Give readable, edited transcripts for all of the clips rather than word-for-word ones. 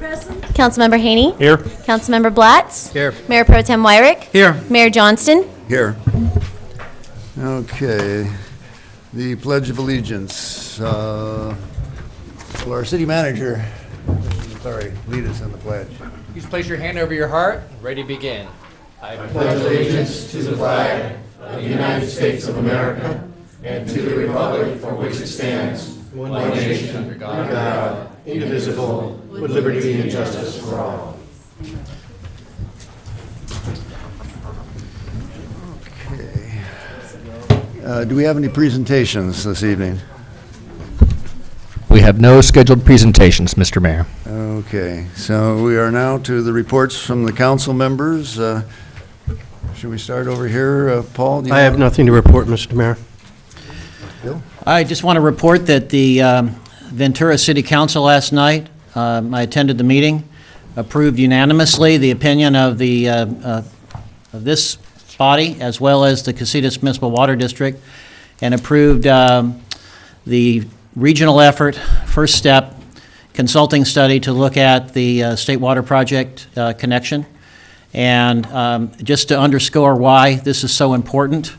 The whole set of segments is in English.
present. Councilmember Haney. Here. Councilmember Blatz. Here. Mayor Pro Tem Wyrick. Here. Mayor Johnston. Here. Okay. The Pledge of Allegiance. Will our city manager, lead us in the pledge. Please place your hand over your heart. Ready to begin. I pledge allegiance to the flag of the United States of America and to the republic for which it stands, one nation, under God, indivisible, with liberty and justice for all. Okay. Do we have any presentations this evening? We have no scheduled presentations, Mr. Mayor. Okay, so we are now to the reports from the council members. Should we start over here? Paul? I have nothing to report, Mr. Mayor. Bill? I just want to report that the Ventura City Council last night, I attended the meeting, approved unanimously the opinion of the of this body as well as the Casitas Municipal Water District, and approved the regional effort, first step, consulting study to look at the State Water Project connection. And just to underscore why this is so important,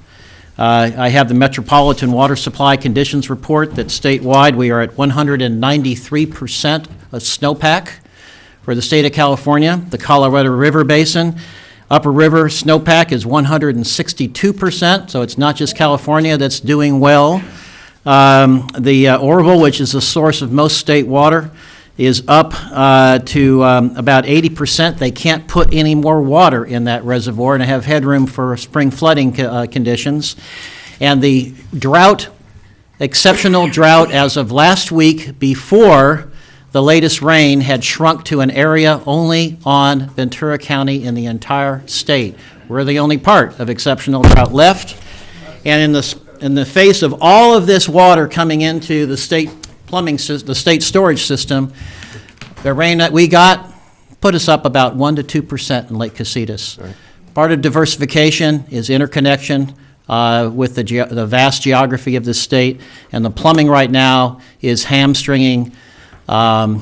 I have the Metropolitan Water Supply Conditions Report that statewide we are at 193% of snowpack for the state of California. The Colorado River Basin, Upper River snowpack is 162%, so it's not just California that's doing well. The Oroville, which is the source of most state water, is up to about 80%. They can't put any more water in that reservoir and have headroom for spring flooding conditions. And the drought, exceptional drought as of last week before the latest rain, had shrunk to an area only on Ventura County in the entire state. We're the only part of exceptional drought left. And in the face of all of this water coming into the state plumbing system, the state storage system, the rain that we got put us up about 1% to 2% in Lake Casitas. Right. Part of diversification is interconnection with the vast geography of the state, and the plumbing right now is hamstringing, making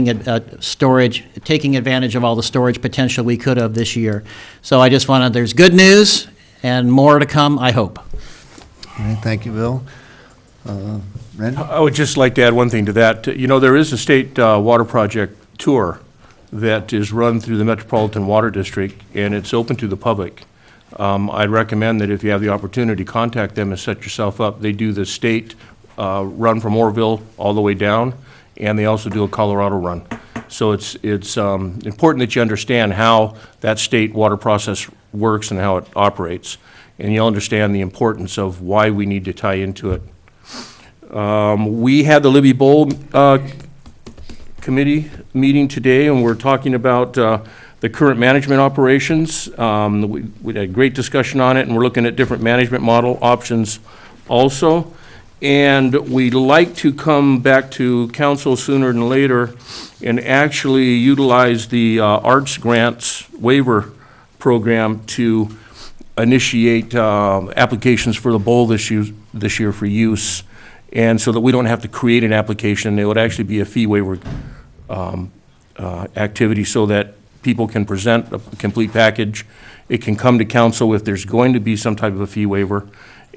it storage, taking advantage of all the storage potential we could have this year. So I just wanted, there's good news and more to come, I hope. All right, thank you, Bill. Randy? I would just like to add one thing to that. You know, there is a state water project tour that is run through the Metropolitan Water District, and it's open to the public. I'd recommend that if you have the opportunity, contact them and set yourself up. They do the state run from Oroville all the way down, and they also do a Colorado run. So it's important that you understand how that state water process works and how it operates, and you'll understand the importance of why we need to tie into it. We had the Libby Bowl committee meeting today, and we're talking about the current management operations. We had a great discussion on it, and we're looking at different management model options also. And we'd like to come back to council sooner than later and actually utilize the arts grants waiver program to initiate applications for the bowl this year for use. And so that we don't have to create an application, it would actually be a fee waiver activity so that people can present a complete package. It can come to council if there's going to be some type of a fee waiver.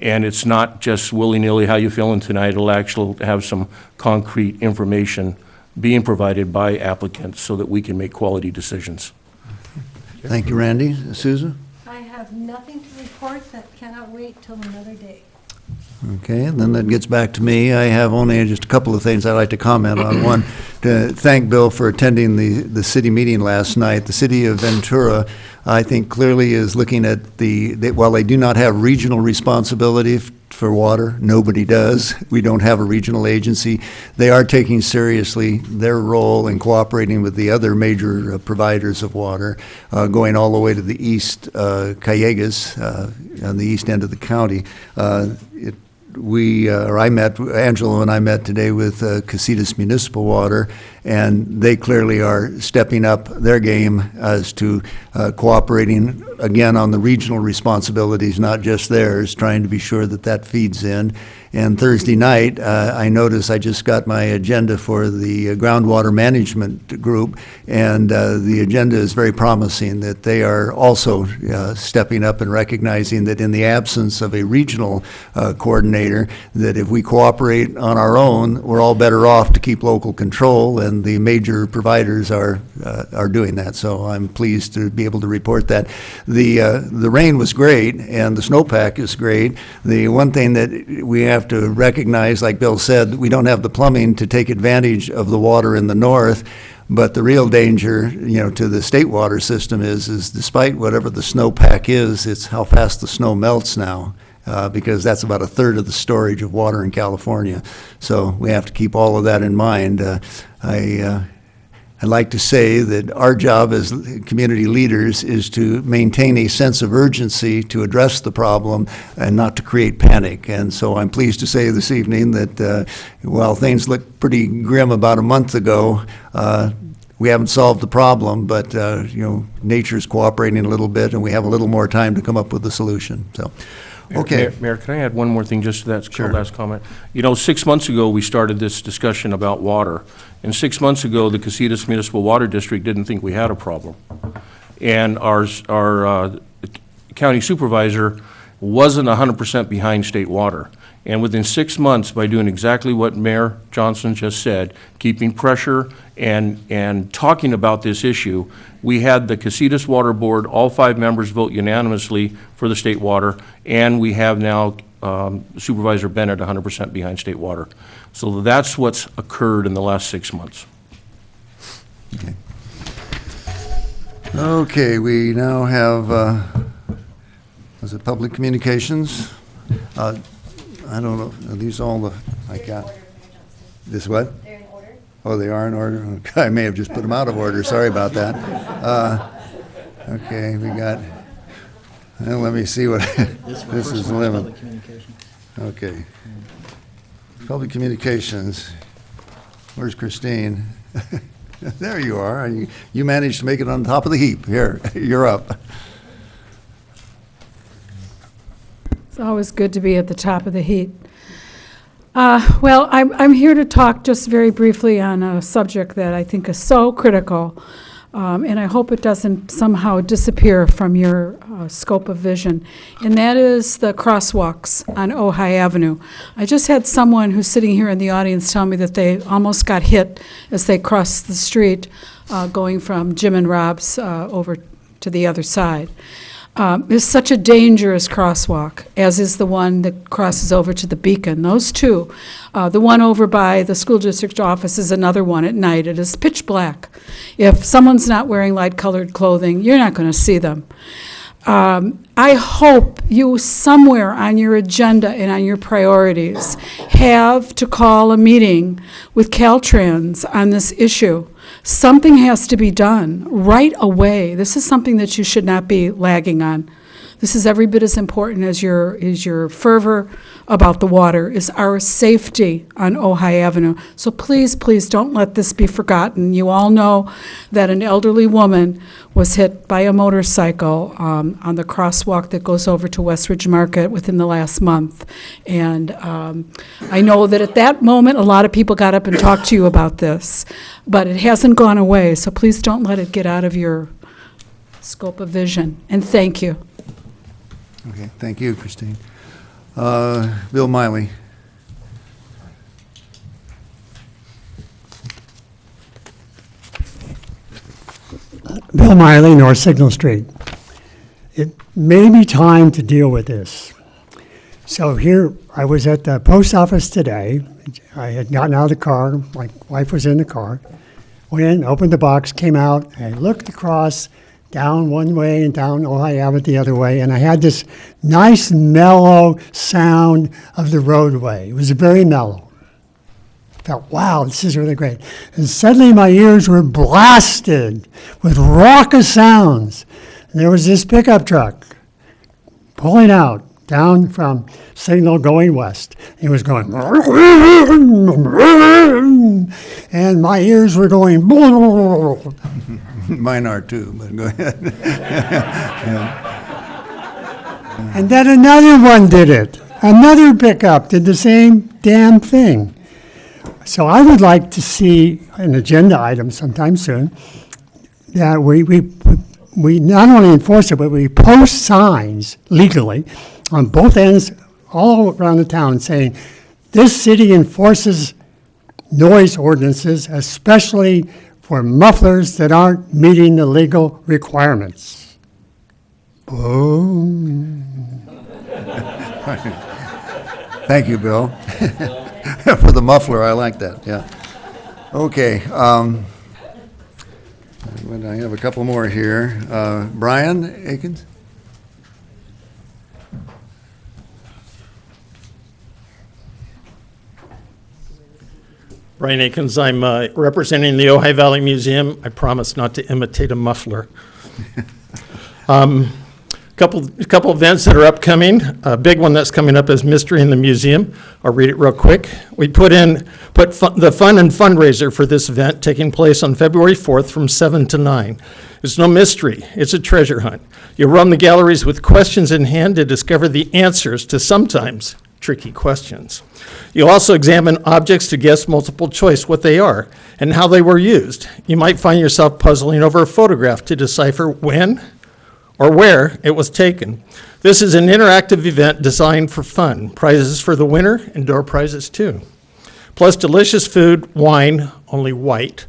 And it's not just willy-nilly how you feeling tonight. It'll actually have some concrete information being provided by applicants so that we can make quality decisions. Thank you, Randy. Susan? I have nothing to report. That cannot wait till another day. Okay, and then that gets back to me. I have only just a couple of things I'd like to comment on. One, to thank Bill for attending the city meeting last night. The city of Ventura, I think, clearly is looking at while they do not have regional responsibility for water, nobody does. We don't have a regional agency. They are taking seriously their role in cooperating with the other major providers of water, going all the way to the east, Callegas, on the east end of the county. Angelo and I met today with Casitas Municipal Water, and they clearly are stepping up their game as to cooperating, again, on the regional responsibilities, not just theirs, trying to be sure that that feeds in. And Thursday night, I noticed I just got my agenda for the groundwater management group, and the agenda is very promising, that they are also stepping up and recognizing that in the absence of a regional coordinator, that if we cooperate on our own, we're all better off to keep local control, and the major providers are doing that. So I'm pleased to be able to report that. The rain was great, and the snowpack is great. The one thing that we have to recognize, like Bill said, we don't have the plumbing to take advantage of the water in the north. But the real danger, to the state water system is despite whatever the snowpack is, it's how fast the snow melts now. Because that's about a third of the storage of water in California. So we have to keep all of that in mind. I'd like to say that our job as community leaders is to maintain a sense of urgency to address the problem and not to create panic. And so I'm pleased to say this evening that while things looked pretty grim about a month ago, we haven't solved the problem, but nature's cooperating a little bit, and we have a little more time to come up with a solution. So. Okay. Mayor, can I add one more thing just to that Sure. last comment? 6 months ago, we started this discussion about water. And 6 months ago, the Casitas Municipal Water District didn't think we had a problem. And our county supervisor wasn't 100% behind state water. And within 6 months, by doing exactly what Mayor Johnson just said, keeping pressure and talking about this issue, we had the Casitas Water Board, all 5 members vote unanimously for the state water, and we have now Supervisor Bennett 100% behind state water. So that's what's occurred in the last 6 months. Okay, we now have, is it public communications? I don't know, are these all the, I got? This what? They're in order. Oh, they are in order? Okay, I may have just put them out of order, sorry about that. Okay, we got, well, let me see what, this is limit. Okay. Public communications, where's Christine? There you are, and you managed to make it on top of the heap. Here, you're up. It's always good to be at the top of the heap. Well, I'm here to talk just very briefly on a subject that I think is so critical, and I hope it doesn't somehow disappear from your scope of vision, and that is the crosswalks on Ojai Avenue. I just had someone who's sitting here in the audience tell me that they almost got hit as they crossed the street going from Jim and Rob's over to the other side. Is such a dangerous crosswalk, as is the one that crosses over to the Beacon. Those two. The one over by the school district office is another one at night. It is pitch black. If someone's not wearing light-colored clothing, you're not going to see them. I hope you somewhere on your agenda and on your priorities have to call a meeting with Caltrans on this issue. Something has to be done right away. This is something that you should not be lagging on. This is every bit as important as your fervor about the water, is our safety on Ojai Avenue. So please, please don't let this be forgotten. You all know that an elderly woman was hit by a motorcycle on the crosswalk that goes over to Westridge Market within the last month. And I know that at that moment, a lot of people got up and talked to you about this, but it hasn't gone away. So please don't let it get out of your scope of vision. And thank you. Okay, thank you, Christine. Bill Miley. Bill Miley, North Signal Street. It may be time to deal with this. So here, I was at the post office today. I had gotten out of the car. My wife was in the car. Went in, opened the box, came out. I looked across, down one way and down Ojai Avenue the other way, and I had this nice mellow sound of the roadway. It was very mellow. I felt, wow, this is really great. And suddenly my ears were blasted with raucous sounds. And there was this pickup truck pulling out down from Signal going west. He was going, and my ears were going, Mine are too, but go ahead. and then another one did it. Another pickup did the same damn thing. So I would like to see an agenda item sometime soon that we not only enforce it, but we post signs legally on both ends all around the town saying, this city enforces noise ordinances, especially for mufflers that aren't meeting the legal requirements. Boom. Thank you, Bill. For the muffler, I like that, yeah. Okay, I have a couple more here. Brian Akins? Brian Akins, I'm representing the Ojai Valley Museum. I promise not to imitate a muffler. Couple events that are upcoming. A big one that's coming up is Mystery in the Museum. I'll read it real quick. We put the fun and fundraiser for this event taking place on February 4th from 7 to 9. It's no mystery. It's a treasure hunt. You'll roam the galleries with questions in hand to discover the answers to sometimes tricky questions. You'll also examine objects to guess multiple choice what they are and how they were used. You might find yourself puzzling over a photograph to decipher when or where it was taken. This is an interactive event designed for fun. Prizes for the winner and door prizes too. Plus delicious food, wine, only white,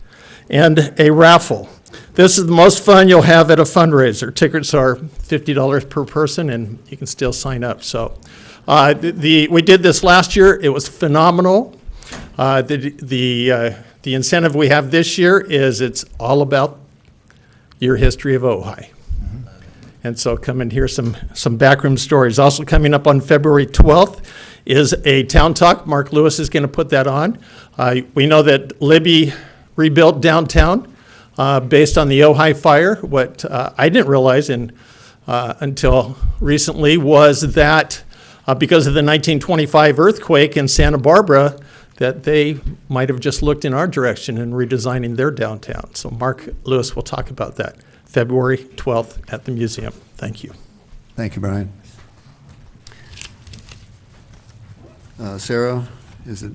and a raffle. This is the most fun you'll have at a fundraiser. Tickets are $50 per person and you can still sign up. So we did this last year. It was phenomenal. The incentive we have this year is it's all about your history of Ojai. And so come and hear some backroom stories. Also coming up on February 12th is a town talk. Mark Lewis is going to put that on. We know that Libby rebuilt downtown based on the Ojai fire. What I didn't realize until recently was that because of the 1925 earthquake in Santa Barbara, that they might have just looked in our direction in redesigning their downtown. So Mark Lewis will talk about that. February 12th at the museum. Thank you. Thank you, Brian. Sarah, is it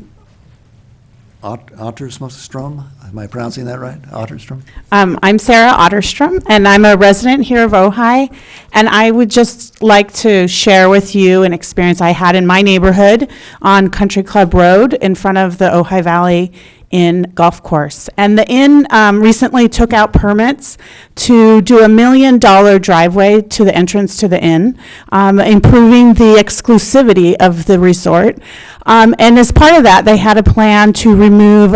Otterstrom? Am I pronouncing that right? Otterstrom? I'm Sarah Otterstrom, and I'm a resident here of Ojai. And I would just like to share with you an experience I had in my neighborhood on Country Club Road in front of the Ojai Valley Inn golf course. And the inn recently took out permits to do $1 million driveway to the entrance to the inn, improving the exclusivity of the resort. And as part of that, they had a plan to remove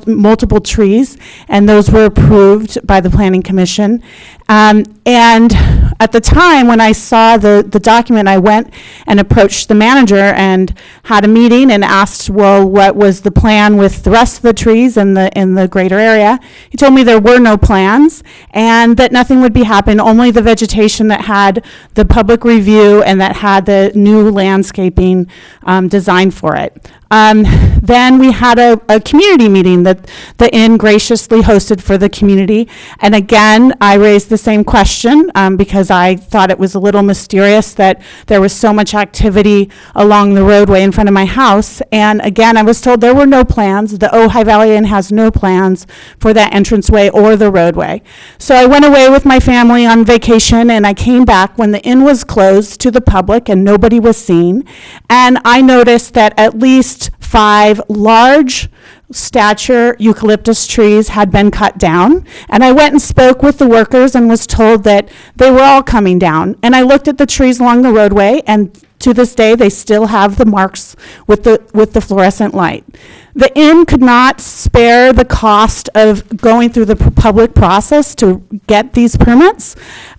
multiple trees, and those were approved by the Planning Commission. And at the time, when I saw the document, I went and approached the manager and had a meeting and asked, well, what was the plan with the rest of the trees in the greater area? He told me there were no plans and that nothing would be happening, only the vegetation that had the public review and that had the new landscaping designed for it. Then we had a community meeting that the inn graciously hosted for the community. And again, I raised the same question because I thought it was a little mysterious that there was so much activity along the roadway in front of my house. And again, I was told there were no plans. The Ojai Valley Inn has no plans for that entranceway or the roadway. So I went away with my family on vacation, and I came back when the inn was closed to the public and nobody was seen. And I noticed that at least 5 large stature eucalyptus trees had been cut down. And I went and spoke with the workers and was told that they were all coming down. And I looked at the trees along the roadway, and to this day, they still have the marks with the fluorescent light. The inn could not spare the cost of going through the public process to get these permits,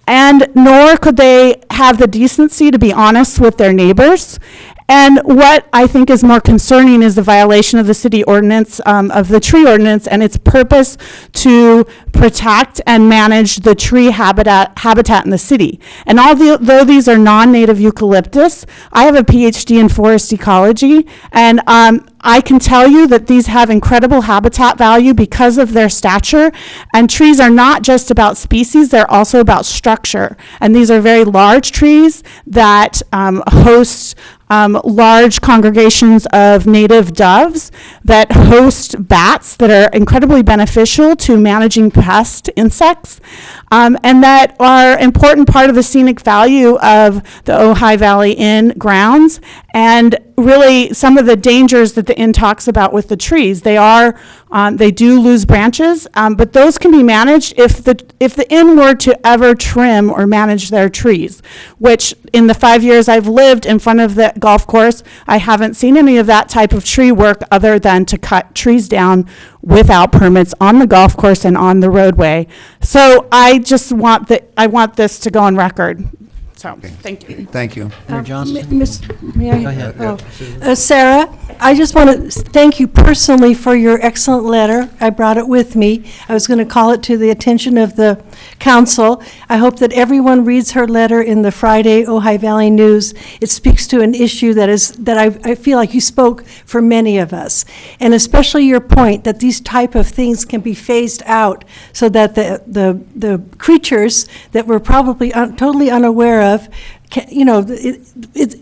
and nor could they have the decency to be honest with their neighbors. And what I think is more concerning is the violation of the city ordinance, of the tree ordinance, and its purpose to protect and manage the tree habitat in the city. And although these are non-native eucalyptus, I have a PhD in forest ecology, and I can tell you that these have incredible habitat value because of their stature. And trees are not just about species, they're also about structure. And these are very large trees that host large congregations of native doves that host bats that are incredibly beneficial to managing pest insects, and that are important part of the scenic value of the Ojai Valley Inn grounds, and really some of the dangers that the inn talks about with the trees. They do lose branches, but those can be managed if the inn were to ever trim or manage their trees, which in the 5 years I've lived in front of the golf course, I haven't seen any of that type of tree work other than to cut trees down without permits on the golf course and on the roadway. So I just want this to go on record. So, thank you. Thank you. Mayor Johnston? May I? Go ahead. Sarah, I just want to thank you personally for your excellent letter. I brought it with me. I was going to call it to the attention of the council. I hope that everyone reads her letter in the Friday Ojai Valley News. It speaks to an issue that I feel like you spoke for many of us, and especially your point that these type of things can be phased out so that the creatures that we're probably totally unaware of,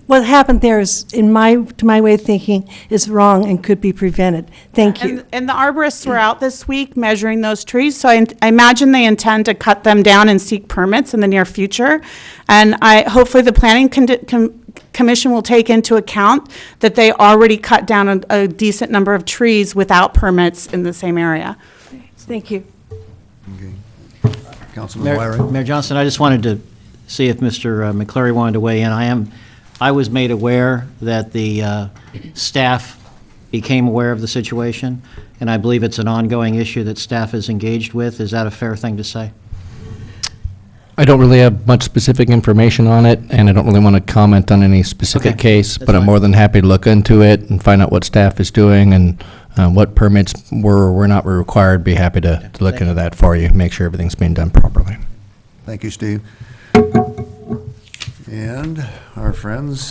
what happened there is, to my way of thinking, is wrong and could be prevented. Thank you. And the arborists were out this week measuring those trees, so I imagine they intend to cut them down and seek permits in the near future. And hopefully the Planning Commission will take into account that they already cut down a decent number of trees without permits in the same area. Thank you. Okay. Councilman Wyrick. Mayor Johnston, I just wanted to see if Mr. McCleary wanted to weigh in. I was made aware that the staff became aware of the situation, and I believe it's an ongoing issue that staff is engaged with. Is that a fair thing to say? I don't really have much specific information on it, and I don't really want to comment on any specific Okay, case, that's but I'm fine. more than happy to look into it and find out what staff is doing and what permits were or were not required. Be happy to look into that for you, make sure everything's being done properly. Thank you, Steve. And our friends,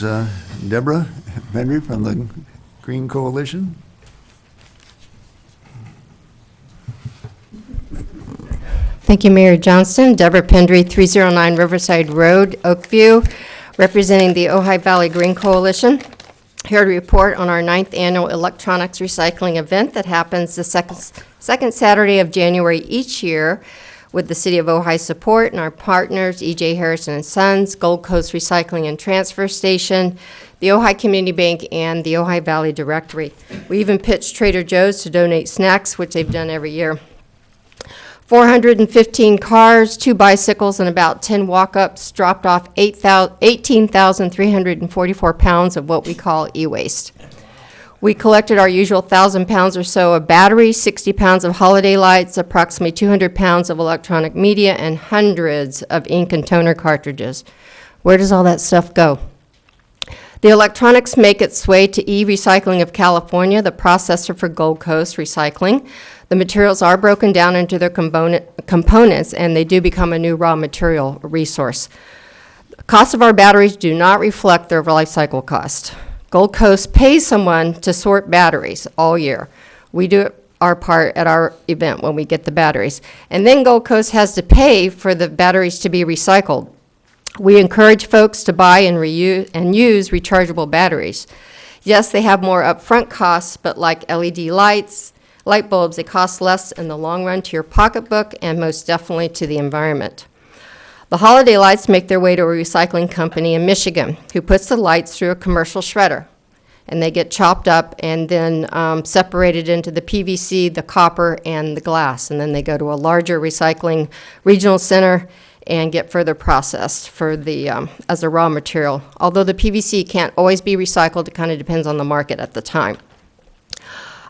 Deborah Henry from the Green Coalition. Thank you, Mayor Johnston. Deborah Pendry, 309 Riverside Road, Oakview, representing the Ojai Valley Green Coalition. Here to report on our 9th annual electronics recycling event that happens the second Saturday of January each year with the City of Ojai's support and our partners, E.J. Harrison and Sons, Gold Coast Recycling and Transfer Station, the Ojai Community Bank, and the Ojai Valley Directory. We even pitched Trader Joe's to donate snacks, which they've done every year. 415 cars, 2 bicycles, and about 10 walk-ups dropped off 18,344 pounds of what we call e-waste. We collected our usual 1,000 pounds or so of batteries, 60 pounds of holiday lights, approximately 200 pounds of electronic media, and hundreds of ink and toner cartridges. Where does all that stuff go? The electronics make its way to E-Recycling of California, the processor for Gold Coast Recycling. The materials are broken down into their components, and they do become a new raw material resource. The cost of our batteries do not reflect their life cycle cost. Gold Coast pays someone to sort batteries all year. We do our part at our event when we get the batteries. And then Gold Coast has to pay for the batteries to be recycled. We encourage folks to buy and reuse and use rechargeable batteries. Yes, they have more upfront costs, but like LED lights, light bulbs, they cost less in the long run to your pocketbook and most definitely to the environment. The holiday lights make their way to a recycling company in Michigan who puts the lights through a commercial shredder. And they get chopped up and then separated into the PVC, the copper, and the glass. And then they go to a larger recycling regional center and get further processed for as a raw material. Although the PVC can't always be recycled, it kind of depends on the market at the time.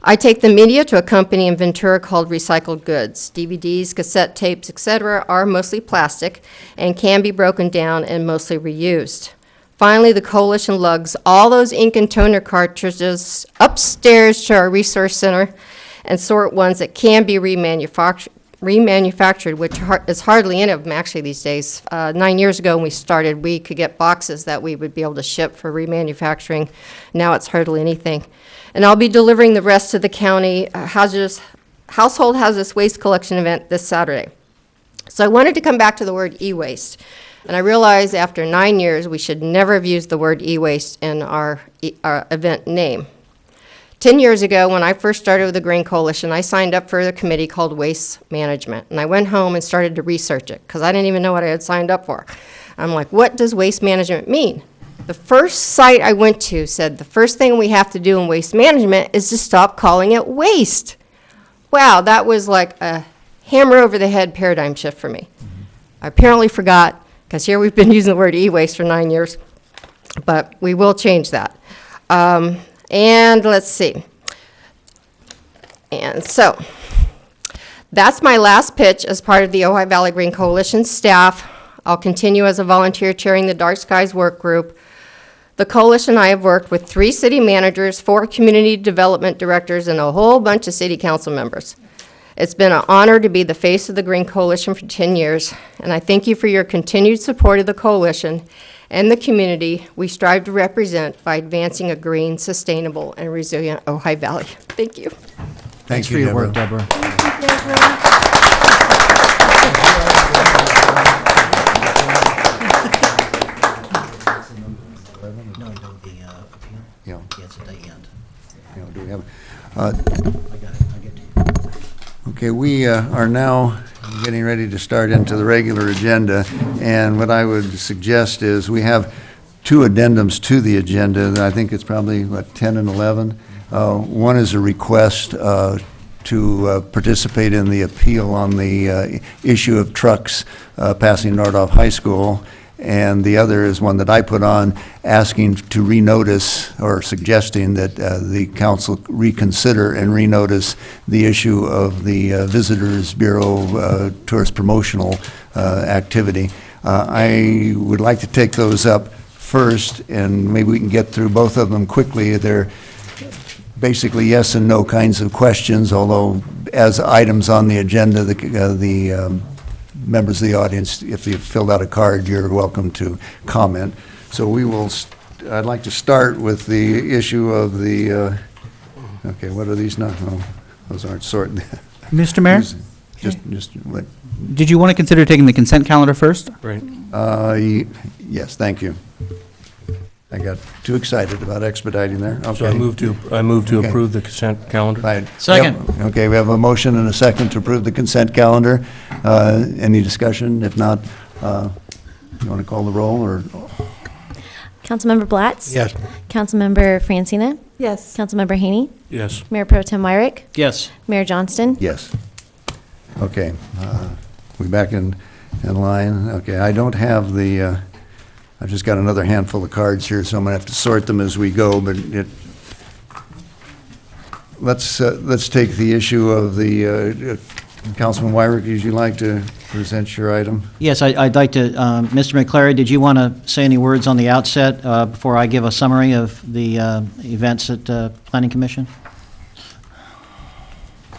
I take the media to a company in Ventura called Recycled Goods. DVDs, cassette tapes, etc. are mostly plastic and can be broken down and mostly reused. Finally, the coalition lugs all those ink and toner cartridges upstairs to our resource center and sort ones that can be remanufactured, which is hardly any of them actually these days. 9 years ago when we started, we could get boxes that we would be able to ship for remanufacturing. Now it's hardly anything. And I'll be delivering the rest of the county household hazardous waste collection event this Saturday. So I wanted to come back to the word e-waste And I realize after 9 years, we should never have used the word e-waste in our event name. 10 years ago, when I first started with the Green Coalition, I signed up for a committee called Waste Management. And I went home and started to research it, because I didn't even know what I had signed up for. I'm like, what does waste management mean? The first site I went to said the first thing we have to do in waste management is to stop calling it waste. Wow, that was like a hammer over the head paradigm shift for me. I apparently forgot, because here we've been using the word e-waste for 9 years, but we will change that. And let's see. And so, that's my last pitch as part of the Ojai Valley Green Coalition staff. I'll continue as a volunteer chairing the Dark Skies Work Group. The coalition and I have worked with 3 city managers, 4 community development directors, and a whole bunch of city council members. It's been an honor to be the face of the Green Coalition for 10 years, and I thank you for your continued support of the coalition and the community we strive to represent by advancing a green, sustainable, and resilient Ojai Valley. Thank you. Thanks for your work, Deborah. Yeah. Yes, at the end. You know, do we have, okay, we are now getting ready to start into the regular agenda, and what I would suggest is we have 2 addendums to the agenda. I think it's probably, 10 and 11? One is a request to participate in the appeal on the issue of trucks passing Nordhoff High School, and the other is one that I put on asking to renotice, or suggesting that the council reconsider and renotice the issue of the Visitors Bureau tourist promotional activity. I would like to take those up first, and maybe we can get through both of them quickly. They're basically yes and no kinds of questions, although as items on the agenda, the members of the audience, if you've filled out a card, you're welcome to comment. So we will, I'd like to start with the issue of the, okay, what are these now? No, those aren't sorted. Mr. Mayor, Just what? did you want to consider taking the consent calendar first? Right. Yes, thank you. I got too excited about expediting there. Okay. So I move to Okay. approve the consent calendar. Right. Second. Okay, we have a motion and a second to approve the consent calendar. Any discussion? If not, you want to call the roll, or? Councilmember Blatz? Yes. Councilmember Francina? Yes. Councilmember Haney? Yes. Mayor Pro Tem Wyrick? Yes. Mayor Johnston? Yes. Okay, we back in line. Okay, I don't have the, I've just got another handful of cards here, so I'm gonna have to sort them as we go, but let's take the issue of the, Councilman Wyrick, would you like to present your item? Yes, I'd like to, Mr. McClary, did you want to say any words on the outset before I give a summary of the events at Planning Commission?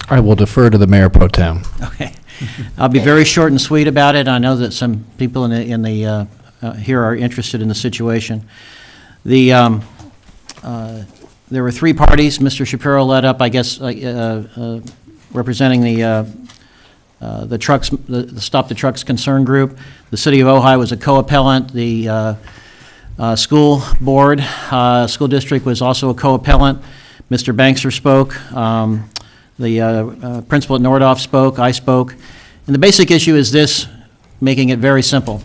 I will defer to the Mayor Pro Tem. Okay. I'll be very short and sweet about it. I know that some people here are interested in the situation. There were 3 parties. Mr. Shapiro led up, I guess, representing the trucks, the Stop the Trucks Concern Group. The City of Ojai was a co-appellant. The school board, school district was also a co-appellant. Mr. Bankser spoke. The principal at Nordhoff spoke. I spoke. And the basic issue is this, making it very simple.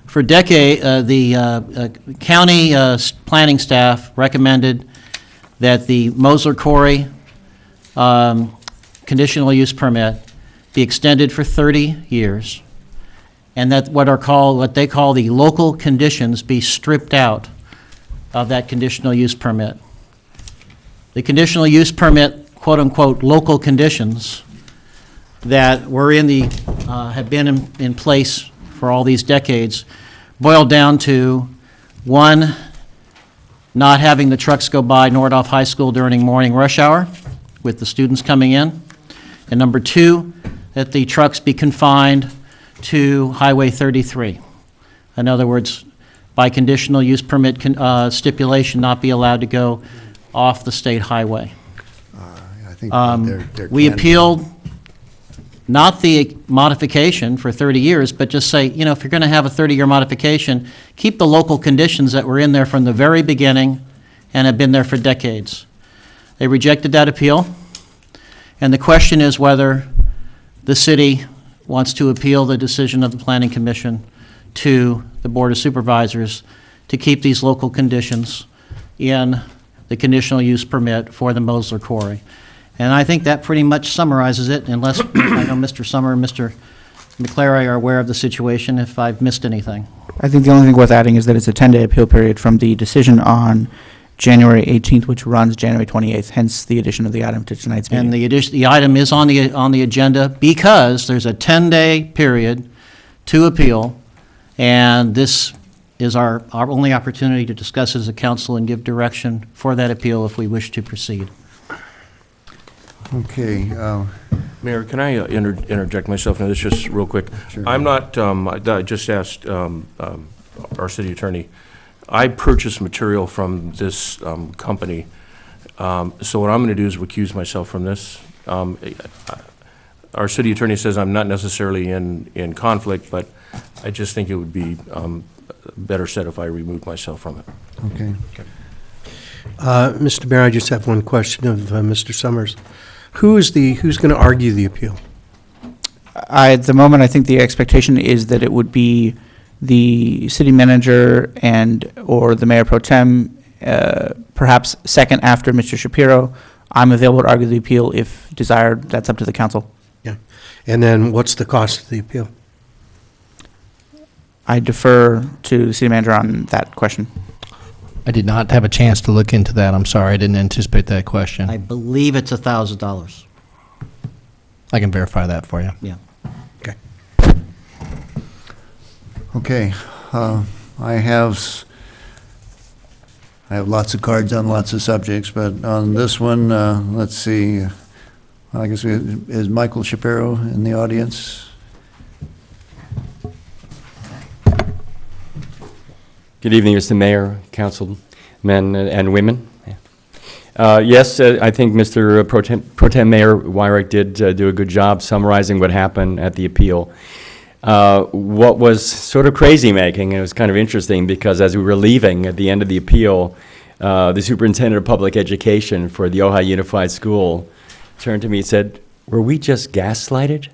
For a decade, the county planning staff recommended that the Mosler Quarry conditional use permit be extended for 30 years, and that what they call the local conditions be stripped out of that conditional use permit. The conditional use permit, quote-unquote, local conditions that were have been in place for all these decades boiled down to, 1, not having the trucks go by Nordhoff High School during morning rush hour with the students coming in, and number 2, that the trucks be confined to Highway 33. In other words, by conditional use permit stipulation, not be allowed to go off the state highway. I think We appealed not the modification for 30 years, but just say, you know, if you're going to have a 30-year modification, keep the local conditions that were in there from the very beginning and have been there for decades. They rejected that appeal, and the question is whether the city wants to appeal the decision of the Planning Commission to the Board of Supervisors to keep these local conditions in the conditional use permit for the Mosler Quarry. And I think that pretty much summarizes it, unless I know Mr. Summer and Mr. McClary are aware of the situation, if I've missed anything. I think the only thing worth adding is that it's a 10-day appeal period from the decision on January 18th, which runs January 28th, hence the addition of the item to tonight's meeting. And the item is on the agenda because there's a 10-day period to appeal, and this is our only opportunity to discuss as a council and give direction for that appeal if we wish to proceed. Okay. Mayor, can I interject myself into this just real quick? Sure. I'm not, I just asked our city attorney, I purchased material from this company, so what I'm going to do is recuse myself from this. Our city attorney says I'm not necessarily in conflict, but I just think it would be better said if I removed myself from it. Okay. Mr. Mayor, I just have one question of Mr. Summers. Who's going to argue the appeal? At the moment, I think the expectation is that it would be the city manager or the mayor pro tem, perhaps second after Mr. Shapiro. I'm available to argue the appeal if desired. That's up to the council. Yeah. And then what's the cost of the appeal? I defer to the city manager on that question. I did not have a chance to look into that. I'm sorry, I didn't anticipate that question. I believe it's $1,000. I can verify that for you. Yeah. Okay. Okay. I have lots of cards on lots of subjects, but on this one, let's see. I guess is Michael Shapiro in the audience? Good evening, Mr. Mayor, councilmen and women. Yes, I think Mr. Pro Tem Mayor Wyrick did do a good job summarizing what happened at the appeal. What was sort of crazy-making, and it was kind of interesting, because as we were leaving at the end of the appeal, the superintendent of public education for the Ojai Unified School turned to me and said, "Were we just gaslighted?"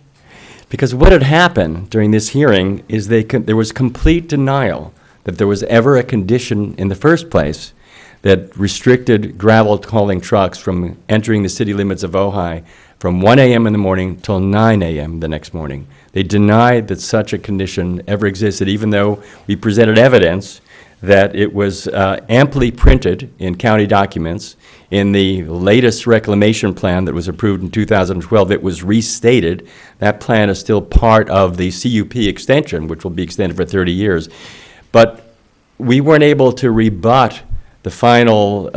Because what had happened during this hearing is there was complete denial that there was ever a condition in the first place that restricted gravel hauling trucks from entering the city limits of Ojai from 1 a.m. in the morning till 9 a.m. the next morning. They denied that such a condition ever existed, even though we presented evidence that it was amply printed in county documents. In the latest reclamation plan that was approved in 2012, it was restated. That plan is still part of the CUP extension, which will be extended for 30 years. But we weren't able to rebut the final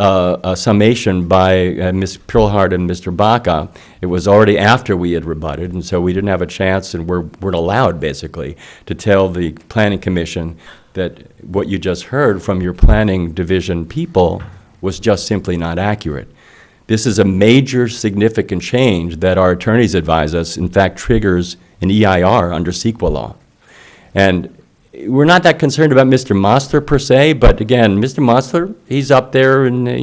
summation by Ms. Pilhart and Mr. Baca. It was already after we had rebutted, and so we didn't have a chance, and weren't allowed, basically, to tell the Planning Commission that what you just heard from your planning division people was just simply not accurate. This is a major significant change that our attorneys advise us, in fact, triggers an EIR under CEQA law. And we're not that concerned about Mr. Mosler per se, but again, Mr. Mosler, he's up there, and I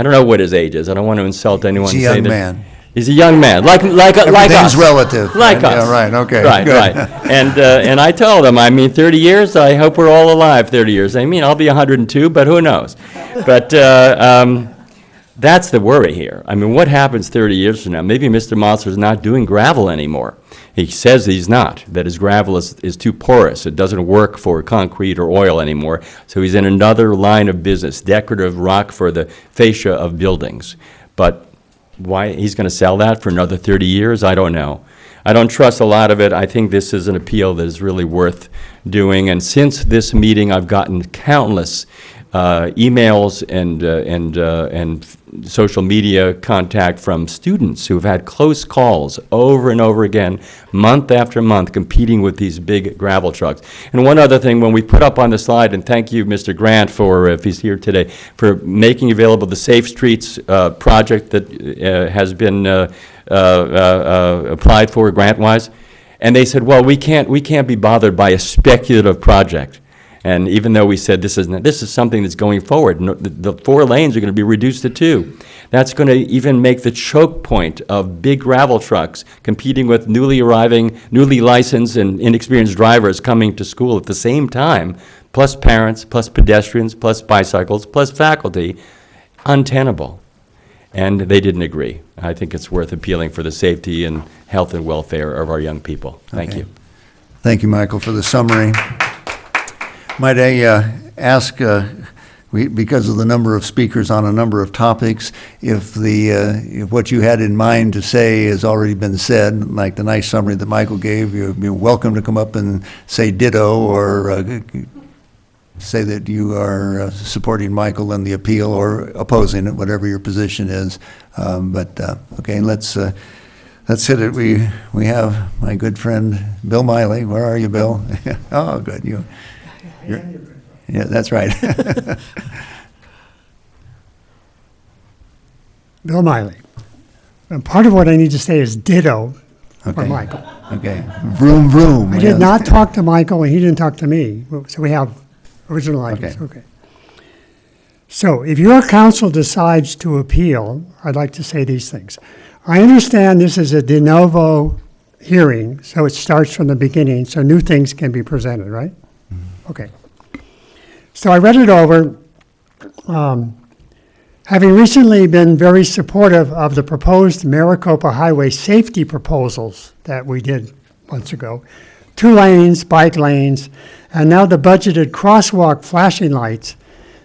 don't know what his age is. I don't want to insult anyone. He's a young man. He's a young man, like us. Everything's relative. Like us. Yeah, right, okay. Right, good. right. And I told him, 30 years, I hope we're all alive 30 years. I'll be 102, but who knows? But that's the worry here. What happens 30 years from now? Maybe Mr. Mosler's not doing gravel anymore. He says he's not, that his gravel is too porous. It doesn't work for concrete or oil anymore. So he's in another line of business, decorative rock for the fascia of buildings. But why he's going to sell that for another 30 years, I don't know. I don't trust a lot of it. I think this is an appeal that is really worth doing. And since this meeting, I've gotten countless emails and social media contact from students who've had close calls over and over again, month after month, competing with these big gravel trucks. And one other thing, when we put up on the slide, and thank you, Mr. Grant, for, if he's here today, for making available the Safe Streets project that has been applied for grant-wise. And they said, well, we can't be bothered by a speculative project. And even though we said this is something that's going forward, the 4 lanes are going to be reduced to 2. That's going to even make the choke point of big gravel trucks competing with newly licensed and inexperienced drivers coming to school at the same time, plus parents, plus pedestrians, plus bicycles, plus faculty, untenable. And they didn't agree. I think it's worth appealing for the safety and health and welfare of our young people. Thank you. Thank you, Michael, for the summary. Might I ask, because of the number of speakers on a number of topics, if what you had in mind to say has already been said, like the nice summary that Michael gave, you're welcome to come up and say ditto or say that you are supporting Michael in the appeal or opposing it, whatever your position is. Okay, let's hit it. We have my good friend Bill Miley. Where are you, Bill? Oh, good. Yeah, that's right. Bill Miley. And part of what I need to say is ditto for Michael. Okay. Vroom, vroom. I did not talk to Michael, and he didn't talk to me. So we have original ideas. Okay. So if your council decides to appeal, I'd like to say these things. I understand this is a de novo hearing, so it starts from the beginning, so new things can be presented, right? Okay. So I read it over. Having recently been very supportive of the proposed Maricopa Highway safety proposals that we did months ago, 2 lanes, bike lanes, and now the budgeted crosswalk flashing lights,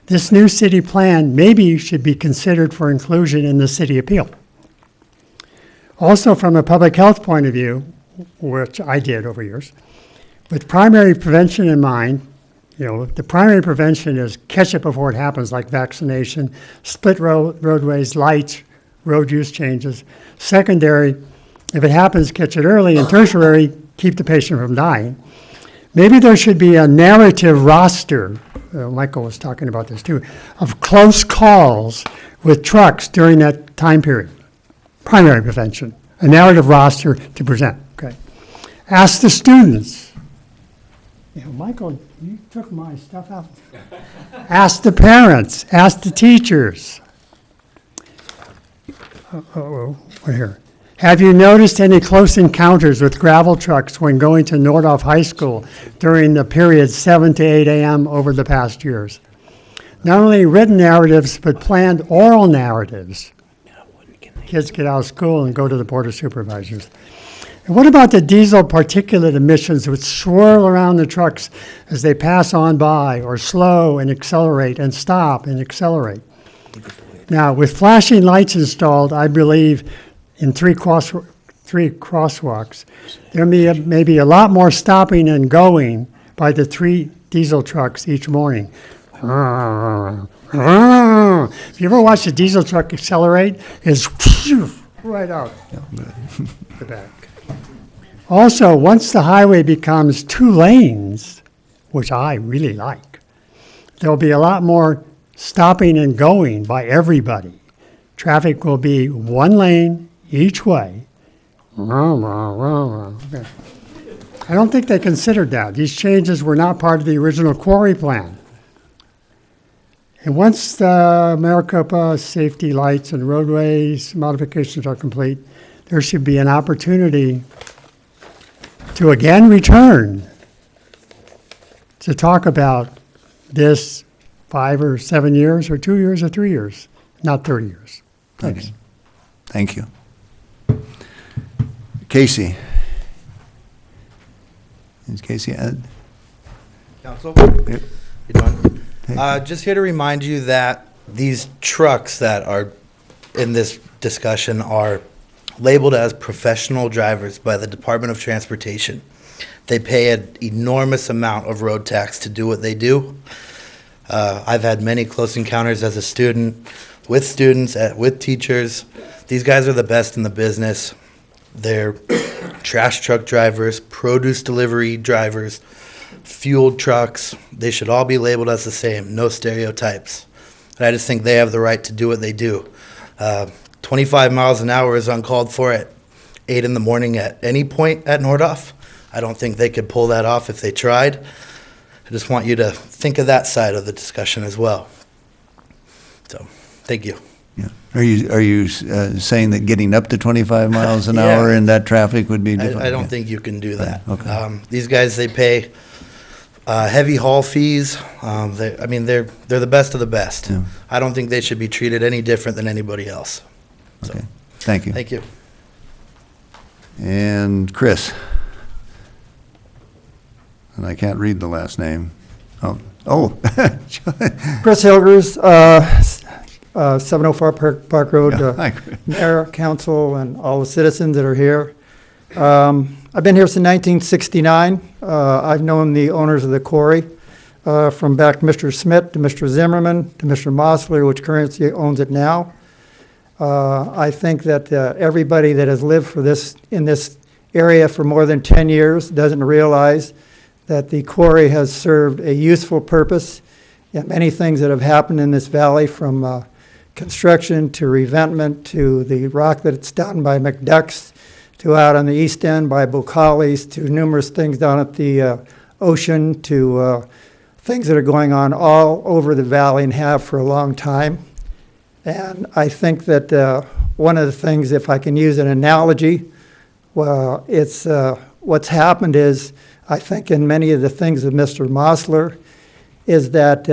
this new city plan maybe should be considered for inclusion in the city appeal. Also, from a public health point of view, which I did over years, with primary prevention in mind, the primary prevention is catch it before it happens, like vaccination, split roadways, lights, road use changes. Secondary, if it happens, catch it early. And tertiary, keep the patient from dying. Maybe there should be a narrative roster, Michael was talking about this too, of close calls with trucks during that time period. Primary prevention, a narrative roster to present. Okay. Ask the students. Michael, you took my stuff out. Ask the parents, ask the teachers. What here? Have you noticed any close encounters with gravel trucks when going to Nordhoff High School during the period 7 to 8 a.m. over the past years? Not only written narratives, but planned oral narratives. Kids get out of school and go to the Board of Supervisors. And what about the diesel particulate emissions which swirl around the trucks as they pass on by, or slow and accelerate and stop and accelerate? Now, with flashing lights installed, I believe in 3 crosswalks, there may be a lot more stopping and going by the 3 diesel trucks each morning. If you ever watch a diesel truck accelerate, it's right out the back. Also, once the highway becomes 2 lanes, which I really like, there'll be a lot more stopping and going by everybody. Traffic will be 1 lane each way. Okay. I don't think they considered that. These changes were not part of the original quarry plan. And once the Maricopa safety lights and roadways modifications are complete, there should be an opportunity to again return to talk about this 5 or 7 years or 2 years or 3 years, not 30 years. Thanks. Okay. Thank you. Casey. Is Casey Ed? Council? You doing? Just here to remind you that these trucks that are in this discussion are labeled as professional drivers by the Department of Transportation. They pay an enormous amount of road tax to do what they do. I've had many close encounters as a student, with students, with teachers. These guys are the best in the business. They're trash truck drivers, produce delivery drivers, fuel trucks. They should all be labeled as the same, no stereotypes. And I just think they have the right to do what they do. 25 miles an hour is uncalled for at 8 in the morning at any point at Nordhoff. I don't think they could pull that off if they tried. I just want you to think of that side of the discussion as well. So, thank you. Yeah. Are you saying that getting up to 25 miles an hour in that traffic would be difficult? I don't think you can do that. Okay. These guys, they pay heavy haul fees. They're the best of the best. Yeah. I don't think they should be treated any different than anybody else. So, Okay. Thank you. thank you. And Chris. And I can't read the last name. Oh. Chris Hilgers, 704 Park Road, Yeah, hi, Chris. Mayor, Council, and all the citizens that are here. I've been here since 1969. I've known the owners of the quarry from back Mr. Smith to Mr. Zimmerman to Mr. Mosler, which currently owns it now. I think that everybody that has lived in this area for more than 10 years doesn't realize that the quarry has served a useful purpose in many things that have happened in this valley, from construction to revetment to the rock that's down by McDuck's to out on the east end by Bucali's to numerous things down at the ocean to things that are going on all over the valley and have for a long time. And I think that one of the things, if I can use an analogy, well, it's what's happened is, I think in many of the things of Mr. Mosler, is that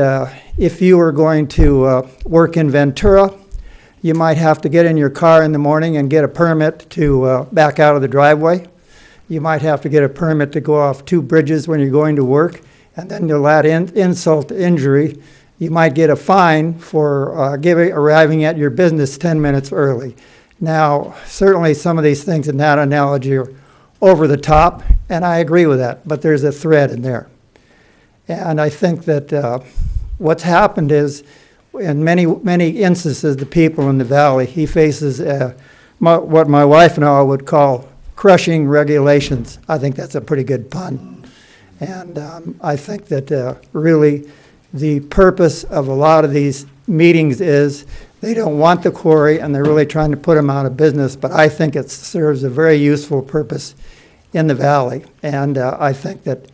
if you were going to work in Ventura, you might have to get in your car in the morning and get a permit to back out of the driveway. You might have to get a permit to go off 2 bridges when you're going to work, and then you'll add insult to injury. You might get a fine for arriving at your business 10 minutes early. Now, certainly some of these things in that analogy are over the top, and I agree with that, but there's a thread in there. And I think that what's happened is, in many instances, the people in the valley, he faces what my wife and I would call crushing regulations. I think that's a pretty good pun. And I think that really the purpose of a lot of these meetings is they don't want the quarry, and they're really trying to put them out of business, but I think it serves a very useful purpose in the valley. And I think that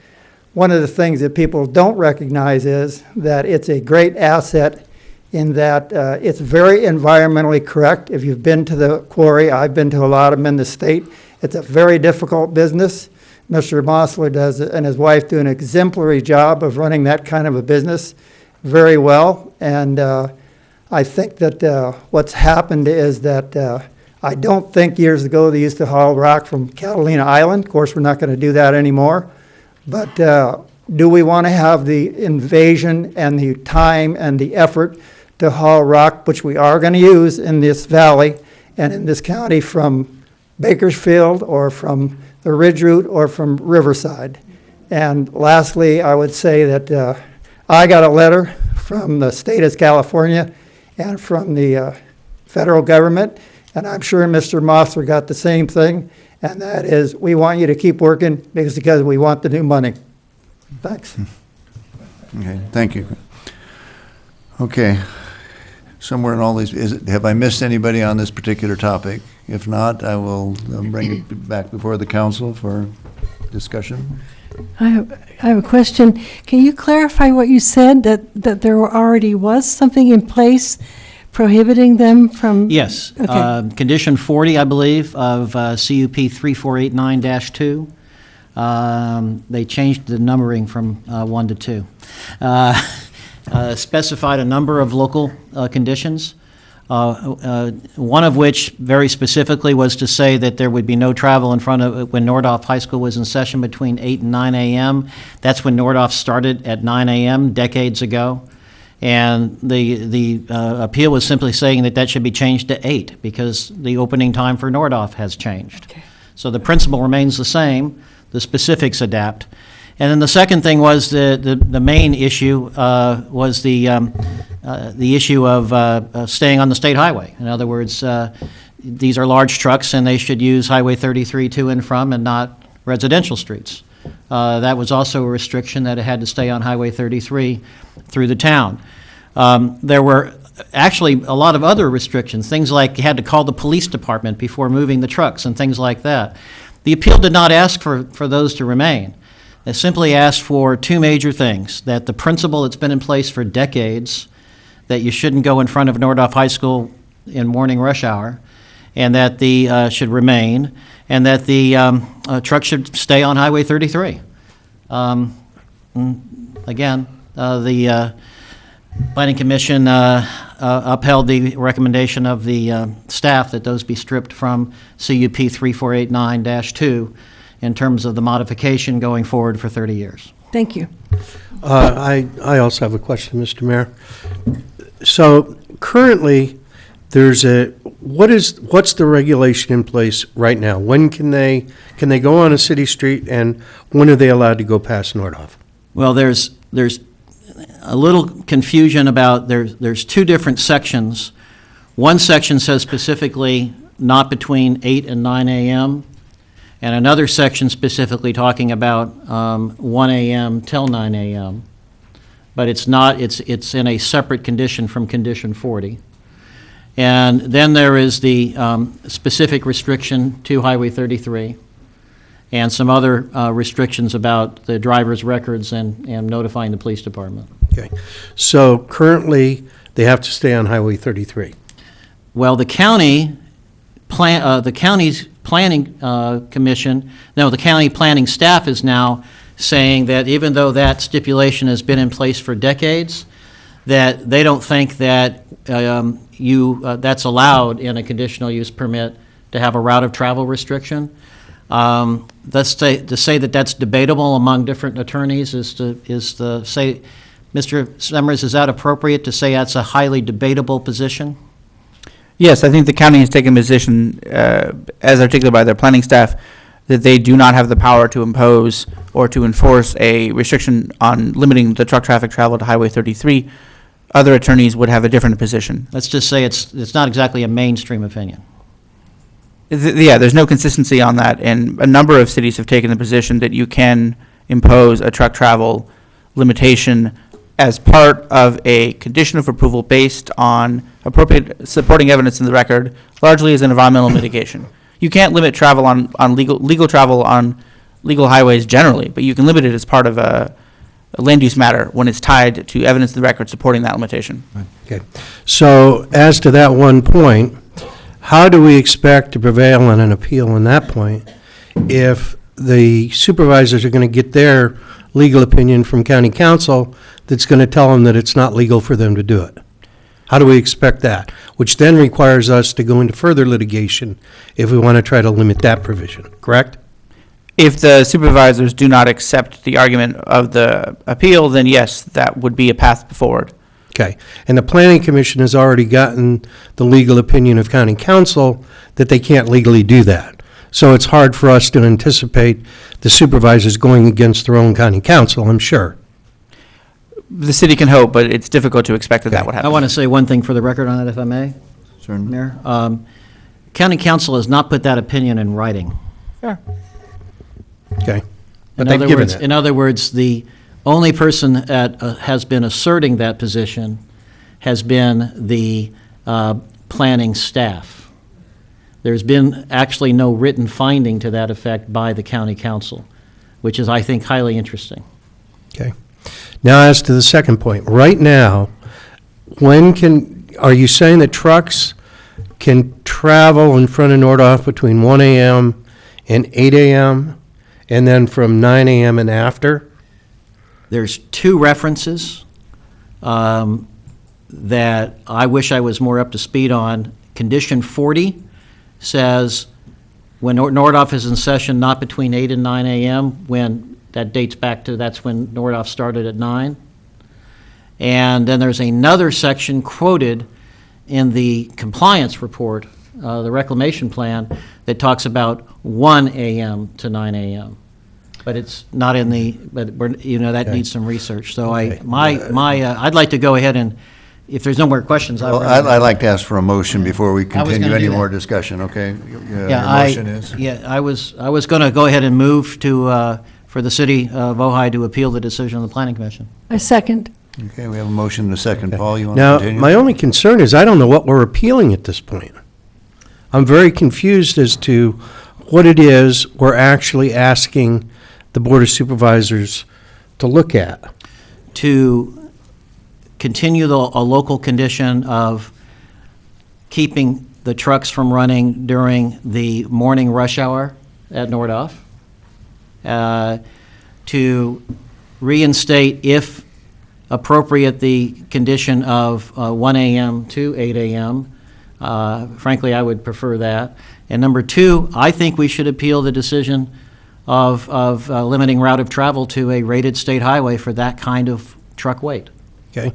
one of the things that people don't recognize is that it's a great asset in that it's very environmentally correct. If you've been to the quarry, I've been to a lot of them in the state, it's a very difficult business. Mr. Mosler does, and his wife do an exemplary job of running that kind of a business very well. And I think that what's happened is that I don't think years ago they used to haul rock from Catalina Island. Of course, we're not going to do that anymore. But do we want to have the invasion and the time and the effort to haul rock, which we are going to use in this valley and in this county, from Bakersfield or from the Ridge Route or from Riverside? And lastly, I would say that I got a letter from the state of California and from the federal government, and I'm sure Mr. Mosler got the same thing, and that is, we want you to keep working because we want the new money. Thanks. Okay, thank you. Okay, somewhere in all these, have I missed anybody on this particular topic? If not, I will bring it back before the council for discussion. I have a question. Can you clarify what you said, that there already was something in place prohibiting them from? Yes. Okay. Condition 40, I believe, of CUP 3489-2. They changed the numbering from 1 to 2. Specified a number of local conditions, one of which very specifically was to say that there would be no travel in front of, when Nordhoff High School was in session, between 8 and 9 a.m. That's when Nordhoff started, at 9 a.m. decades ago. And the appeal was simply saying that should be changed to 8 because the opening time for Nordhoff has changed. Okay. So the principle remains the same, the specifics adapt. And then the second thing was the main issue was the issue of staying on the state highway. In other words, these are large trucks, and they should use Highway 33 to and from and not residential streets. That was also a restriction, that it had to stay on Highway 33 through the town. There were actually a lot of other restrictions, things like you had to call the police department before moving the trucks and things like that. The appeal did not ask for those to remain. It simply asked for two major things: that the principle that's been in place for decades, that you shouldn't go in front of Nordhoff High School in morning rush hour, and that the should remain, and that the truck should stay on Highway 33. Again, the Planning Commission upheld the recommendation of the staff that those be stripped from CUP 3489-2 in terms of the modification going forward for 30 years. Thank you. I also have a question, Mr. Mayor. So currently, what's the regulation in place right now? When can they go on a city street, and when are they allowed to go past Nordhoff? Well, there's a little confusion about, there's two different sections. One section says specifically not between 8 and 9 a.m., and another section specifically talking about 1 a.m. till 9 a.m. But it's not, it's in a separate condition from Condition 40. And then there is the specific restriction to Highway 33, and some other restrictions about the driver's records and notifying the police department. Okay. So currently, they have to stay on Highway 33. Well, the county's planning commission, no, the county planning staff is now saying that even though that stipulation has been in place for decades, that they don't think that that's allowed in a conditional use permit to have a route of travel restriction. To say that that's debatable among different attorneys is to say, Mr. Summers, is that appropriate to say that's a highly debatable position? Yes, I think the county has taken a position, as articulated by their planning staff, that they do not have the power to impose or to enforce a restriction on limiting the truck traffic travel to Highway 33. Other attorneys would have a different position. Let's just say it's not exactly a mainstream opinion. Yeah, there's no consistency on that, and a number of cities have taken the position that you can impose a truck travel limitation as part of a condition of approval based on appropriate supporting evidence in the record, largely as an environmental mitigation. You can't limit travel on legal travel on legal highways generally, but you can limit it as part of a land use matter when it's tied to evidence in the record supporting that limitation. Okay. So as to that one point, how do we expect to prevail on an appeal on that point if the supervisors are going to get their legal opinion from county council that's going to tell them that it's not legal for them to do it? How do we expect that? Which then requires us to go into further litigation if we want to try to limit that provision, correct? If the supervisors do not accept the argument of the appeal, then yes, that would be a path forward. Okay. And the planning commission has already gotten the legal opinion of county council that they can't legally do that. So it's hard for us to anticipate the supervisors going against their own county council, I'm sure. The city can hope, but it's difficult to expect that would happen. I want to say one thing for the record on that, if I may. Certainly. Mayor. County council has not put that opinion in writing. Sure. Okay. But they've given it. In other words, the only person that has been asserting that position has been the planning staff. There's been actually no written finding to that effect by the county council, which is, I think, highly interesting. Okay. Now, as to the second point, right now, are you saying that trucks can travel in front of Nordhoff between 1 a.m. and 8 a.m., and then from 9 a.m. and after? There's two references that I wish I was more up to speed on. Condition 40 says when Nordhoff is in session, not between 8 and 9 a.m., when that dates back to that's when Nordhoff started at 9. And then there's another section quoted in the compliance report, the reclamation plan, that talks about 1 a.m. to 9 a.m. but it's not in the, but we're, that Okay. needs some research. So Okay. I'd like to go ahead and, if there's no more questions, I Well, would. I'd like to ask for a motion before we I was continue gonna any do that. more discussion, okay? Your Yeah, motion is? I was going to go ahead and move to, for the city of Ojai to appeal the decision of the planning commission. I second. Okay, we have a motion and a second. Paul, you want to Now, continue? my only concern is I don't know what we're appealing at this point. I'm very confused as to what it is we're actually asking the Board of Supervisors to look at. To continue a local condition of keeping the trucks from running during the morning rush hour at Nordoff, to reinstate, if appropriate, the condition of 1 a.m. to 8 a.m. Frankly, I would prefer that. And number two, I think we should appeal the decision of limiting route of travel to a rated state highway for that kind of truck weight. Okay?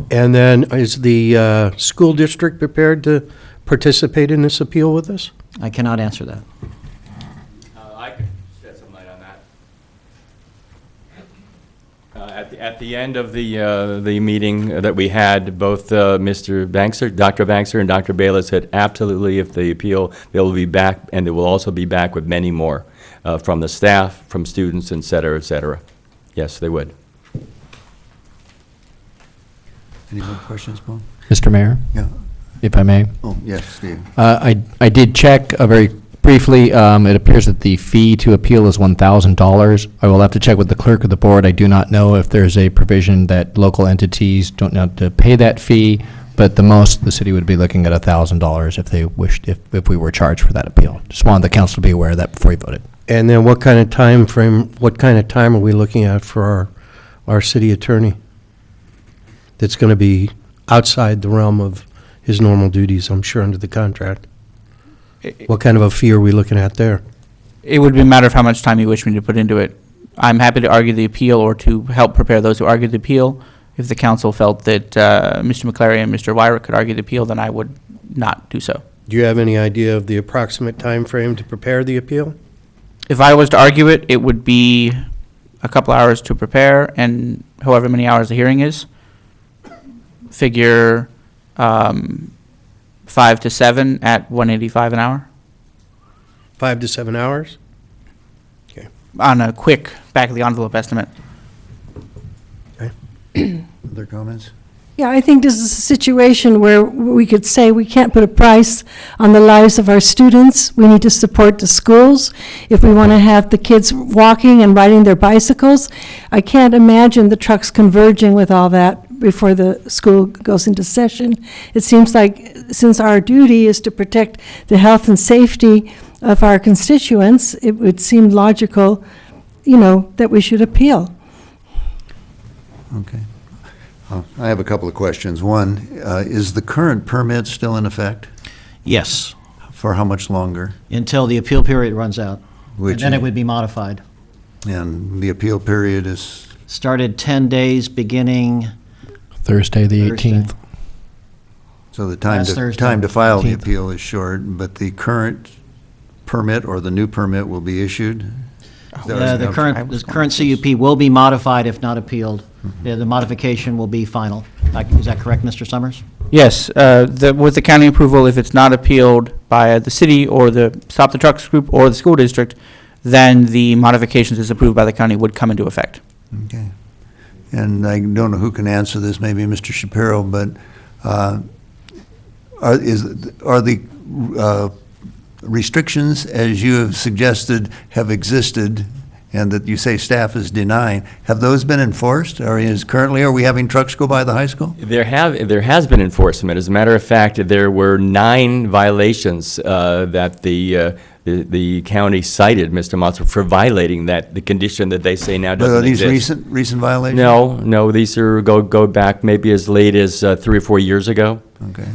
And then is the school district prepared to participate in this appeal with us? I cannot answer that. I could shed some light on that. At the end of the meeting that we had, both Mr. Bankser, Dr. Bankser and Dr. Bayless said absolutely, if they appeal, they will be back, and they will also be back with many more from the staff, from students, et cetera, et cetera. Yes, they would. Any more questions, Paul? Mr. Mayor, Yeah. if I may. Oh, yes, Steve. I did check very briefly. It appears that the fee to appeal is $1,000. I will have to check with the clerk of the board. I do not know if there's a provision that local entities don't have to pay that fee, but the most, the city would be looking at $1,000 if they wished, if we were charged for that appeal. Just wanted the council to be aware of that before you voted. And then what kind of time frame, what kind of time are we looking at for our city attorney? That's going to be outside the realm of his normal duties, I'm sure, under the contract. What kind of a fee are we looking at there? It would be a matter of how much time you wish me to put into it. I'm happy to argue the appeal or to help prepare those who argue the appeal. If the council felt that Mr. McClary and Mr. Wyrick could argue the appeal, then I would not do so. Do you have any idea of the approximate time frame to prepare the appeal? If I was to argue it, it would be a couple hours to prepare and however many hours the hearing is. Figure 5 to 7 at $185 an hour 5 to 7 hours? on a quick back of the envelope estimate. Other comments? Yeah, I think this is a situation where we could say we can't put a price on the lives of our students. We need to support the schools. If we want to have the kids walking and riding their bicycles, I can't imagine the trucks converging with all that before the school goes into session. It seems like, since our duty is to protect the health and safety of our constituents, it would seem logical, that we should appeal. Okay. I have a couple of questions. One, is the current permit still in effect? Yes, For how much longer? until the appeal period runs out. And Which then it is- would be modified. And the appeal period is, Started 10 days beginning Thursday, the Thursday. 18th. so the time Last to, Thursday, time to file the 18th. appeal is short, but the current permit or the new permit will be issued? Is that The what- current CUP will be modified if not appealed. The modification will be final. Is that correct, Mr. Summers? Yes, with the county approval, if it's not appealed by the city or the Stop the Trucks group or the school district, then the modifications as approved by the county would come into effect. Okay. And I don't know who can answer this, maybe Mr. Shapiro, but are the restrictions, as you have suggested, have existed, and that you say staff is denying, have those been enforced? Or are we having trucks go by the high school? There has been enforcement. As a matter of fact, there were 9 violations that the county cited Mr. Motzer for violating the condition that they say now But are doesn't these exist. recent violations? No, these are go back maybe as late as 3 or 4 years ago. Okay.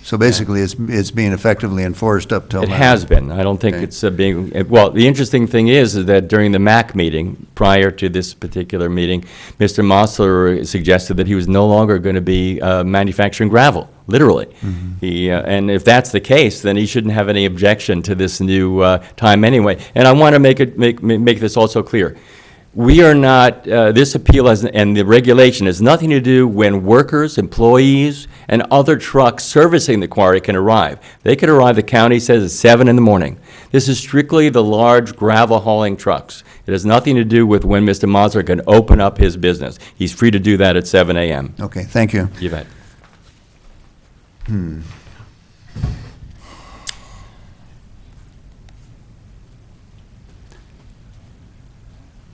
So basically, it's being effectively enforced up till It now. has been. I don't think Okay. it's being, well, the interesting thing is that during the MAC meeting, prior to this particular meeting, Mr. Mossler suggested that he was no longer going to be manufacturing gravel, literally. He, and if that's the case, then he shouldn't have any objection to this new time anyway. And I want to make this also clear. We are not, this appeal has, and the regulation has nothing to do when workers, employees, and other trucks servicing the quarry can arrive. They can arrive, the county says, at 7 in the morning. This is strictly the large gravel hauling trucks. It has nothing to do with when Mr. Mossler can open up his business. He's free to do that at 7 a.m. Okay, thank you. You bet.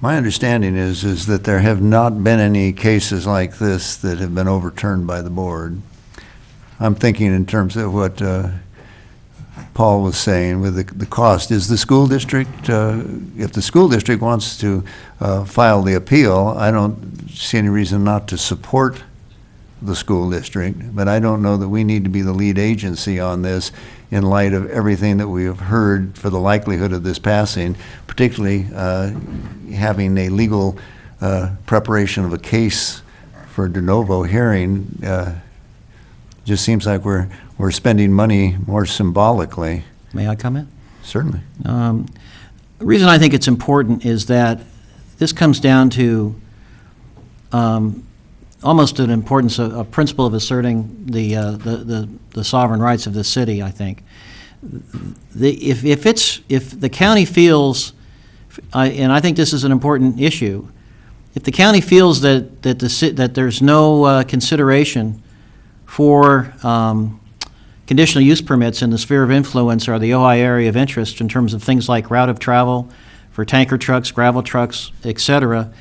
My understanding is that there have not been any cases like this that have been overturned by the board. I'm thinking in terms of what Paul was saying with the cost. Is the school district, if the school district wants to file the appeal, I don't see any reason not to support the school district, but I don't know that we need to be the lead agency on this in light of everything that we have heard for the likelihood of this passing, particularly having a legal preparation of a case for de novo hearing. Just seems like we're spending money more symbolically. May I comment? Certainly. The reason I think it's important is that this comes down to almost an importance, a principle of asserting the sovereign rights of the city, I think. If the county feels, and I think this is an important issue, if the county feels that there's no consideration for conditional use permits in the sphere of influence or the Ojai area of interest in terms of things like route of travel for tanker trucks, gravel trucks, et cetera,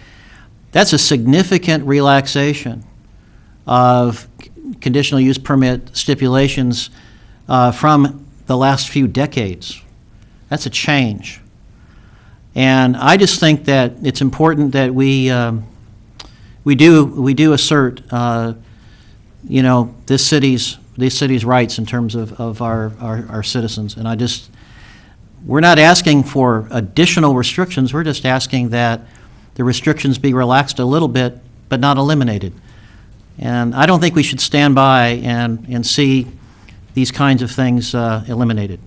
that's a significant relaxation of conditional use permit stipulations from the last few decades. That's a change. And I just think that it's important that we do assert, this city's rights in terms of our citizens. And we're not asking for additional restrictions. We're just asking that the restrictions be relaxed a little bit, but not eliminated. And I don't think we should stand by and see these kinds of things eliminated.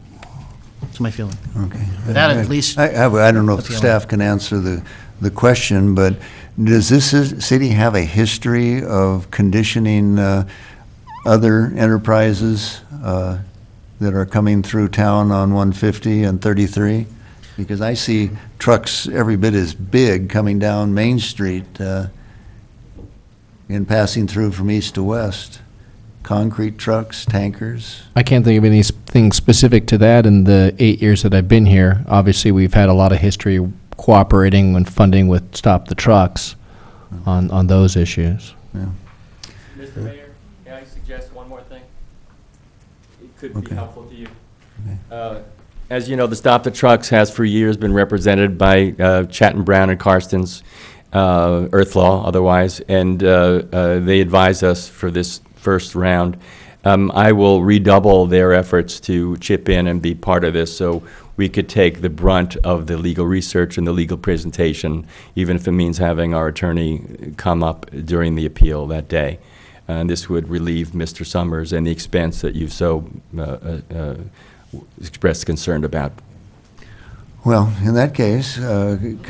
That's my feeling. Okay. With that, at least I don't know if the staff can answer the question, but does this city have a history of conditioning other enterprises that are coming through town on 150 and 33? Because I see trucks every bit as big coming down Main Street and passing through from east to west. Concrete trucks, tankers. I can't think of anything specific to that in the 8 years that I've been here. Obviously, we've had a lot of history cooperating and funding with Stop the Trucks on those issues. Yeah. Mr. Mayor, can I suggest one more thing? It could be helpful to you. As you know, the Stop the Trucks has for years been represented by Chatton Brown and Karstens, Earth Law otherwise, and they advise us for this first round. I will redouble their efforts to chip in and be part of this so we could take the brunt of the legal research and the legal presentation, even if it means having our attorney come up during the appeal that day. And this would relieve Mr. Summers and the expense that you've so expressed concern about. Well, in that case, would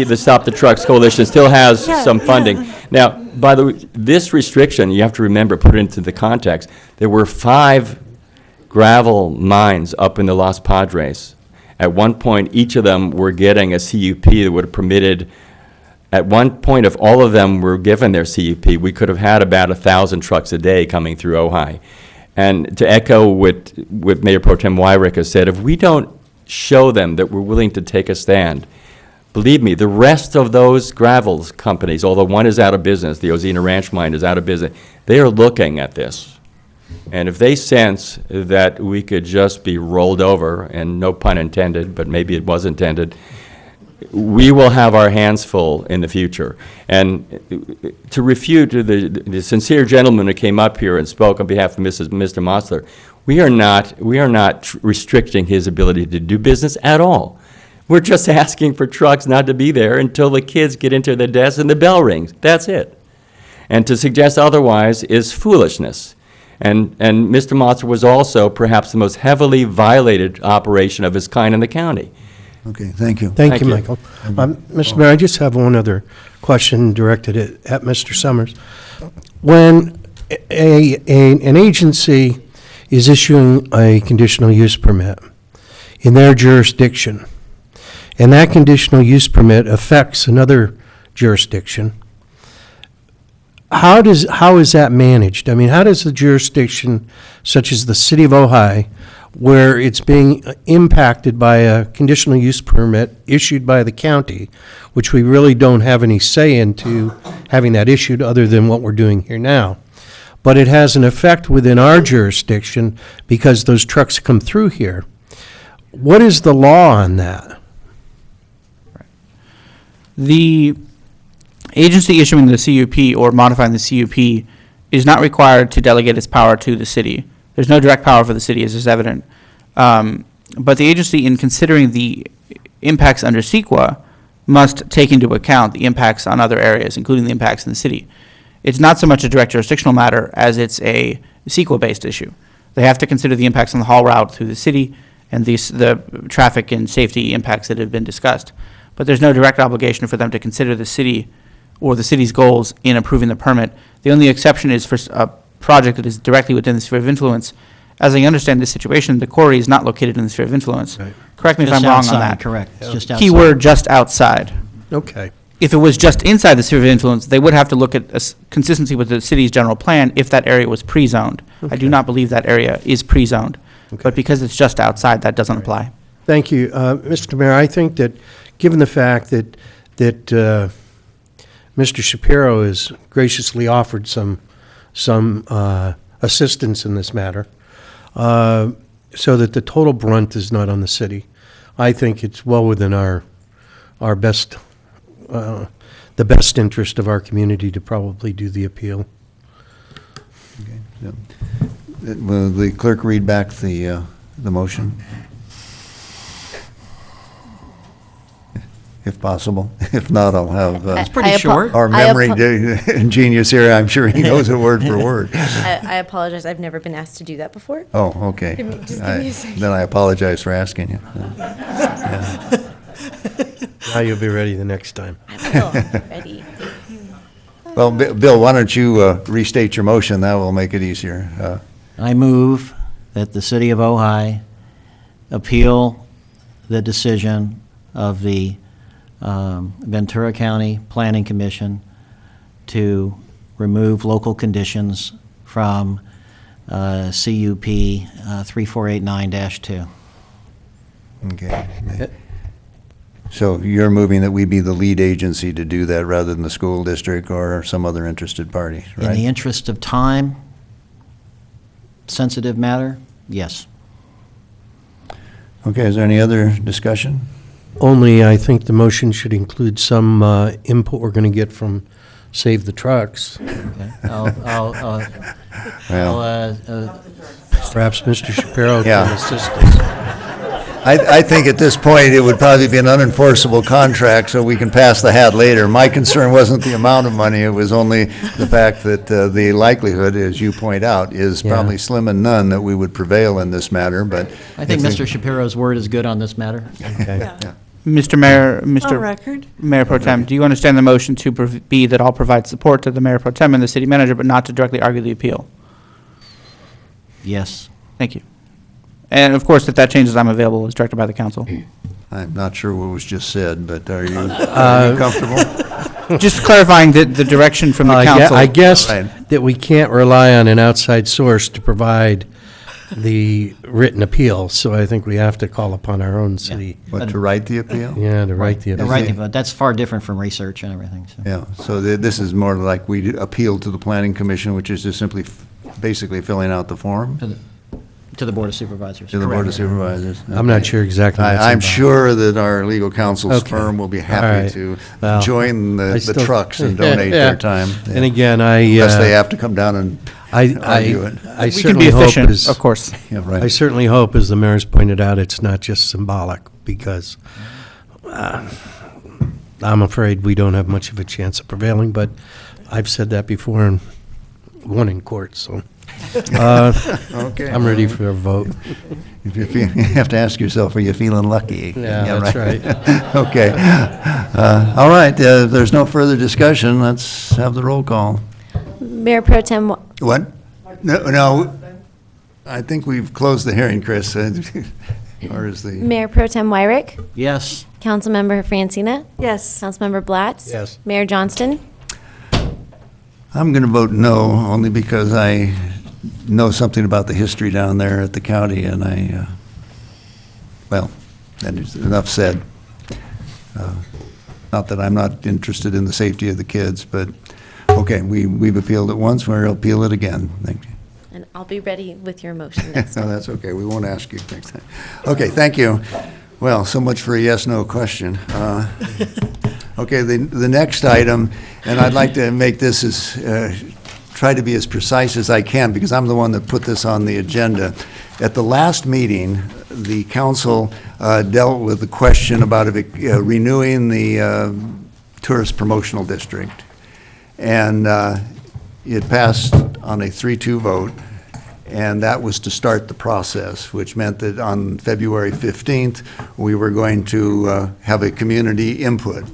the Stop the Trucks Coalition still has some funding. Now, by the way, this restriction, you have to remember, put it into the context, there were 5 gravel mines up in the Los Padres. At one point, each of them were getting a CUP that would have permitted, at one point, if all of them were given their CUP, we could have had about 1,000 trucks a day coming through Ojai. And to echo what Mayor Pro Tem Wyrick has said, if we don't show them that we're willing to take a stand, believe me, the rest of those gravel companies, although one is out of business, the Ozina Ranch mine is out of business, they are looking at this. And if they sense that we could just be rolled over, and no pun intended, but maybe it was intended, we will have our hands full in the future. And to refute the sincere gentleman who came up here and spoke on behalf of Mr. Mosler, we are not restricting his ability to do business at all. We're just asking for trucks not to be there until the kids get into their desks and the bell rings. That's it. And to suggest otherwise is foolishness. And Mr. Mosler was also perhaps the most heavily violated operation of his kind in the county. Okay, thank you. Thank you, Michael. Mr. Mayor, I just have one other question directed at Mr. Summers. When an agency is issuing a conditional use permit in their jurisdiction, and that conditional use permit affects another jurisdiction, how is that managed? I mean, how does the jurisdiction, such as the city of Ojai, where it's being impacted by a conditional use permit issued by the county, which we really don't have any say into having that issued other than what we're doing here now, but it has an effect within our jurisdiction because those trucks come through here. What is the law on that? The agency issuing the CUP or modifying the CUP is not required to delegate its power to the city. There's no direct power for the city, as is evident. But the agency, in considering the impacts under CEQA, must take into account the impacts on other areas, including the impacts in the city. It's not so much a direct jurisdictional matter as it's a CEQA-based issue. They have to consider the impacts on the haul route through the city and the traffic and safety impacts that have been discussed. But there's no direct obligation for them to consider the city or the city's goals in approving the permit. The only exception is for a project that is directly within the sphere of influence. As I understand this situation, the quarry is not located in the sphere of influence. Right. Correct me if Just I'm wrong outside, on that. correct. It's just outside. Keyword, just outside. Okay. If it was just inside the sphere of influence, they would have to look at consistency with the city's general plan if that area was pre-zoned. I do not believe that area is pre-zoned. Okay. But because it's just outside, that doesn't apply. Thank you. Mr. Mayor, I think that, given the fact that Mr. Shapiro has graciously offered some assistance in this matter, so that the total brunt is not on the city, I think it's well within our best, the best interest of our community to probably do the appeal. Okay, so, will the clerk read back the motion? If possible. If not, I'll have It's pretty short. our memory genius here. I'm sure he knows it word for word. I apologize. I've never been asked to do that before. Oh, okay. Just give me a second. Then I apologize for asking you. Yeah. Now you'll be ready the next time. I will. Ready. Well, Bill, why don't you restate your motion? That will make it easier. I move that the city of Ojai appeal the decision of the Ventura County Planning Commission to remove local conditions from CUP 3489-2. Okay. So you're moving that we be the lead agency to do that rather than the school district or some other interested party, In the right? interest of time, sensitive matter, yes. Okay, is there any other discussion? Only I think the motion should include some input we're going to get from Save the Trucks. Okay. Perhaps Mr. Shapiro Yeah. can assist us. I think at this point, it would probably be an unenforceable contract, so we can pass the hat later. My concern wasn't the amount of money, it was only the fact that the likelihood, as you point out, is probably slim and none that we would prevail in this matter, but. I think Mr. Shapiro's word is good on this matter. Okay. Yeah. Mr. Mayor, On Mr. record. Mayor Pro Tem, do you understand the motion to be that I'll provide support to the Mayor Pro Tem and the city manager, but not to directly argue the appeal? Yes. Thank you. And of course, if that changes, I'm available as directed by the council. I'm not sure what was just said, but are you comfortable? Just clarifying the direction from the council. I guess Right. that we can't rely on an outside source to provide the written appeal, so I think we have to call upon our own city. What, to write the appeal? Yeah, to write the The appeal. right, but that's far different from research and everything, so. Yeah, so this is more like we appeal to the planning commission, which is just simply, basically filling out the form? To the Board of Supervisors. To the Board of Correct. Supervisors. I'm not sure exactly what's I'm involved. sure that our legal counsel's Okay. firm will be All happy right. to Well, join I the still- trucks and Yeah, donate yeah. their time. And again, Unless they have to come down and argue it. I We can be certainly hope efficient, is- of course. Yeah, right. I certainly hope, as the mayor's pointed out, it's not just symbolic, because I'm afraid we don't have much of a chance of prevailing, but I've said that before and won in court, so. Okay. I'm ready for a vote. If you feel- you have to ask yourself, are you feeling lucky? Yeah, that's right. Okay. All right, if there's no further discussion, let's have the roll call. Mayor Pro Tem, What? No, I think we've closed the hearing, Chris. Or is the, Mayor Pro Tem Wyrick, Yes. Councilmember Francina, Yes. Councilmember Blatz. Yes. Mayor Johnston. I'm going to vote no, only because I know something about the history down there at the county, and well, that is enough said. Not that I'm not interested in the safety of the kids, but, okay, we've appealed it once, we'll appeal it again. Thank you. And I'll be ready with your motion next No, time. that's okay, we won't ask you next time. Okay, thank you. Well, so much for a yes/no question. Okay, the next item, and I'd like to make this try to be as precise as I can, because I'm the one that put this on the agenda. At the last meeting, the council dealt with the question about renewing the tourist promotional district. And it passed on a 3-2 vote, and that was to start the process, which meant that on February 15th, we were going to have a community input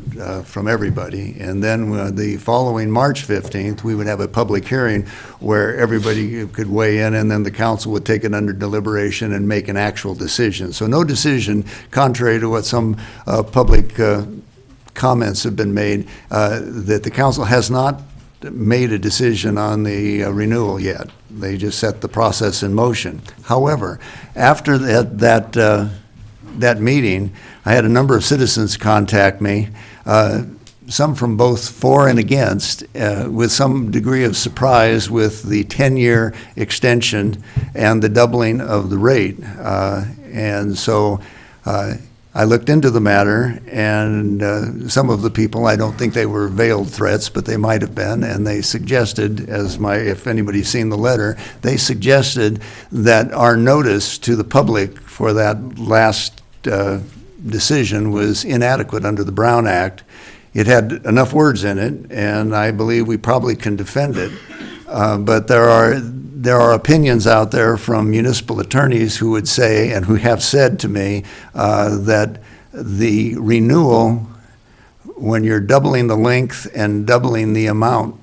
from everybody. And then the following March 15th, we would have a public hearing where everybody could weigh in, and then the council would take it under deliberation and make an actual decision. So no decision, contrary to what some public comments have been made, that the council has not made a decision on the renewal yet. They just set the process in motion. However, after that meeting, I had a number of citizens contact me, some from both for and against, with some degree of surprise with the 10-year extension and the doubling of the rate. And so I looked into the matter, and some of the people, I don't think they were veiled threats, but they might have been, and they suggested, if anybody's seen the letter, they suggested that our notice to the public for that last decision was inadequate under the Brown Act. It had enough words in it, and I believe we probably can defend it. But there are opinions out there from municipal attorneys who would say, and who have said to me, that the renewal, when you're doubling the length and doubling the amount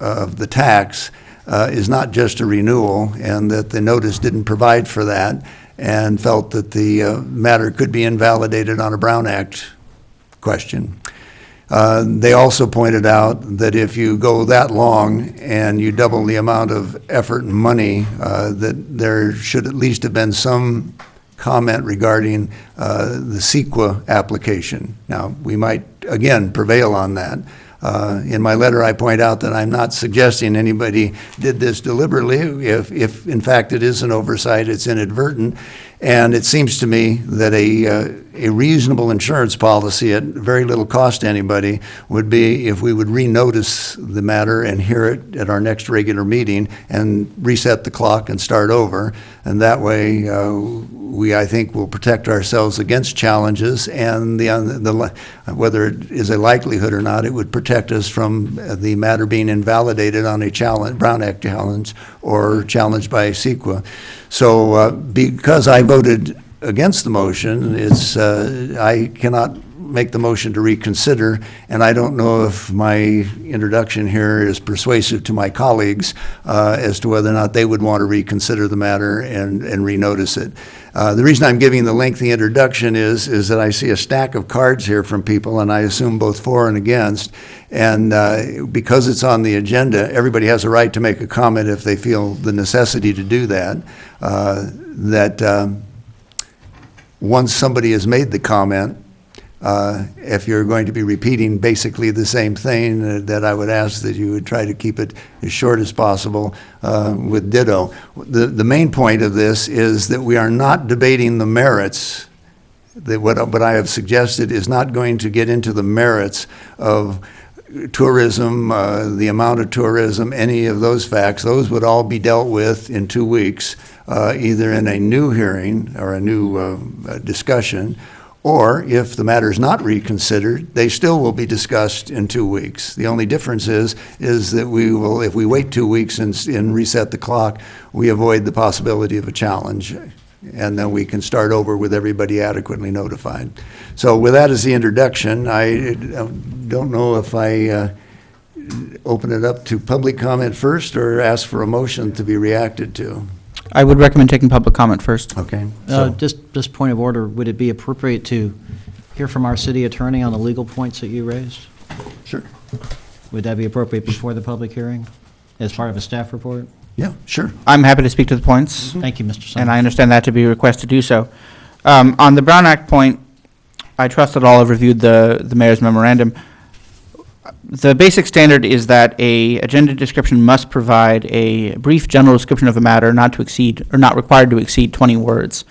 of the tax, is not just a renewal, and that the notice didn't provide for that, and felt that the matter could be invalidated on a Brown Act question. They also pointed out that if you go that long and you double the amount of effort and money, that there should at least have been some comment regarding the CEQA application. Now, we might, again, prevail on that. In my letter, I point out that I'm not suggesting anybody did this deliberately. If in fact it is an oversight, it's inadvertent. And it seems to me that a reasonable insurance policy at very little cost to anybody would be if we would renotice the matter and hear it at our next regular meeting and reset the clock and start over. And that way, we, I think, will protect ourselves against challenges, and whether it is a likelihood or not, it would protect us from the matter being invalidated on a Brown Act challenge or challenged by CEQA. So because I voted against the motion, I cannot make the motion to reconsider, and I don't know if my introduction here is persuasive to my colleagues as to whether or not they would want to reconsider the matter and renotice it. The reason I'm giving the lengthy introduction is that I see a stack of cards here from people, and I assume both for and against, and because it's on the agenda, everybody has a right to make a comment if they feel the necessity to do that. Once somebody has made the comment, If you're going to be repeating basically the same thing, that I would ask that you would try to keep it as short as possible with ditto. The main point of this is that we are not debating the merits. That what I have suggested is not going to get into the merits of tourism, the amount of tourism, any of those facts. Those would all be dealt with in 2 weeks, either in a new hearing or a new discussion, or if the matter is not reconsidered, they still will be discussed in 2 weeks. The only difference is that we will, if we wait 2 weeks and reset the clock, we avoid the possibility of a challenge, and then we can start over with everybody adequately notified. So with that as the introduction, I don't know if I open it up to public comment first or ask for a motion to be reacted to. I would recommend taking public comment first. Okay. Just point of order, would it be appropriate to hear from our city attorney on the legal points that you raised? Sure. Would that be appropriate before the public hearing, as part of a staff report? Yeah, sure. I'm happy to speak to the points. Thank you, Mr. Summers. And I understand that to be a request to do so. On the Brown Act point, I trust that all have reviewed the mayor's memorandum. The basic standard is that a agenda description must provide a brief general description of a matter not to exceed, or not required to exceed 20 words.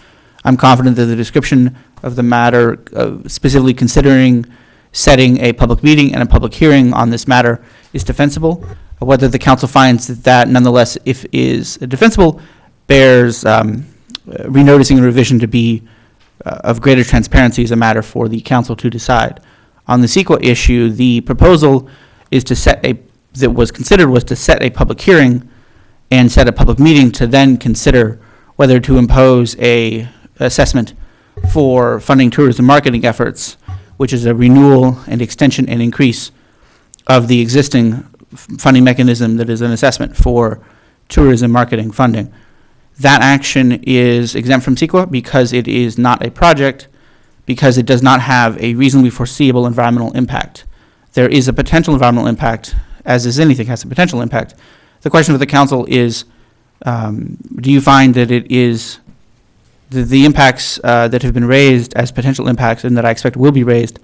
I'm confident that the description of the matter, specifically considering setting a public meeting and a public hearing on this matter, is defensible. Whether the council finds that nonetheless, if is defensible, bears renoticing and revision to be of greater transparency is a matter for the council to decide. On the CEQA issue, the proposal is to set that was considered was to set a public hearing and set a public meeting to then consider whether to impose a assessment for funding tourism marketing efforts, which is a renewal and extension and increase of the existing funding mechanism that is an assessment for tourism marketing funding. That action is exempt from CEQA because it is not a project, because it does not have a reasonably foreseeable environmental impact. There is a potential environmental impact, as is anything has a potential impact. The question for the council is, do you find that it is the impacts that have been raised as potential impacts and that I expect will be raised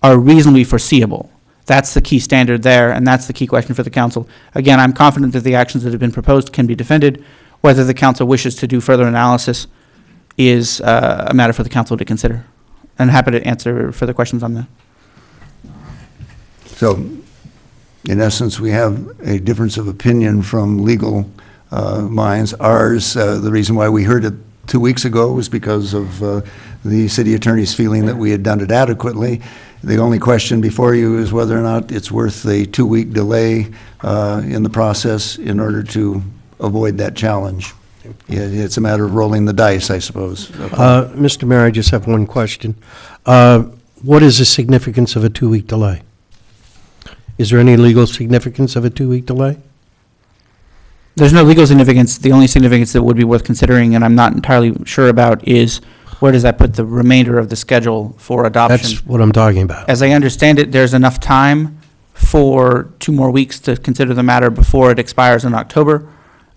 are reasonably foreseeable? That's the key standard there, and that's the key question for the council. Again, I'm confident that the actions that have been proposed can be defended. Whether the council wishes to do further analysis is a matter for the council to consider. I'm happy to answer further questions on that. So, in essence, we have a difference of opinion from legal minds. Ours, the reason why we heard it 2 weeks ago was because of the city attorney's feeling that we had done it adequately. The only question before you is whether or not it's worth a 2-week delay in the process in order to avoid that challenge. It's a matter of rolling the dice, I suppose. Mr. Mayor, I just have one question. What is the significance of a 2-week delay? Is there any legal significance of a 2-week delay? There's no legal significance. The only significance that would be worth considering, and I'm not entirely sure about, is where does that put the remainder of the schedule for adoption? That's what I'm talking about. As I understand it, there's enough time for 2 more weeks to consider the matter before it expires in October.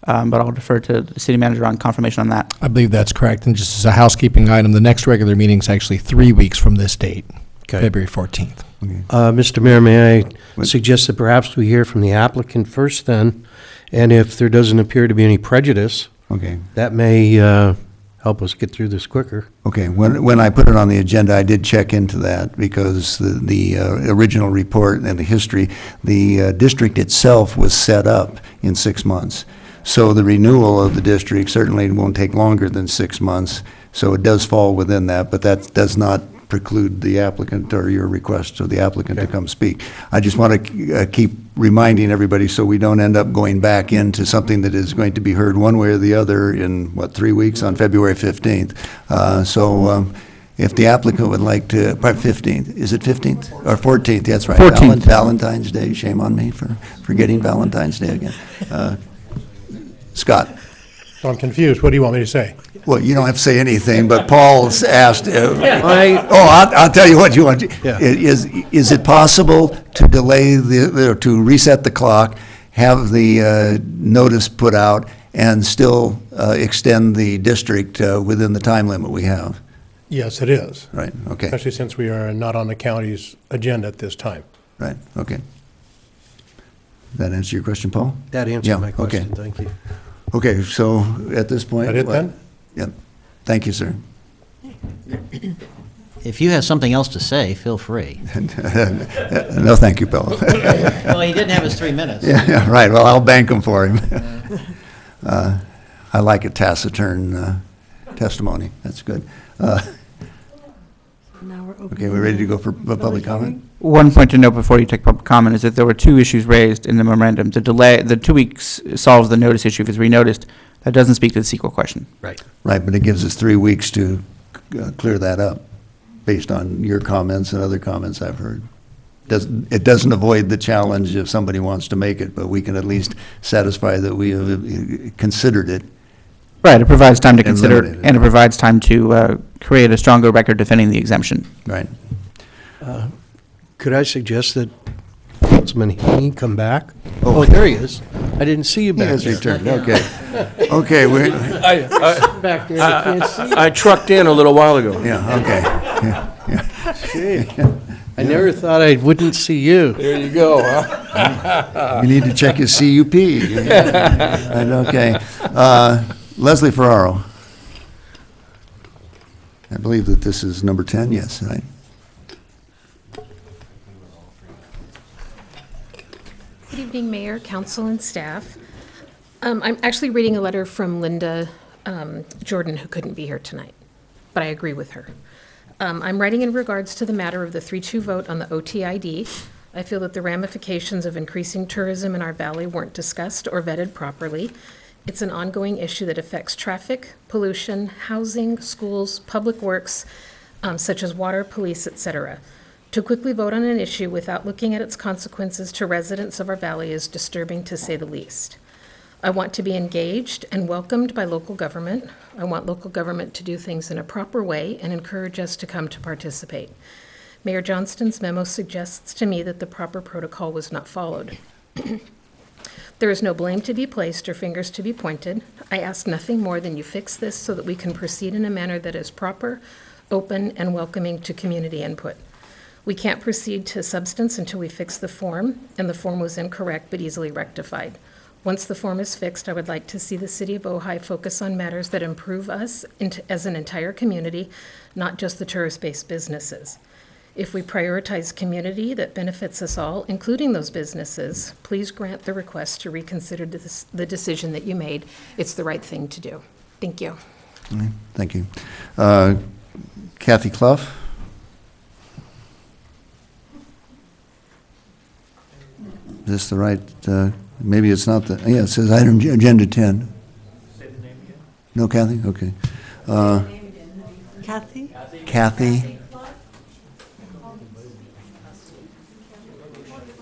But I'll defer to the city manager on confirmation on that. I believe that's correct. And just as a housekeeping item, the next regular meeting is actually 3 weeks from this date, Okay. February 14th. Mr. Mayor, may I suggest that perhaps we hear from the applicant first then, and if there doesn't appear to be any prejudice, Okay. that may help us get through this quicker. Okay, when I put it on the agenda, I did check into that because the original report and the history, the district itself was set up in 6 months. So the renewal of the district certainly won't take longer than 6 months. So it does fall within that, but that does not preclude the applicant or your request of the applicant to come speak. I just want to keep reminding everybody so we don't end up going back into something that is going to be heard one way or the other in, 3 weeks on February 15th. If the applicant would like to, 15th, is it 15th or 14th? That's right. 14th. Valentine's Day, shame on me for forgetting Valentine's Day again. Scott. So I'm confused. What do you want me to say? Well, you don't have to say anything, but Paul's asked. I'll tell you what you want. Yeah. Is it possible to delay to reset the clock, have the notice put out, and still extend the district within the time limit we have? Yes, it is. Right, okay, Especially since we are not on the county's agenda at this time. right, okay. That answer your question, Paul? That Yeah, answered my okay. question, thank you. Okay, so at this point. That it what- then? Yep, thank you, sir. If you have something else to say, feel free. No, thank you, Bill. Well, he didn't have his 3 minutes. Yeah, right, well, I'll bank them for him. I like a taciturn testimony, that's good. Now we're open. Okay, we ready to go for public comment? One point to note before you take public comment is that there were two issues raised in the memorandum. The delay, the 2 weeks solves the notice issue if it's renoticed. That doesn't speak to the sequel question. Right. Right, but it gives us 3 weeks to clear that up, based on your comments and other comments I've heard. It doesn't avoid the challenge if somebody wants to make it, but we can at least satisfy that we have considered it. Right, it provides time to And consider, limited it. and it provides time to create a stronger record defending the exemption. Right. Could I suggest that Councilman Haney come back? Oh, there he is. I didn't see you He back has there. returned, okay. Okay, Back there, I can't see you. I trucked in a little while ago. yeah, okay. Yeah, Gee, I never thought I wouldn't see you. There you go, huh? You need to check his CUP. Right, okay. Leslie Ferraro. I believe that this is number 10, yes, right? Good evening, Mayor, Council, and staff. I'm actually reading a letter from Linda Jordan, who couldn't be here tonight, but I agree with her. I'm writing in regards to the matter of the 3-2 vote on the OTID. I feel that the ramifications of increasing tourism in our valley weren't discussed or vetted properly. It's an ongoing issue that affects traffic, pollution, housing, schools, public works, such as water, police, etc. To quickly vote on an issue without looking at its consequences to residents of our valley is disturbing, to say the least. I want to be engaged and welcomed by local government. I want local government to do things in a proper way and encourage us to come to participate. Mayor Johnston's memo suggests to me that the proper protocol was not followed. There is no blame to be placed or fingers to be pointed. I ask nothing more than you fix this so that we can proceed in a manner that is proper, open, and welcoming to community input. We can't proceed to substance until we fix the form, and the form was incorrect but easily rectified. Once the form is fixed, I would like to see the city of Ojai focus on matters that improve us as an entire community, not just the tourist-based businesses. If we prioritize community that benefits us all, including those businesses, please grant the request to reconsider the decision that you made. It's the right thing to do. Thank you. All right, thank you. Kathy Clough? Is this the right, maybe it's not the, yeah, it says item agenda 10. Say the name again? No, Kathy? Okay. Kathy? Kathy?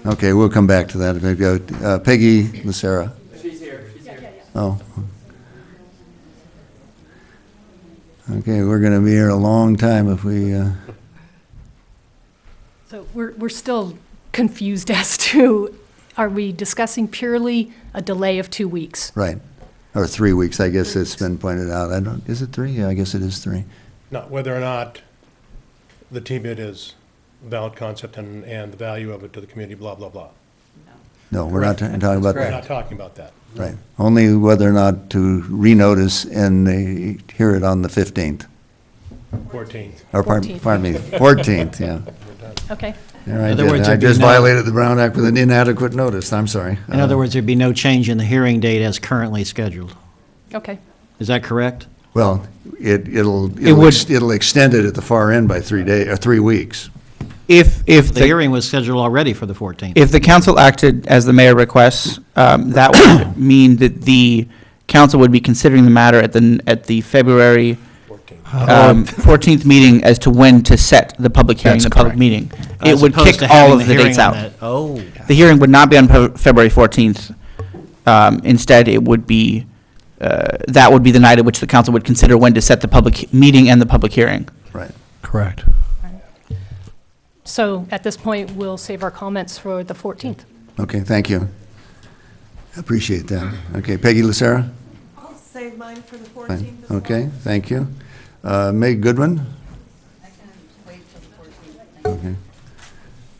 Okay, we'll come back to that. Maybe Peggy Lucera. She's here, she's here. Oh. Okay, we're going to be here a long time if we, So we're still confused as to, are we discussing purely a delay of 2 weeks? right, or 3 weeks, I guess it's been pointed out. I don't, is it 3? Yeah, I guess it is 3. Not whether or not the T-bid is a valid concept and the value of it to the community, blah, blah, blah. No, we're not talking about We're that. not talking about that. Right, only whether or not to renotice and hear it on the 15th. 14th. Or pardon me, 14th, yeah. Okay. There I In other did. words, I there'd be just no- violated the Brown Act with an inadequate notice, I'm sorry. In other words, there'd be no change in the hearing date as currently scheduled. Okay. Is that correct? Well, it'll would- it'll extend it at the far end by 3 days, or 3 weeks. If The hearing was scheduled already for the 14th. If the council acted as the mayor requests, that would mean that the council would be considering the matter at the February 14th meeting as to when to set the public hearing, That's the public correct. meeting. It As would opposed kick to all having of the the hearing dates on out. that. Oh. The hearing would not be on February 14th. Instead, it would be, that would be the night at which the council would consider when to set the public meeting and the public hearing. Right. Correct. So at this point, we'll save our comments for the 14th. Okay, thank you. Appreciate that. Okay, Peggy Lucera? I'll save mine for the Fine. Okay, thank you. Meg Goodwin?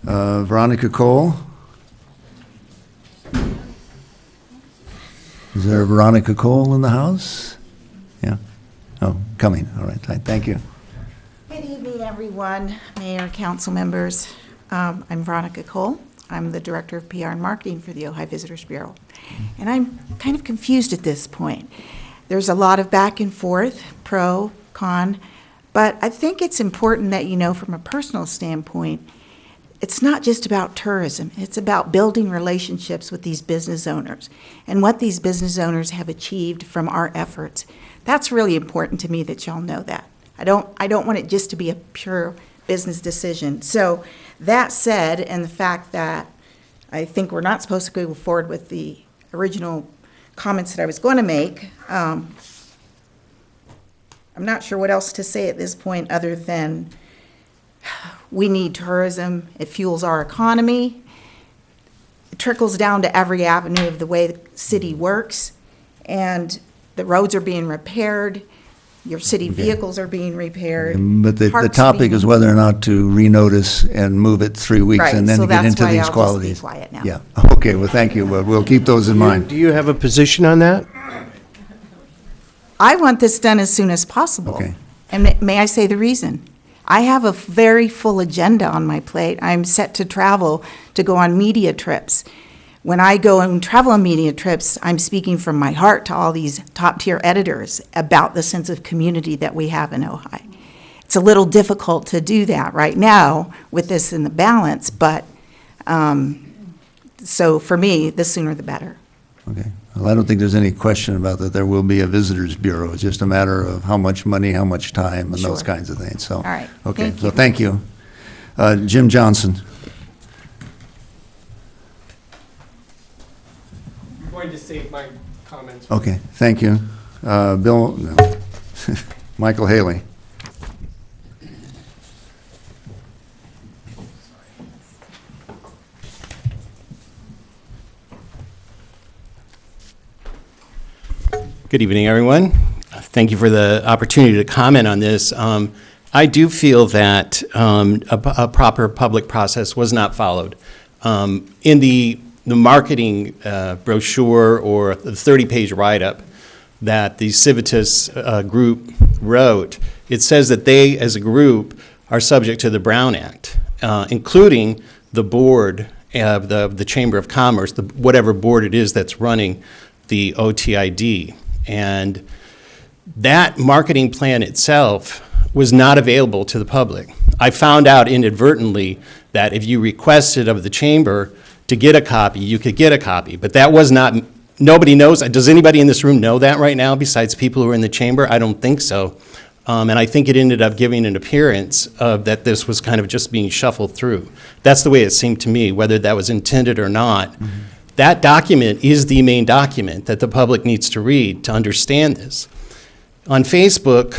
Veronica Cole? Is there a Veronica Cole in the house? Yeah? Oh, coming, all right, thank you. Good evening, everyone, Mayor, council members. I'm Veronica Cole. I'm the Director of PR and Marketing for the Ojai Visitors Bureau. And I'm kind of confused at this point. There's a lot of back and forth, pro, con, but I think it's important that you know from a personal standpoint, it's not just about tourism. It's about building relationships with these business owners and what these business owners have achieved from our efforts. That's really important to me that y'all know that. I don't want it just to be a pure business decision. So that said, and the fact that I think we're not supposed to go forward with the original comments that I was going to make, I'm not sure what else to say at this point other than we need tourism. It fuels our economy. It trickles down to every avenue of the way the city works, and the roads are being repaired. Your city vehicles are being repaired. But the parks topic being- is whether or not to renotice and move it 3 weeks Right, and then so to get that's into why these I'll just be qualities. quiet now. Yeah, okay, well, thank you. We'll keep those in mind. Do you have a position on that? I want this done as soon as possible. Okay. And may I say the reason? I have a very full agenda on my plate. I'm set to travel to go on media trips. When I go and travel on media trips, I'm speaking from my heart to all these top-tier editors about the sense of community that we have in Ojai. It's a little difficult to do that right now with this in the balance, but so for me, the sooner the better. Okay. Well, I don't think there's any question about that. There will be a visitors bureau. It's just a matter of how much money, how much time, and those Sure. kinds of things, so. All right. Okay, Thank so you. thank you. Jim Johnson. I'm going to save my comments. Okay, thank you. Bill, no. Michael Haley. Good evening, everyone. Thank you for the opportunity to comment on this. I do feel that a proper public process was not followed. In the marketing brochure or the 30-page write-up that the Civitas group wrote, it says that they, as a group, are subject to the Brown Act, including the board of the Chamber of Commerce, whatever board it is that's running the OTID. And that marketing plan itself was not available to the public. I found out inadvertently that if you requested of the chamber to get a copy, you could get a copy. But that was not, nobody knows. Does anybody in this room know that right now besides people who are in the chamber? I don't think so. And I think it ended up giving an appearance of that this was kind of just being shuffled through. That's the way it seemed to me, whether that was intended or not. Mm-hmm. That document is the main document that the public needs to read to understand this. On Facebook,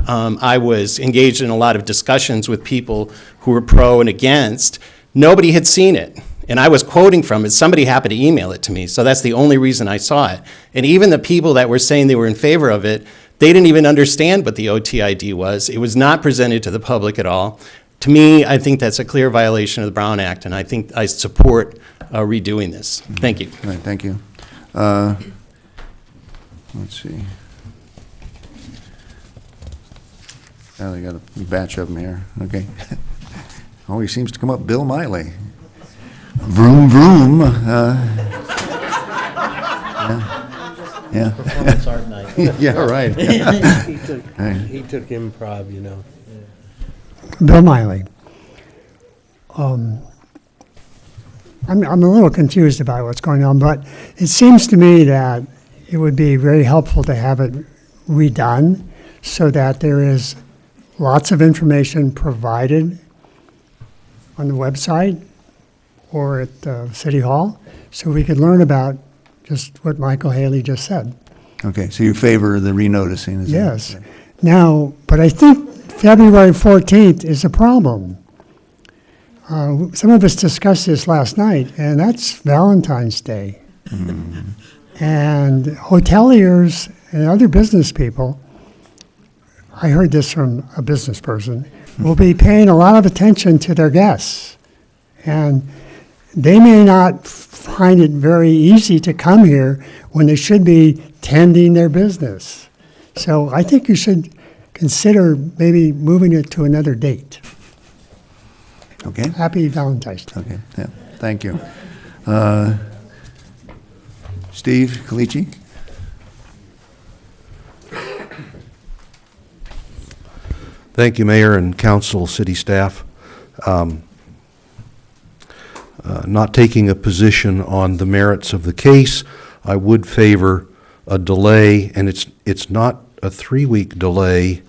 I was engaged in a lot of discussions with people who were pro and against. Nobody had seen it, and I was quoting from it. Somebody happened to email it to me, so that's the only reason I saw it. And even the people that were saying they were in favor of it, they didn't even understand what the OTID was. It was not presented to the public at all. To me, I think that's a clear violation of the Brown Act, and I think I support redoing this. Thank you. All right, thank you. Let's see. Oh, they got a batch of them here. Okay. Always seems to come up Bill Miley. Vroom, vroom. Yeah. Performance art night. Yeah, right. He took improv, you know. Bill Miley. I'm a little confused about what's going on, but it seems to me that it would be very helpful to have it redone so that there is lots of information provided on the website or at City Hall, so we could learn about just what Michael Haley just said. Okay, so you favor the renoticing? is it? Yes. Now, but I think February 14th is a problem. Some of us discussed this last night, and that's Valentine's Day. Mm. And hoteliers and other business people, I heard this from a business person, will be paying a lot of attention to their guests And they may not find it very easy to come here when they should be tending their business. So I think you should consider maybe moving it to another date. Okay. Happy Valentine's Day. Okay, yeah, thank you. Steve Calici? Thank you, Mayor and council, city staff. Not taking a position on the merits of the case, I would favor a delay, and it's not a 3-week delay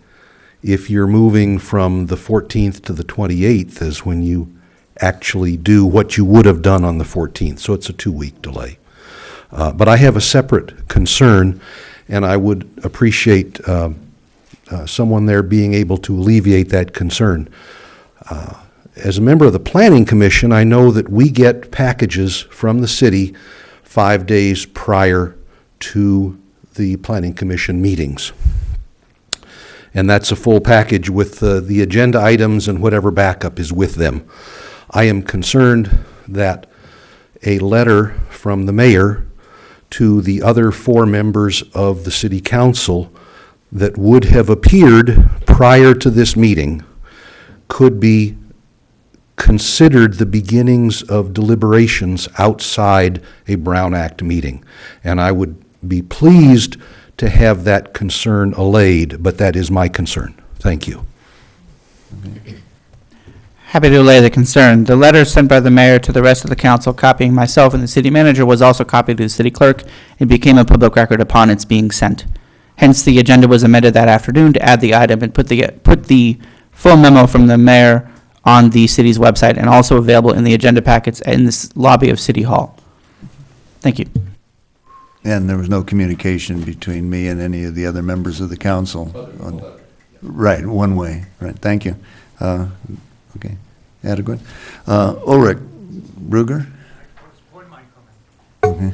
if you're moving from the 14th to the 28th is when you actually do what you would have done on the 14th, so it's a 2-week delay. But I have a separate concern, and I would appreciate someone there being able to alleviate that concern. As a member of the Planning Commission, I know that we get packages from the city 5 days prior to the Planning Commission meetings. And that's a full package with the agenda items and whatever backup is with them. I am concerned that a letter from the mayor to the other 4 members of the city council that would have appeared prior to this meeting could be considered the beginnings of deliberations outside a Brown Act meeting. And I would be pleased to have that concern allayed, but that is my concern. Thank you. Happy to allay the concern. The letter sent by the mayor to the rest of the council copying myself and the city manager was also copied to the city clerk and became a public record upon its being sent. Hence, the agenda was amended that afternoon to add the item and put the full memo from the mayor on the city's website and also available in the agenda packets in this lobby of City Hall. Thank you. And there was no communication between me and any of the other members of the council? Right, one way, right, thank you. Okay, adequate. Ulrich Bruger? Okay.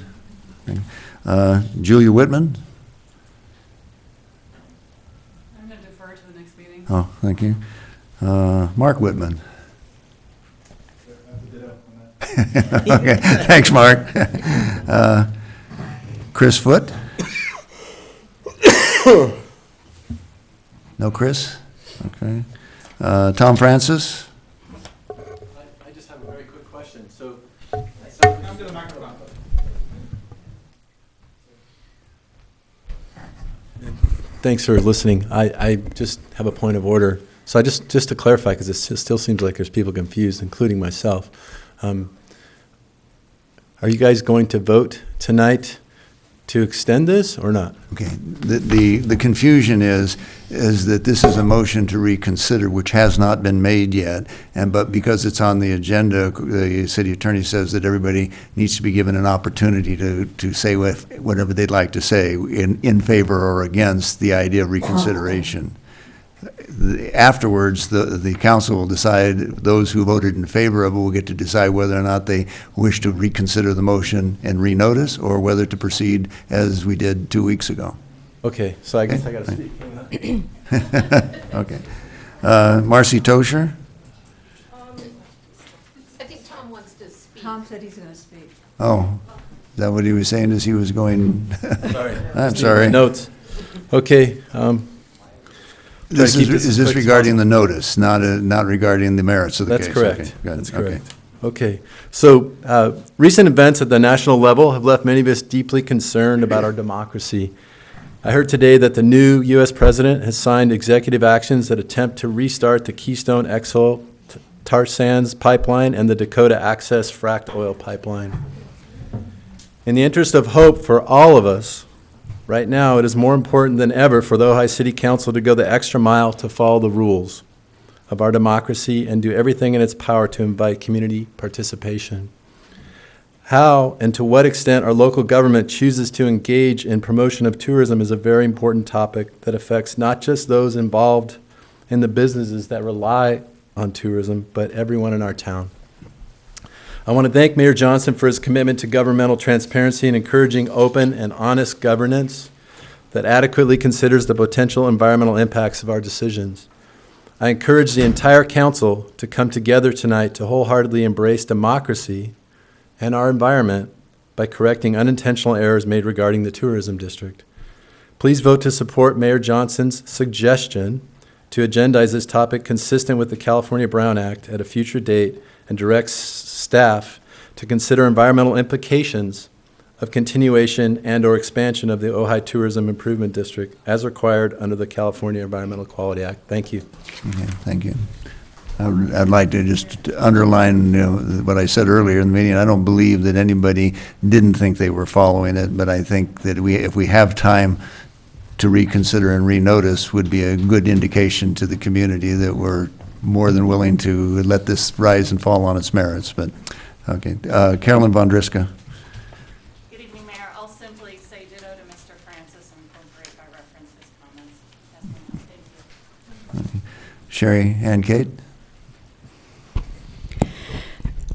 Julia Whitman? I'm going to defer to the next meeting. Oh, thank you. Mark Whitman? Okay, thanks, Mark. Chris Foote? No Chris? Okay. Tom Francis? I just have a very quick question. So, come to the microphone. Thanks for listening. I just have a point of order. So just to clarify, because it still seems like there's people confused, including myself. Are you guys going to vote tonight to extend this or not? Okay, the confusion is that this is a motion to reconsider, which has not been made yet, but because it's on the agenda, the city attorney says that everybody needs to be given an opportunity to say whatever they'd like to say in favor or against the idea of reconsideration. Afterwards, the council will decide, those who voted in favor of it will get to decide whether or not they wish to reconsider the motion and renotice, or whether to proceed as we did 2 weeks ago. Okay, so I guess I got to speak. Okay. Marcy Tosher? I think Tom wants to speak. Tom said he's going to speak. Oh, is that what he was saying as he was going? Sorry. I'm sorry. Notes. Okay. Is this regarding the notice, not regarding the merits of the case? That's correct. Okay, good. That's correct. Okay. So recent events at the national level have left many of us deeply concerned about our democracy. I heard today that the new U.S. president has signed executive actions that attempt to restart the Keystone XL tar sands pipeline and the Dakota Access fracked oil pipeline. In the interest of hope for all of us, right now, it is more important than ever for the Ojai City Council to go the extra mile to follow the rules of our democracy and do everything in its power to invite community participation. How and to what extent our local government chooses to engage in promotion of tourism is a very important topic that affects not just those involved in the businesses that rely on tourism, but everyone in our town. I want to thank Mayor Johnson for his commitment to governmental transparency and encouraging open and honest governance that adequately considers the potential environmental impacts of our decisions. I encourage the entire council to come together tonight to wholeheartedly embrace democracy and our environment by correcting unintentional errors made regarding the tourism district. Please vote to support Mayor Johnson's suggestion to agendize this topic consistent with the California Brown Act at a future date and directs staff to consider environmental implications of continuation and/or expansion of the Ojai Tourism Improvement District as required under the California Environmental Quality Act. Thank you. Okay, thank you. I'd like to just underline, what I said earlier in the meeting. I don't believe that anybody didn't think they were following it, but I think that if we have time to reconsider and renotice would be a good indication to the community that we're more than willing to let this rise and fall on its merits. But, okay. Carolyn Von Driska. Good evening, Mayor. I'll simply say ditto to Mr. Francis and incorporate by reference his comments. Thank you. Sherry and Kate.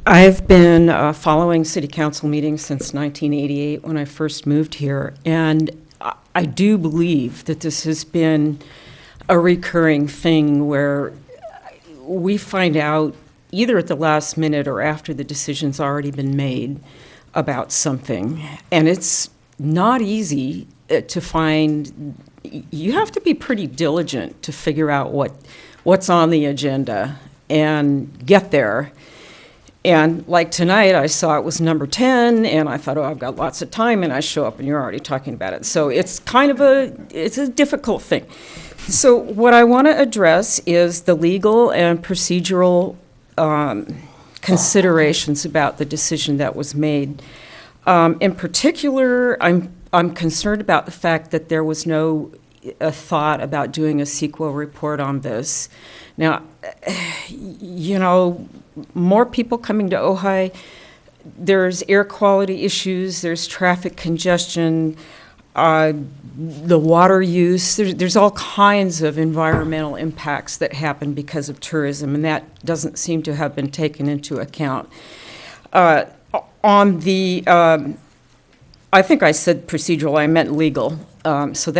I've been following city council meetings since 1988 when I first moved here, and I do believe that this has been a recurring thing where we find out either at the last minute or after the decision's already been made about something, and it's not easy to find. You have to be pretty diligent to figure out what's on the agenda and get there. And like tonight, I saw it was number 10, and I thought, oh, I've got lots of time, and I show up and you're already talking about it. So it's kind of it's a difficult thing. So what I want to address is the legal and procedural considerations about the decision that was made. In particular, I'm concerned about the fact that there was no thought about doing a CEQA report on this. Now, more people coming to Ojai, there's air quality issues, there's traffic congestion, the water use, there's all kinds of environmental impacts that happen because of tourism, and that doesn't seem to have been taken into account. On the, I think I said procedural, I meant legal, so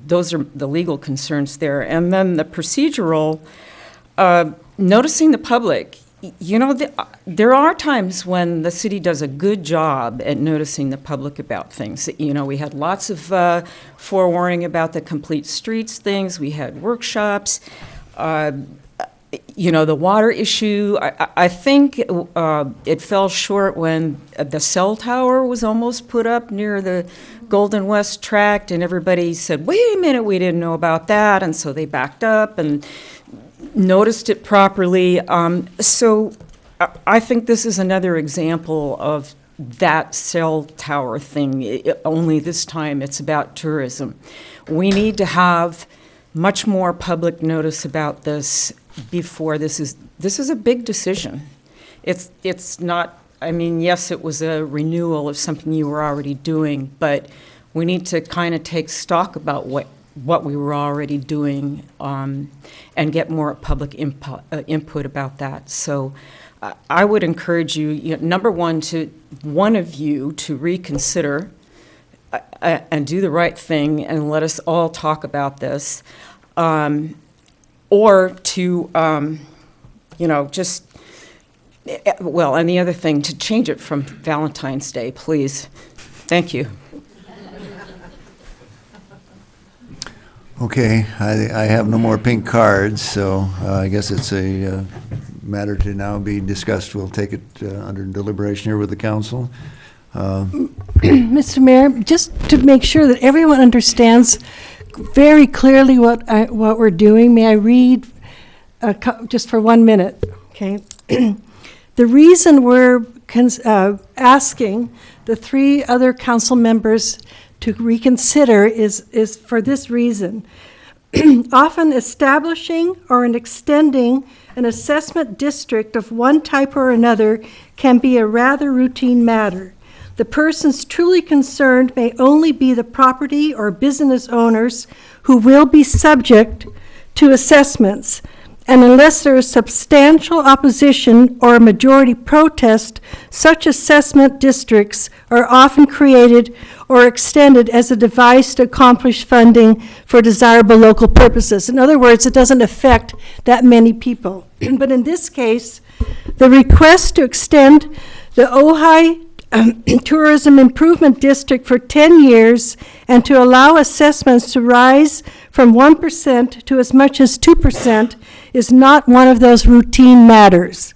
those are the legal concerns there. And then the procedural, noticing the public. There are times when the city does a good job at noticing the public about things. We had lots of forewarning about the complete streets things. We had workshops. The water issue, I think it fell short when the cell tower was almost put up near the Golden West Tract, and everybody said, wait a minute, we didn't know about that, and so they backed up and noticed it properly. So I think this is another example of that cell tower thing, only this time it's about tourism. We need to have much more public notice about this before this is a big decision. It's not, yes, it was a renewal of something you were already doing, but we need to kind of take stock about what we were already doing and get more public input about that. So I would encourage you, number one of you to reconsider and do the right thing and let us all talk about this, or to, and the other thing, to change it from Valentine's Day, please. Thank you. Okay, I have no more pink cards, so I guess it's a matter to now be discussed. We'll take it under deliberation here with the council. Mr. Mayor, just to make sure that everyone understands very clearly what we're doing, may I read just for 1 minute? Okay. The reason we're asking the 3 other council members to reconsider is for this reason. Often establishing or extending an assessment district of one type or another can be a rather routine matter. The persons truly concerned may only be the property or business owners who will be subject to assessments, and unless there is substantial opposition or a majority protest, such assessment districts are often created or extended as a device to accomplish funding for desirable local purposes. In other words, it doesn't affect that many people. But in this case, the request to extend the Ojai Tourism Improvement District for 10 years and to allow assessments to rise from 1% to as much as 2% is not one of those routine matters.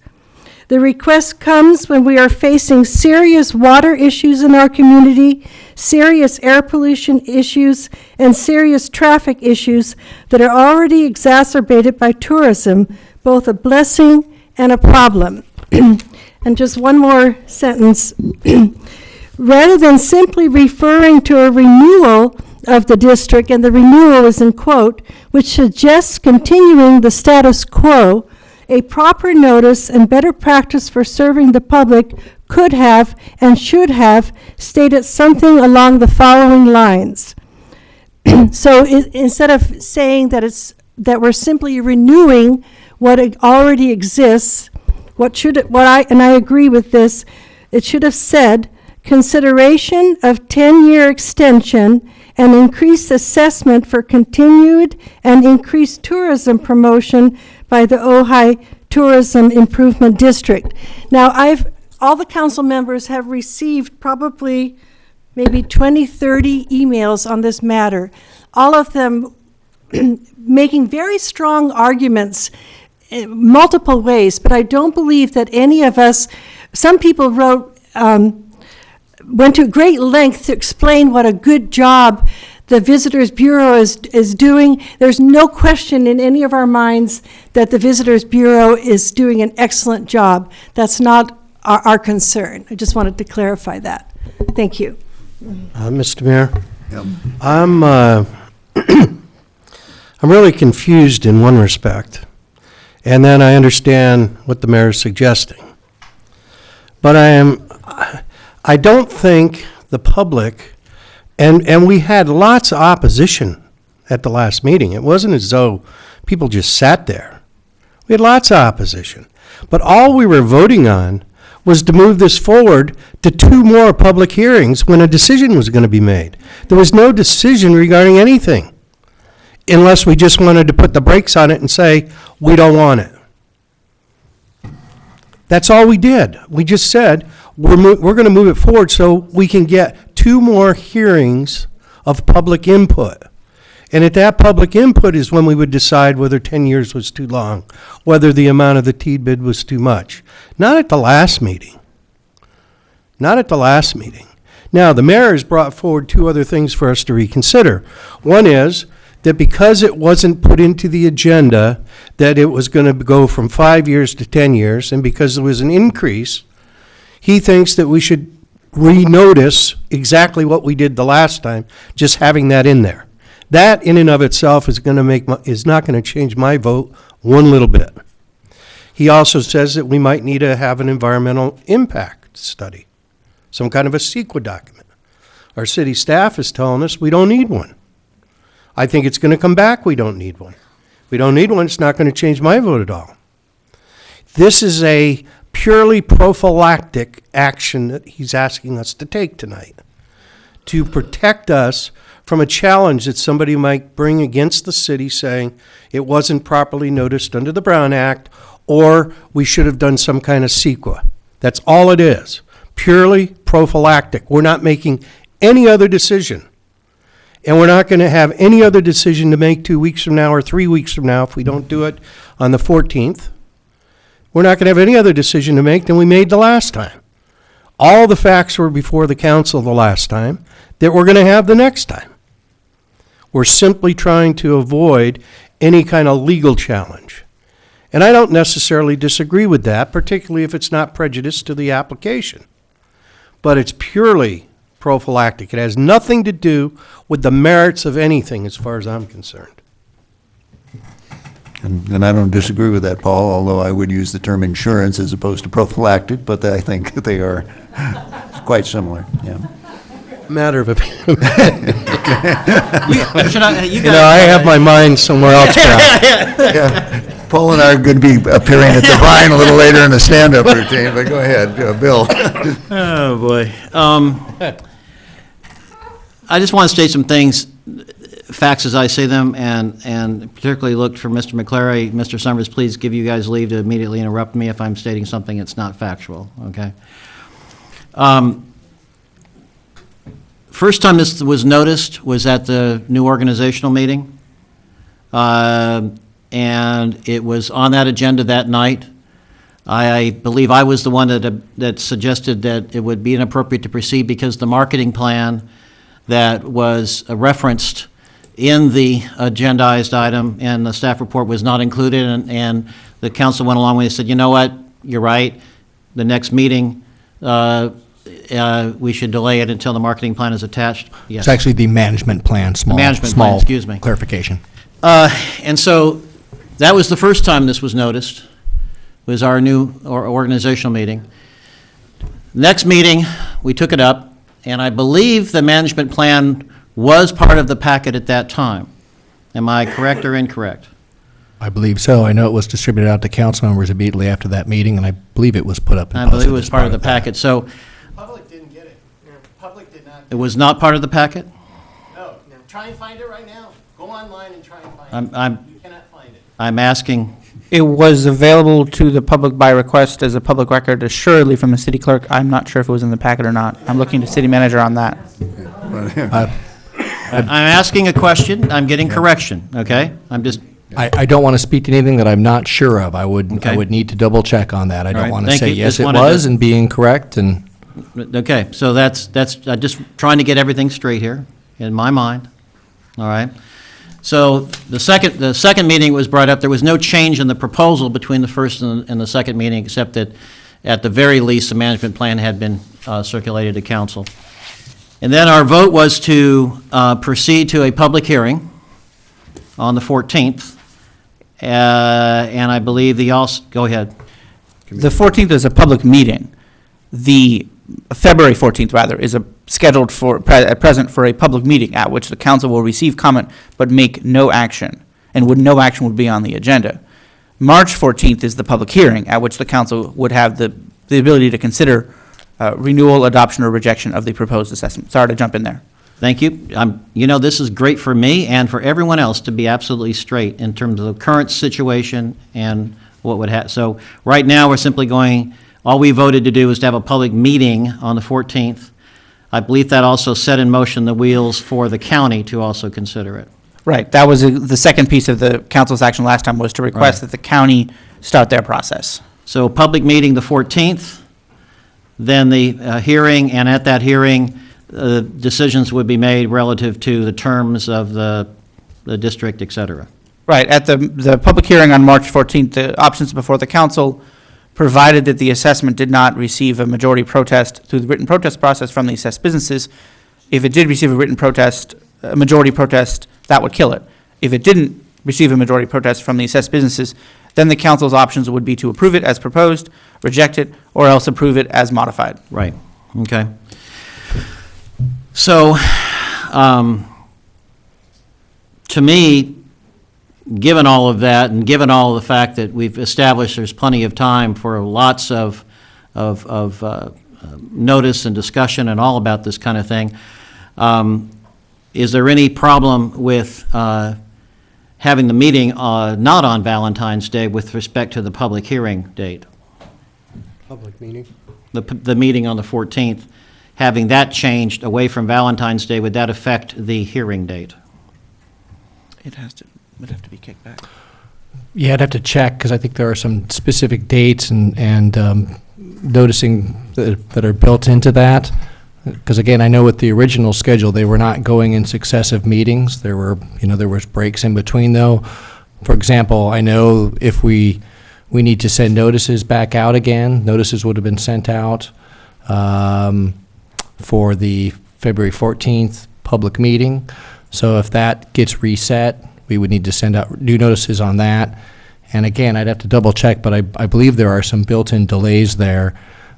The request comes when we are facing serious water issues in our community, serious air pollution issues, and serious traffic issues that are already exacerbated by tourism, both a blessing and a problem. And just one more sentence. Rather than simply referring to a renewal of the district, and the renewal is in quote, which suggests continuing the status quo, a proper notice and better practice for serving the public could have and should have stated something along the following lines. So instead of saying that we're simply renewing what already exists, and I agree with this, it should have said, consideration of 10-year extension and increased assessment for continued and increased tourism promotion by the Ojai Tourism Improvement District. Now, all the council members have received probably maybe 20, 30 emails on this matter, all of them making very strong arguments in multiple ways, but I don't believe that any of us, some people went to great length to explain what a good job the Visitors Bureau is doing. There's no question in any of our minds that the Visitors Bureau is doing an excellent job. That's not our concern. I just wanted to clarify that. Thank you. Mr. Mayor? Yep. I'm really confused in one respect, and then I understand what the mayor is suggesting. But I don't think the public, and we had lots of opposition at the last meeting. It wasn't as though people just sat there. We had lots of opposition. But all we were voting on was to move this forward to 2 more public hearings when a decision was going to be made. There was no decision regarding anything, unless we just wanted to put the brakes on it and say, we don't want it. That's all we did. We just said, we're going to move it forward so we can get 2 more hearings of public input. And at that public input is when we would decide whether 10 years was too long, whether the amount of the TEED bid was too much. Not at the last meeting. Not at the last meeting. Now, the mayor has brought forward 2 other things for us to reconsider. One is that because it wasn't put into the agenda that it was going to go from 5 years to 10 years, and because there was an increase, he thinks that we should renotice exactly what we did the last time, just having that in there. That in and of itself is not going to change my vote one little bit. He also says that we might need to have an environmental impact study, some kind of a CEQA document. Our city staff is telling us we don't need one. I think it's going to come back, we don't need one. We don't need one, it's not going to change my vote at all. This is a purely prophylactic action that he's asking us to take tonight to protect us from a challenge that somebody might bring against the city saying it wasn't properly noticed under the Brown Act, or we should have done some kind of CEQA. That's all it is, purely prophylactic. We're not making any other decision. And we're not going to have any other decision to make 2 weeks from now or 3 weeks from now if we don't do it on the 14th. We're not going to have any other decision to make than we made the last time. All the facts were before the council the last time that we're going to have the next time. We're simply trying to avoid any kind of legal challenge. And I don't necessarily disagree with that, particularly if it's not prejudice to the application. But it's purely prophylactic. It has nothing to do with the merits of anything as far as I'm concerned. And I don't disagree with that, Paul, although I would use the term insurance as opposed to prophylactic, but I think they are quite similar, yeah. Matter of opinion. You I have my mind somewhere else, perhaps. Yeah. Paul and I are going to be appearing at the Vine a little later in the stand-up routine, but go ahead, Bill. Oh, boy. I just want to state some things, facts as I say them, and particularly look for Mr. McClary. Mr. Summers, please give you guys leave to immediately interrupt me if I'm stating something that's not factual, okay? First time this was noticed was at the new organizational meeting. And it was on that agenda that night. I believe I was the one that suggested that it would be inappropriate to proceed because the marketing plan that was referenced in the agendized item and the staff report was not included, and the council went along with it and said, you know what, you're right, the next meeting, we should delay it until the marketing plan is attached. Yes. It's actually the management plan, small Excuse me. clarification. And so that was the first time this was noticed, was our new organizational meeting. Next meeting, we took it up, and I believe the management plan was part of the packet at that time. Am I correct or incorrect? I believe so. I know it was distributed out to council members immediately after that meeting, and I believe it was put up and I posted believe it was as part of the packet, so. Public didn't get it. Public did not. It was not part of the packet? No. Try and find it right now. Go online and try and find it. You cannot find it. I'm asking. It was available to the public by request as a public record, assuredly from the city clerk. I'm not sure if it was in the packet or not. I'm looking to city manager on that. I'm asking a question, I'm getting correction, okay? I don't want to speak to anything that I'm not sure of. I would Okay. need to double check on that. I don't right, want to thank say you. yes, Just it wanted was to- and be incorrect, and Okay, so that's, I'm just trying to get everything straight here, in my mind, all right? So the second meeting was brought up, there was no change in the proposal between the first and the second meeting, except that at the very least, the management plan had been circulated to council. And then our vote was to proceed to a public hearing on the 14th, and I believe go ahead. The 14th is a public meeting. The February 14th, rather, is scheduled at present for a public meeting at which the council will receive comment but make no action, and no action would be on the agenda. March 14th is the public hearing at which the council would have the ability to consider renewal, adoption, or rejection of the proposed assessment. Sorry to jump in there. Thank you. This is great for me and for everyone else to be absolutely straight in terms of the current situation and what would happen. So right now, we're simply all we voted to do is to have a public meeting on the 14th. I believe that also set in motion the wheels for the county to also consider it. Right, that was the second piece of the council's action last time, was to request that the county start their process. So public meeting the 14th, then the hearing, and at that hearing, decisions would be made relative to the terms of the district, et cetera. Right, at the public hearing on March 14th, the options before the council, provided that the assessment did not receive a majority protest through the written protest process from the assessed businesses. If it did receive a majority protest, that would kill it. If it didn't receive a majority protest from the assessed businesses, then the council's options would be to approve it as proposed, reject it, or else approve it as modified. Right, okay. So, to me, given all of that, and given all of the fact that we've established there's plenty of time for lots of notice and discussion and all about this kind of thing, is there any problem with having the meeting not on Valentine's Day with respect to the public hearing date? Public meeting? The meeting on the 14th, having that changed away from Valentine's Day, would that affect the hearing date? Would have to be kicked back. yeah, I'd have to check, because I think there are some specific dates and noticing that are built into that. Because again, I know with the original schedule, they were not going in successive meetings. There was breaks in between though. For example, I know if we need to send notices back out again, notices would have been sent out for the February 14th public meeting. So if that gets reset, we would need to send out new notices on that. And again, I'd have to double check, but I believe there are some built-in delays there.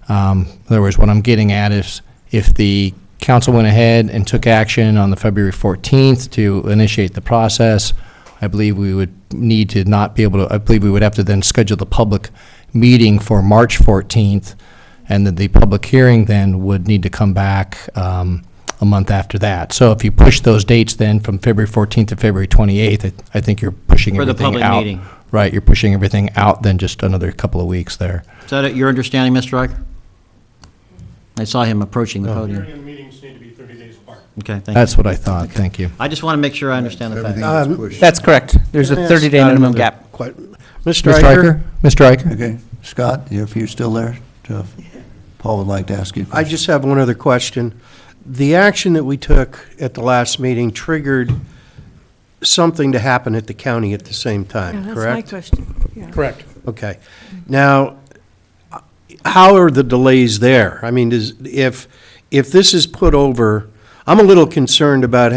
In other words, what I'm getting at is if the council went ahead and took action on the February 14th to initiate the process, I believe we would need to not be able to, I believe we would have to then schedule the public meeting for March 14th, and then the public hearing then would need to come back a month after that. So if you push those dates then from February 14th to February 28th, I think you're pushing For the everything public out. meeting. Right, you're pushing everything out then just another couple of weeks there. Is that your understanding, Mr. Riker? I saw him approaching the podium. Hearing and meetings need to be 30 days apart. Okay, thank you. That's what I thought, thank you. I just want to make sure I understand the Everything facts. gets pushed. That's correct. There's a Can I ask 30-day Scott minimum another gap. Mr. Mr. Riker? Riker? Mr. Riker? Okay, Scott, if you're still there, Paul would like to ask you a I question. just have one other question. The action that we took at the last meeting triggered something to happen at the county at the same time, That's my correct? question. Yeah. Correct. Okay. Now, how are the delays there? I mean, if this is put over, I'm a little concerned about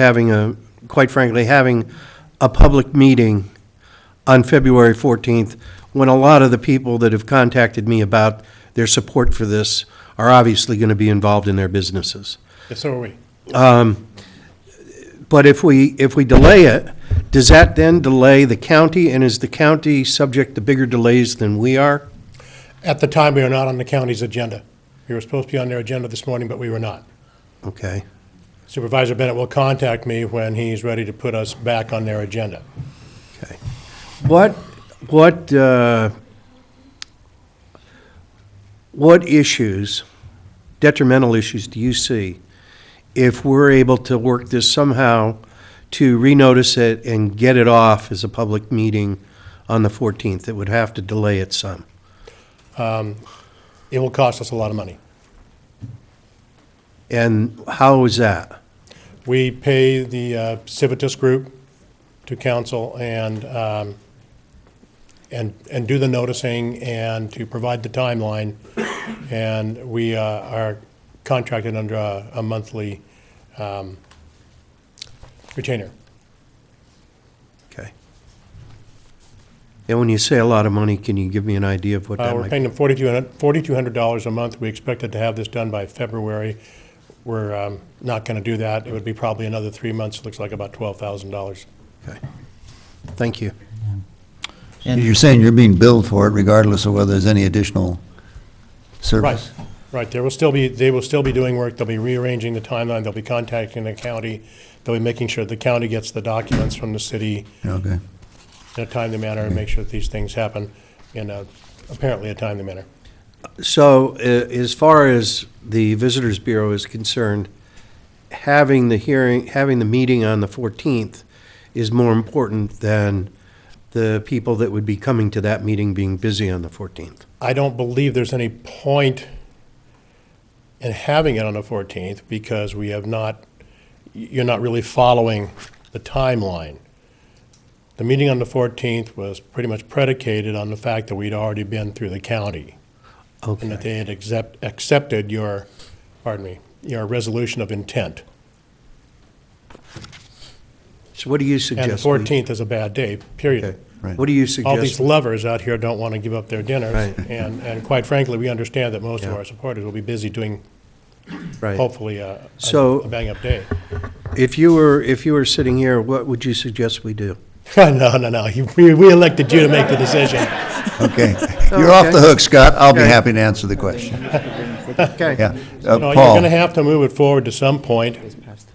quite frankly, having a public meeting on February 14th, when a lot of the people that have contacted me about their support for this are obviously going to be involved in their businesses. Yes, so are we. But if we delay it, does that then delay the county, and is the county subject to bigger delays than we are? At the time, we were not on the county's agenda. We were supposed to be on their agenda this morning, but we were not. Okay. Supervisor Bennett will contact me when he's ready to put us back on their agenda. Okay. What issues, detrimental issues, do you see if we're able to work this somehow to renotice it and get it off as a public meeting on the 14th? It would have to delay it some. It will cost us a lot of money. And how is that? We pay the Civitas Group to council and do the noticing and to provide the timeline. And we are contracted under a monthly retainer. Okay. And when you say a lot of money, can you give me an idea of what that We're might paying them $4,200 a month. We expected to have this done by February. We're not going to do that. It would be probably another 3 months. It looks like about $12,000. Okay. Thank you. You're saying you're being billed for it regardless of whether there's any additional service? Right. They will still be doing work. They'll be rearranging the timeline. They'll be contacting the county. They'll be making sure the county gets the documents from the city Okay. in a timely manner and make sure that these things happen in apparently a timely manner. So as far as the Visitors Bureau is concerned, having the meeting on the 14th is more important than the people that would be coming to that meeting being busy on the 14th. I don't believe there's any point in having it on the 14th because you're not really following the timeline. The meeting on the 14th was pretty much predicated on the fact that we'd already been through the county. Okay. And that they had accepted your resolution of intent. So what do you And suggest? the 14th is a bad day, period. Okay. Right. What do you suggest? All these lovers out here don't want to give up their dinners. Right. And quite frankly, we understand that most of Yeah. our supporters will be busy doing, Right. hopefully, a bang-up day. If you were sitting here, what would you suggest we do? No. We elected you to make the decision. Okay. You're off the hook, Scott. I'll be happy to answer the question. Okay. Yeah. You're Paul, going to have to move it forward to some point.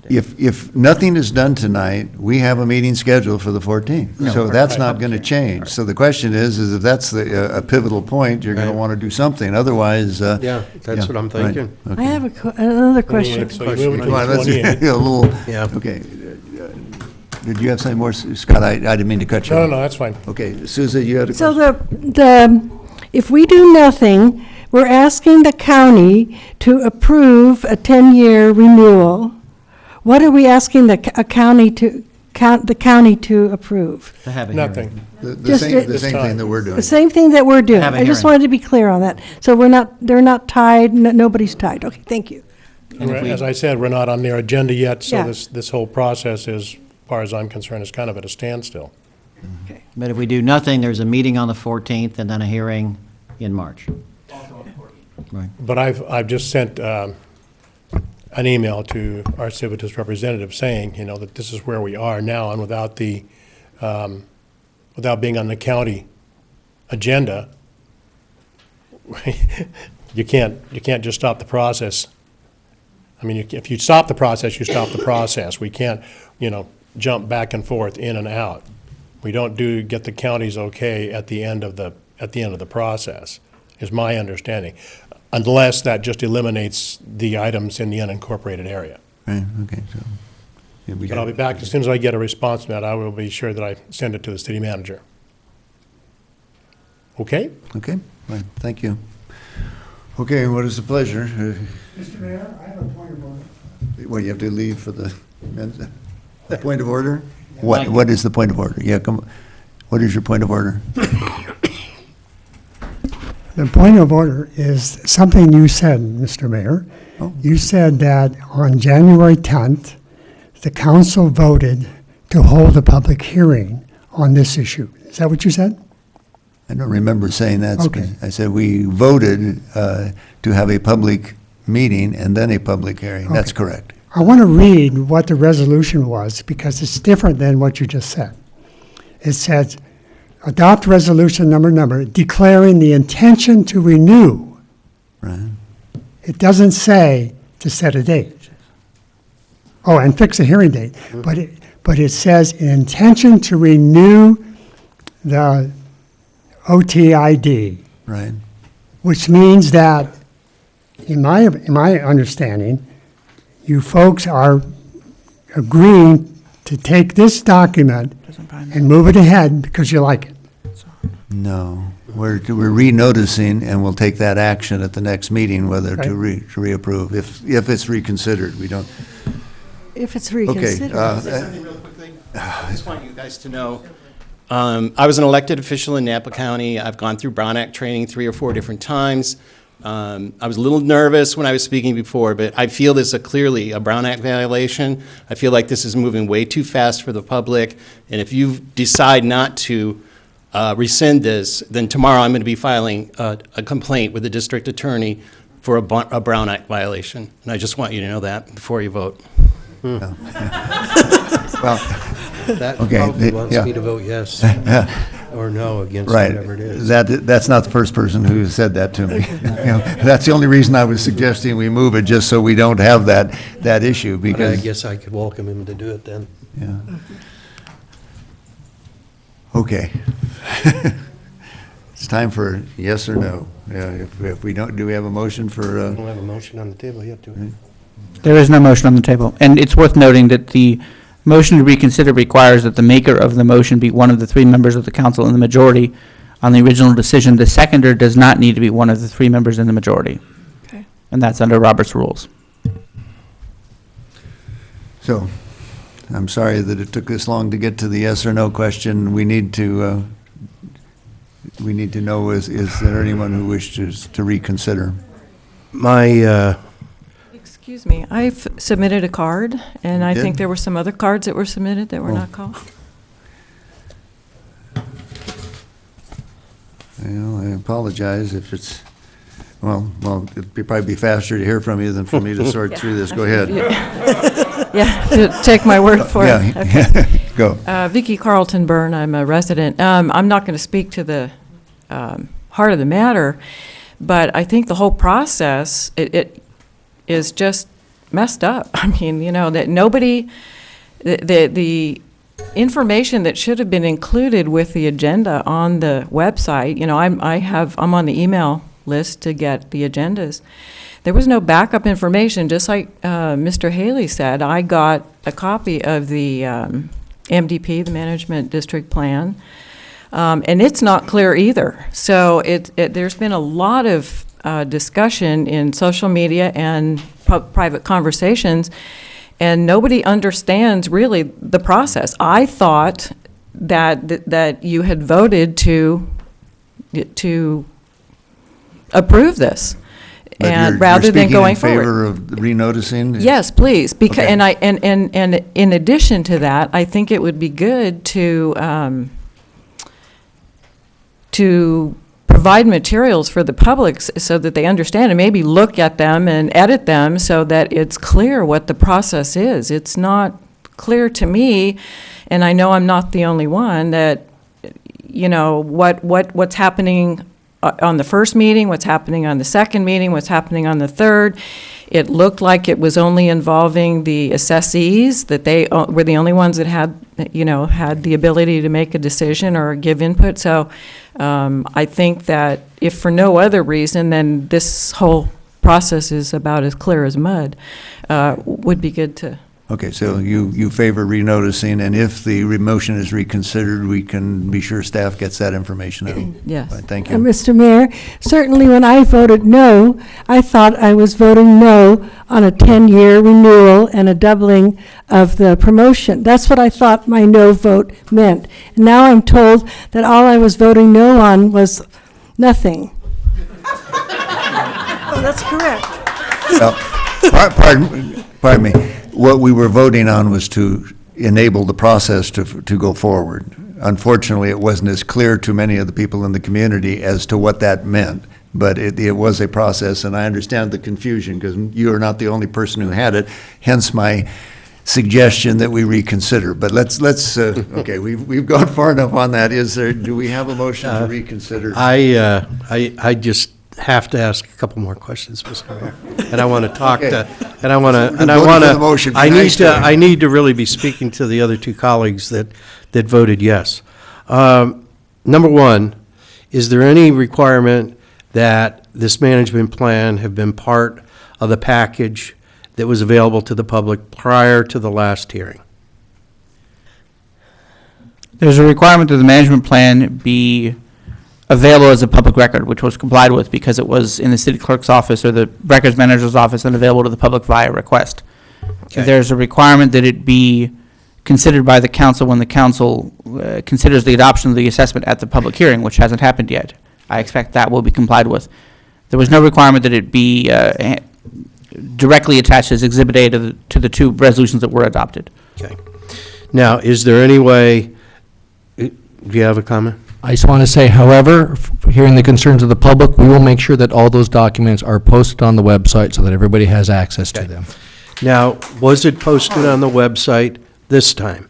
if nothing is done tonight, we have a meeting scheduled for the 14th. So that's not going to change. So the question is if that's a pivotal point, you're going to want to do something. Otherwise, Yeah, that's what I'm right. thinking. Okay. I have another question. So you move it to Come on, the let's 28th. a little, Yeah. okay. Did you have something more, Scott? I didn't mean to cut you off. No, that's fine. Okay, Susan, you had a So question? if we do nothing, we're asking the county to approve a 10-year renewal. What are we asking the county to approve? To have a hearing. Nothing. The same thing that we're doing. The same thing that we're doing. Have a I just hearing. wanted to be clear on that. So they're not tied, nobody's tied. Okay, thank you. As I said, we're not on their agenda yet, so Yeah. this whole process is, as far as I'm concerned, is kind of at a standstill. But if we do nothing, there's a meeting on the 14th and then a hearing in March. Right. But I've just sent an email to our Civitas representative saying, that this is where we are now, and without the without being on the county agenda, you can't just stop the process. I mean, if you stop the process, you stop the process. We can't, jump back and forth, in and out. We don't get the county's okay at the end of the process, is my understanding, unless that just eliminates the items in the unincorporated area. Right, okay, so. yeah, we But I'll be back as soon as I get a response from that. I will be sure that I send it to the city manager. Okay? Okay, fine, thank you. Okay, what is the pleasure? Mr. Mayor, I have a point of order. What, you have to leave for the point of order? What is the point of order? Yeah, come, what is your point of order? The point of order is something you said, Mr. Mayor. Oh. You said that on January 10th, the council voted to hold a public hearing on this issue. Is that what you said? I don't remember saying that. Okay. I said we voted to have a public meeting and then a public hearing. That's Okay. correct. I want to read what the resolution was because it's different than what you just said. It says, adopt resolution number, declaring the intention to renew. Right. It doesn't say to set a date. Oh, and fix a hearing date. But it says intention to renew the OTID, Right. which means that, in my understanding, you folks are agreeing to take this document and move it ahead because you like it. No, we're re-noticing, and we'll take that action at the next meeting, whether to reapprove, if it's reconsidered. We don't. If it's Okay. reconsidered. Say something real quickly. I just want you guys to know, I was an elected official in Napa County. I've gone through Brown Act training 3 or 4 different times. I was a little nervous when I was speaking before, but I feel this is clearly a Brown Act violation. I feel like this is moving way too fast for the public, and if you decide not to rescind this, then tomorrow I'm going to be filing a complaint with the district attorney for a Brown Act violation, and I just want you to know that before you vote. Well, That okay, probably wants yeah. me to vote yes or no against right. whatever it is. That's not the first person who said that to me. That's the only reason I was suggesting we move it, just so we don't have that issue, But I because. guess I could welcome him to do it then. Yeah. Okay. It's time for yes or no. Yeah, if we don't, do we have a motion for, We don't have a motion on the table yet, do we? There is no motion on the table. And it's worth noting that the motion to reconsider requires that the maker of the motion be one of the 3 members of the council in the majority on the original decision. The seconder does not need to be one of the 3 members in the majority. Okay. And that's under Robert's rules. so, I'm sorry that it took this long to get to the yes or no question. We need to know, is there anyone who wishes to reconsider? My, Excuse me, I've submitted a card, and I did? think there were some other cards that were submitted that were not called. Well, I apologize if it's, well, it'd probably be faster to hear from you than for me to sort through this. Go ahead. Yeah, take my word for it. Yeah, Okay. go. Vicky Carlton Byrne, I'm a resident. I'm not going to speak to the heart of the matter, but I think the whole process, it is just messed up. I mean, that nobody, the information that should have been included with the agenda on the website, I'm on the email list to get the agendas. There was no backup information, just like Mr. Haley said. I got a copy of the MDP, the Management District Plan, and it's not clear either. So there's been a lot of discussion in social media and private conversations, and nobody understands really the process. I thought that you had voted to approve this, But and you're rather than speaking going in favor forward. of renoticing? Yes, please, because, Okay. and in addition to that, I think it would be good to provide materials for the public so that they understand, and maybe look at them and edit them so that it's clear what the process is. It's not clear to me, and I know I'm not the only one, that, you know, what's happening on the first meeting, what's happening on the second meeting, what's happening on the third. It looked like it was only involving the assessees, that they were the only ones that had, you know, had the ability to make a decision or give input. So I think that if for no other reason, then this whole process is about as clear as mud, would be good to. Okay, so you favor renoticing, and if the motion is reconsidered, we can be sure staff gets that information out. Yes. Right, thank you. Mr. Mayor, certainly when I voted no, I thought I was voting no on a 10-year renewal and a doubling of the promotion. That's what I thought my no vote meant. And now I'm told that all I was voting no on was nothing. Oh, that's correct. Well, pardon me. What we were voting on was to enable the process to go forward. Unfortunately, it wasn't as clear to many of the people in the community as to what that meant, but it was a process, and I understand the confusion because you are not the only person who had it, hence my suggestion that we reconsider. But let's okay, we've gone far enough on that. Do we have a motion to reconsider? I just have to ask a couple more questions, Mr. Mayor. And I want to talk to, and I need to really be speaking to the other two colleagues that voted yes. Number one, is there any requirement that this management plan have been part of the package that was available to the public prior to the last hearing? There's a requirement that the management plan be available as a public record, which was complied with because it was in the city clerk's office or the records manager's office and available to the public via request. Okay. There's a requirement that it be considered by the council when the council considers the adoption of the assessment at the public hearing, which hasn't happened yet. I expect that will be complied with. There was no requirement that it be directly attached as Exhibit A to the two resolutions that were adopted. Okay. Now, is there any way, do you have a comment? I just want to say, however, hearing the concerns of the public, we will make sure that all those documents are posted on the website so that everybody has access to them. Now, was it posted on the website this time?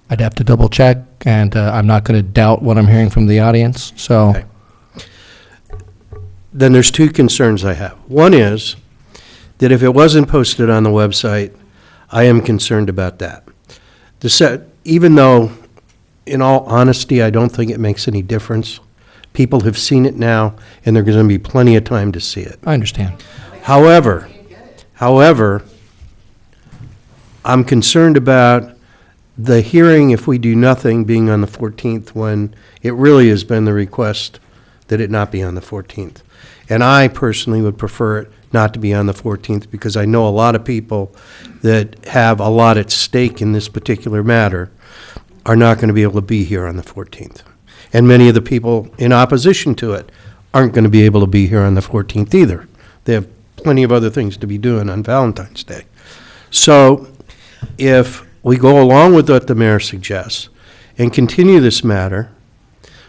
I'd have to double check, and I'm not going to doubt what I'm hearing from the audience, so. Okay. Then there's two concerns I have. One is that if it wasn't posted on the website, I am concerned about that. Even though, in all honesty, I don't think it makes any difference. People have seen it now, and there's going to be plenty of time to see it. I understand. However, I'm concerned about the hearing, if we do nothing, being on the 14th, when it really has been the request that it not be on the 14th. And I personally would prefer it not to be on the 14th because I know a lot of people that have a lot at stake in this particular matter are not going to be able to be here on the 14th. And many of the people in opposition to it aren't going to be able to be here on the 14th either. They have plenty of other things to be doing on Valentine's Day. So if we go along with what the mayor suggests and continue this matter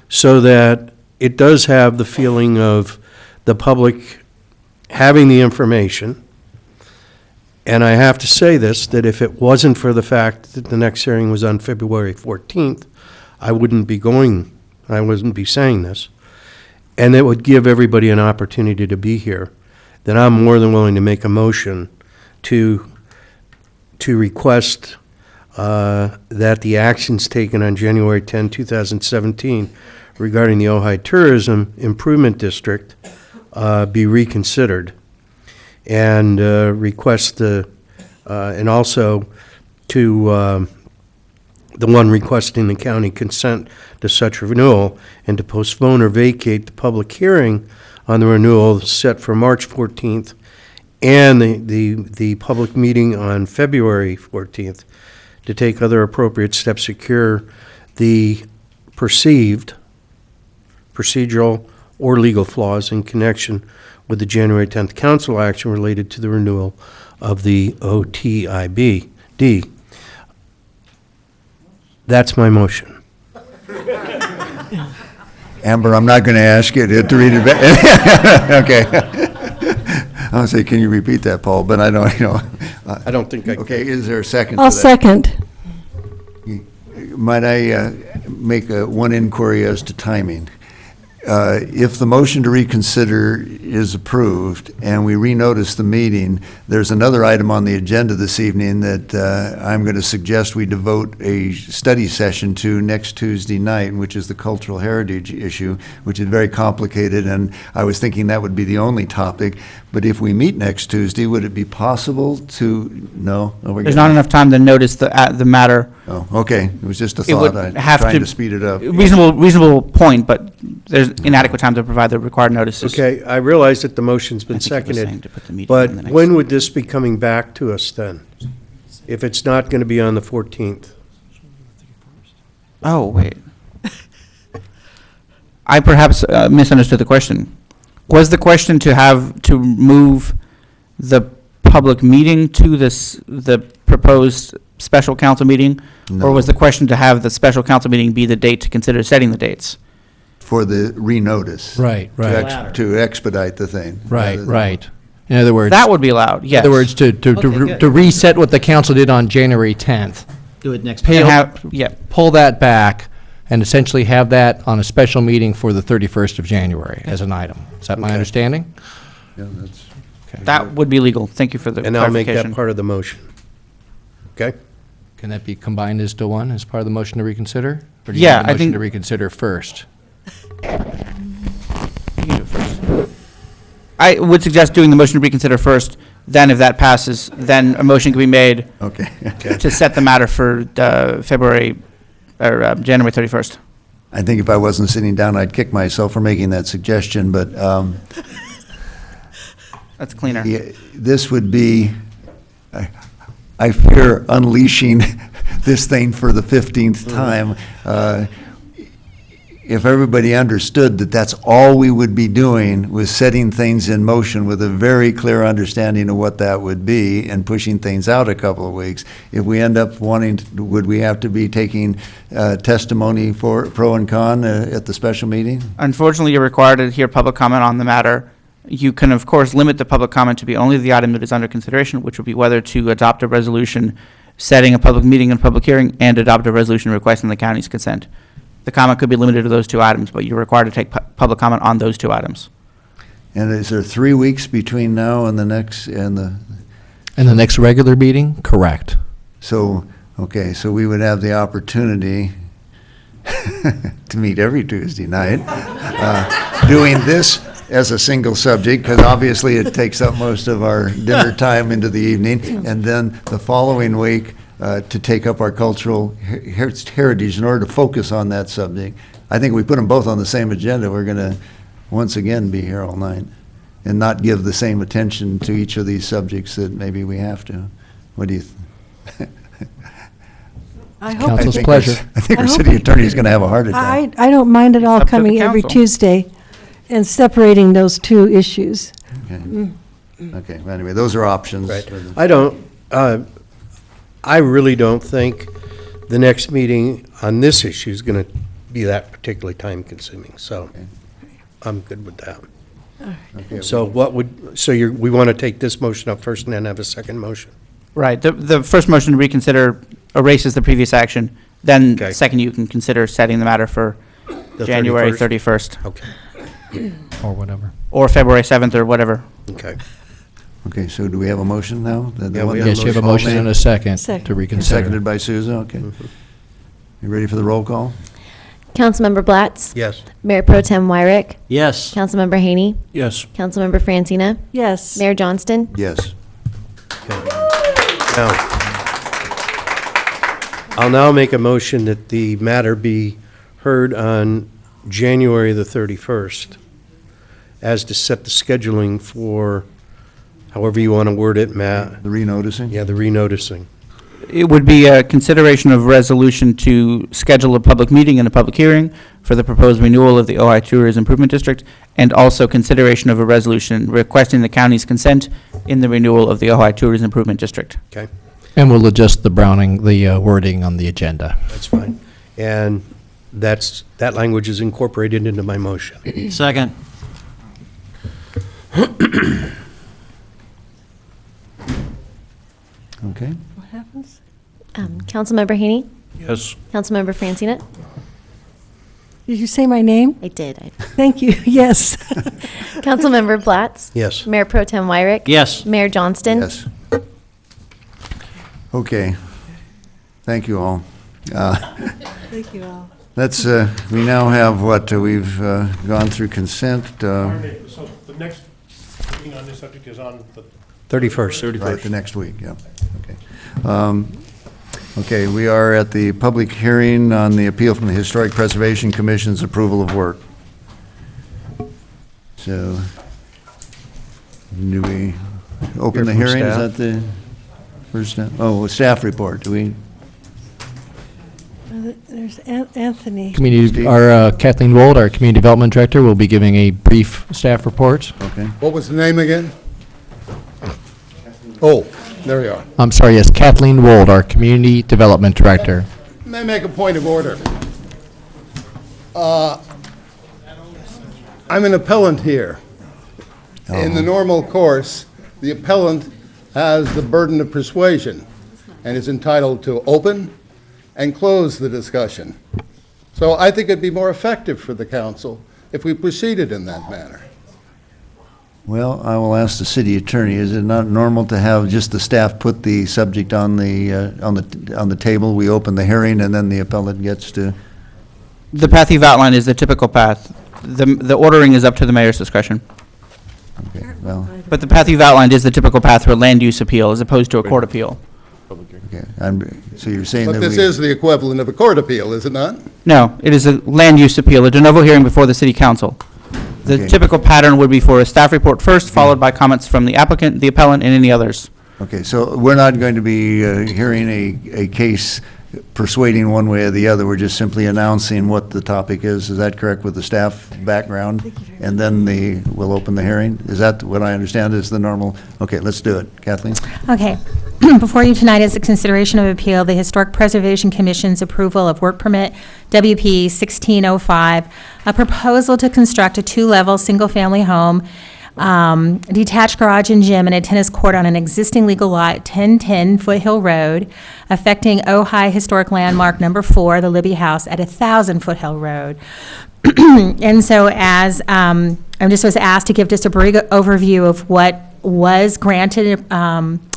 so that it does have the feeling of the public having the information, and I have to say this, that if it wasn't for the fact that the next hearing was on February 14th, I wouldn't be saying this, and it would give everybody an opportunity to be here, then I'm more than willing to make a motion to request that the actions taken on January 10, 2017 regarding the Ojai Tourism Improvement District be reconsidered, and request and also to the one requesting the county consent to such renewal, and to postpone or vacate the public hearing on the renewal set for March 14th and the public meeting on February 14th to take other appropriate steps to cure the perceived procedural or legal flaws in connection with the January 10th council action related to the renewal of the OTIB. That's my motion. Amber, I'm not going to ask you to read it back. Okay. I was say, can you repeat that, Paul? But I don't, I don't think I can. Okay, is there a second to I'll that? second. Might I make one inquiry as to timing? If the motion to reconsider is approved and we renotice the meeting, there's another item on the agenda this evening that I'm going to suggest we devote a study session to next Tuesday night, which is the cultural heritage issue, which is very complicated, and I was thinking that would be the only topic. But if we meet next Tuesday, would it be possible to, no? Oh, There's not enough time to notice the matter. Oh, okay, it was just a It would thought, I'm have trying to speed it up. Reasonable point, but there's inadequate time to provide the required notices. Okay, I realize that the motion's been I think he was saying seconded, to put the meeting but on the next- when would this be coming back to us then? If it's not going to be on the 14th? Oh, wait. I perhaps misunderstood the question. Was the question to move the public meeting to the proposed special council meeting? No. Or was the question to have the special council meeting be the date to consider setting the dates? For the renotice. Right, To right. to expedite the thing. Right, rather than- right. In other words. That would be allowed, yes. In other words, to good. to reset what the council did on January 10th. Do it next. And have, yeah, Pull that back and essentially have that on a special meeting for the 31st of January as an item. Is that my Okay. understanding? Yeah, that's, that would be legal. Thank you for the And I'll make that clarification. part of the motion. Okay? Can that be combined as to one, as part of the motion to reconsider? Or do you Yeah, need a I motion think- to reconsider first? You can do it first. I would suggest doing the motion to reconsider first, then if that passes, then a motion can be made okay. to set the matter for February, or January 31st. I think if I wasn't sitting down, I'd kick myself for making that suggestion, but That's cleaner. yeah, this would be, I fear unleashing this thing for the 15th time. If everybody understood that that's all we would be doing was setting things in motion with a very clear understanding of what that would be and pushing things out a couple of weeks, if we end up wanting, would we have to be taking testimony for pro and con at the special meeting? Unfortunately, you're required to hear public comment on the matter. You can, of course, limit the public comment to be only the item that is under consideration, which would be whether to adopt a resolution setting a public meeting and public hearing and adopt a resolution requesting the county's consent. The comment could be limited to those two items, but you're required to take public comment on those two items. And is there 3 weeks between now and the next, and the, And the next regular meeting? Correct. so, okay, so we would have the opportunity to meet every Tuesday night, doing this as a single subject, because obviously it takes up most of our dinner time into the evening, and then the following week to take up our cultural heritage in order to focus on that subject. I think we put them both on the same agenda, we're going to once again be here all night and not give the same attention to each of these subjects that maybe we have to. What do you? I hope. Council's I think pleasure. I think our I hope city you- attorney is going to have a heart attack. I don't mind at all Up to the coming every council. Tuesday and separating those two issues. Okay. Okay, well, anyway, those are options. Right. I really don't think the next meeting on this issue is going to be that particularly time-consuming, so I'm good with that. Okay, So we want to take this motion up first and then have a second motion? Right. The first motion to reconsider erases the previous action. Then, Okay. second, you can consider setting the matter for The January 31st? 31st. Okay, Or whatever. Or February 7th, or whatever. okay. Okay, so do we have a motion now? Yeah, we have Yes, you have a all motion made? and a second Second. to reconsider. Seconded by Souza, okay. You ready for the roll call? Councilmember Blatz? Yes. Mayor Pro Tem Wyrick? Yes. Councilmember Haney? Yes. Councilmember Francina? Yes. Mayor Johnston? Yes. Now, I'll now make a motion that the matter be heard on January the 31st, as to set the scheduling for, however you want to word it, Matt. The renoticing? Yeah, the renoticing. It would be a consideration of resolution to schedule a public meeting and a public hearing for the proposed renewal of the Ojai Tourist Improvement District, and also consideration of a resolution requesting the county's consent in the renewal of the Ojai Tourist Improvement District. Okay, And we'll adjust the wording on the agenda. that's fine. And that language is incorporated into my motion. Second. Councilmember Haney, Yes. Councilmember Francina. Did you say my name? I did. Thank you, yes. Councilmember Blatz. Yes. Mayor Pro Tem Wyrick. Yes. Mayor Johnston. Yes. Okay. Thank you all. Thank you all. Let's, we now have what, we've gone through consent. So the next meeting on this subject is on the 31st. Right, the next week, yeah. Okay. Okay, we are at the public hearing on the appeal from the Historic Preservation Commission's approval of work. So, do we open the Hear from hearing? Is staff. that the first, staff report, do we? There's Anthony. Community, our Kathleen Wold, our Community Development Director, will be giving a brief staff report. Okay. What was the name again? Oh, there you are. I'm sorry, yes, Kathleen Wold, our Community Development Director. May I make a point of order? I'm an appellant here. In the normal course, the appellant has the burden of persuasion and is entitled to open and close the discussion. So I think it'd be more effective for the council if we proceeded in that manner. Well, I will ask the city attorney, is it not normal to have just the staff put the subject on the table? We open the hearing and then the appellant gets to, The path you've outlined is the typical path. The ordering is up to the mayor's discretion. okay, well, But the path you've outlined is the typical path for a land use appeal as opposed to a court appeal. okay, so you're saying But that this we... is the equivalent of a court appeal, is it not? No, it is a land use appeal, a de novo hearing before the city council. The Okay. typical pattern would be for a staff report first, followed by comments from the applicant, the appellant, and any others. Okay, so we're not going to be hearing a case persuading one way or the other, we're just simply announcing what the topic is that correct with the staff background? And then we'll open the hearing? Is that what I understand is the normal? Okay, let's do it. Kathleen? Okay. Before you tonight is the consideration of appeal, the Historic Preservation Commission's approval of work permit WP 1605, a proposal to construct a two-level, single-family home, detached garage and gym and a tennis court on an existing legal lot, 1010 Foothill Road, affecting Ojai Historic Landmark Number 4, the Libby House, at 1000 Foothill Road. And so as, I just was asked to give just a brief overview of what was granted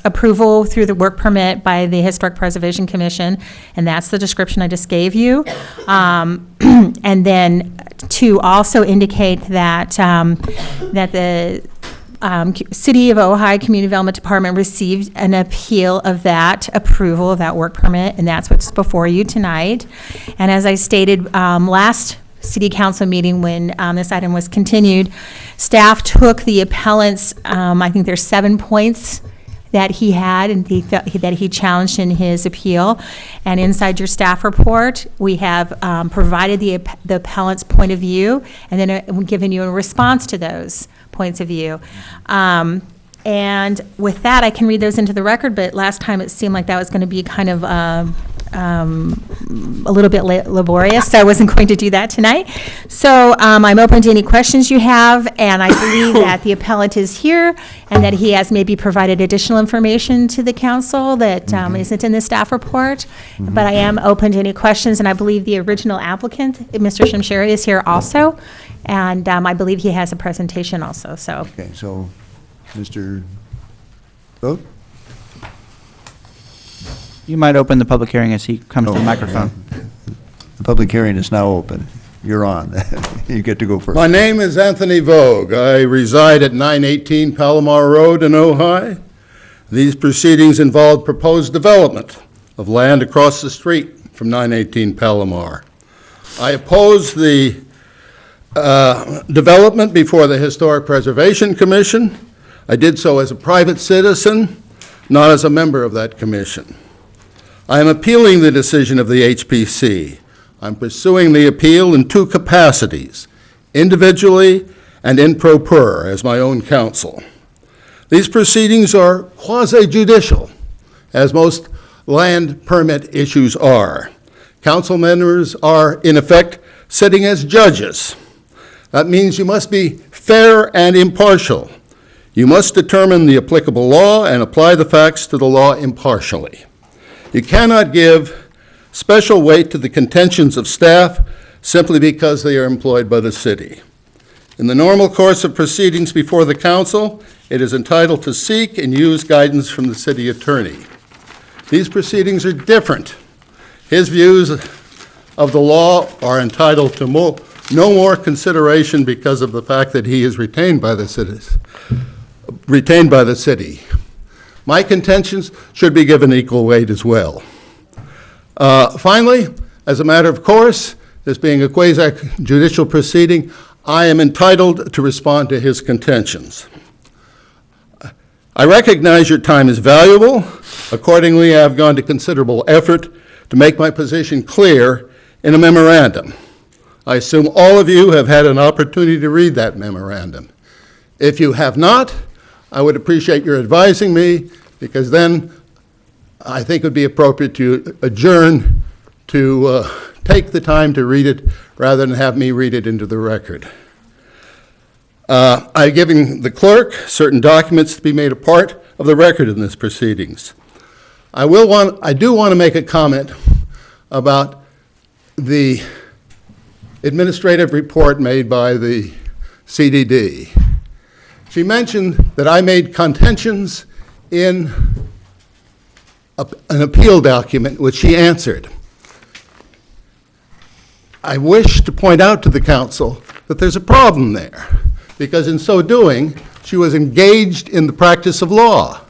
approval through the work permit by the Historic Preservation Commission, and that's the description I just gave you. And then to also indicate that, that the City of Ojai Community Development Department received an appeal of that approval of that work permit, and that's what's before you tonight. And as I stated last city council meeting when this item was continued, staff took the appellant's, I think there's 7 points that he had and that he challenged in his appeal. And inside your staff report, we have provided the appellant's point of view and then given you a response to those points of view. And with that, I can read those into the record, but last time it seemed like that was going to be kind of a little bit laborious, so I wasn't going to do that tonight. So I'm open to any questions you have, and I believe that the appellant is here and that he has maybe provided additional information to the council that isn't in the staff report. But I am open to any questions, and I believe the original applicant, Mr. Shamsheri, is here also, and I believe he has a presentation also. So. Okay, so Mr. Vogt? You might open the public hearing as he comes to the microphone. The public hearing is now open. You're on. You get to go first. My name is Anthony Vogue. I reside at 918 Palomar Road in Ojai. These proceedings involve proposed development of land across the street from 918 Palomar. I oppose the development before the Historic Preservation Commission. I did so as a private citizen, not as a member of that commission. I am appealing the decision of the HPC. I'm pursuing the appeal in two capacities, individually and in pro per, as my own counsel. These proceedings are quasi-judicial, as most land permit issues are. Council members are, in effect, sitting as judges. That means you must be fair and impartial. You must determine the applicable law and apply the facts to the law impartially. You cannot give special weight to the contentions of staff simply because they are employed by the city. In the normal course of proceedings before the council, it is entitled to seek and use guidance from the city attorney. These proceedings are different. His views of the law are entitled to no more consideration because of the fact that he is retained by the city. My contentions should be given equal weight as well. Finally, as a matter of course, this being a quasi-judicial proceeding, I am entitled to respond to his contentions. I recognize your time is valuable. Accordingly, I have gone to considerable effort to make my position clear in a memorandum. I assume all of you have had an opportunity to read that memorandum. If you have not, I would appreciate your advising me, because then I think it would be appropriate to adjourn to take the time to read it rather than have me read it into the record. I'm giving the clerk certain documents to be made a part of the record in this proceedings. I do want to make a comment about the administrative report made by the CDD. She mentioned that I made contentions in an appeal document, which she answered. I wish to point out to the council that there's a problem there, because in so doing, she was engaged in the practice of law.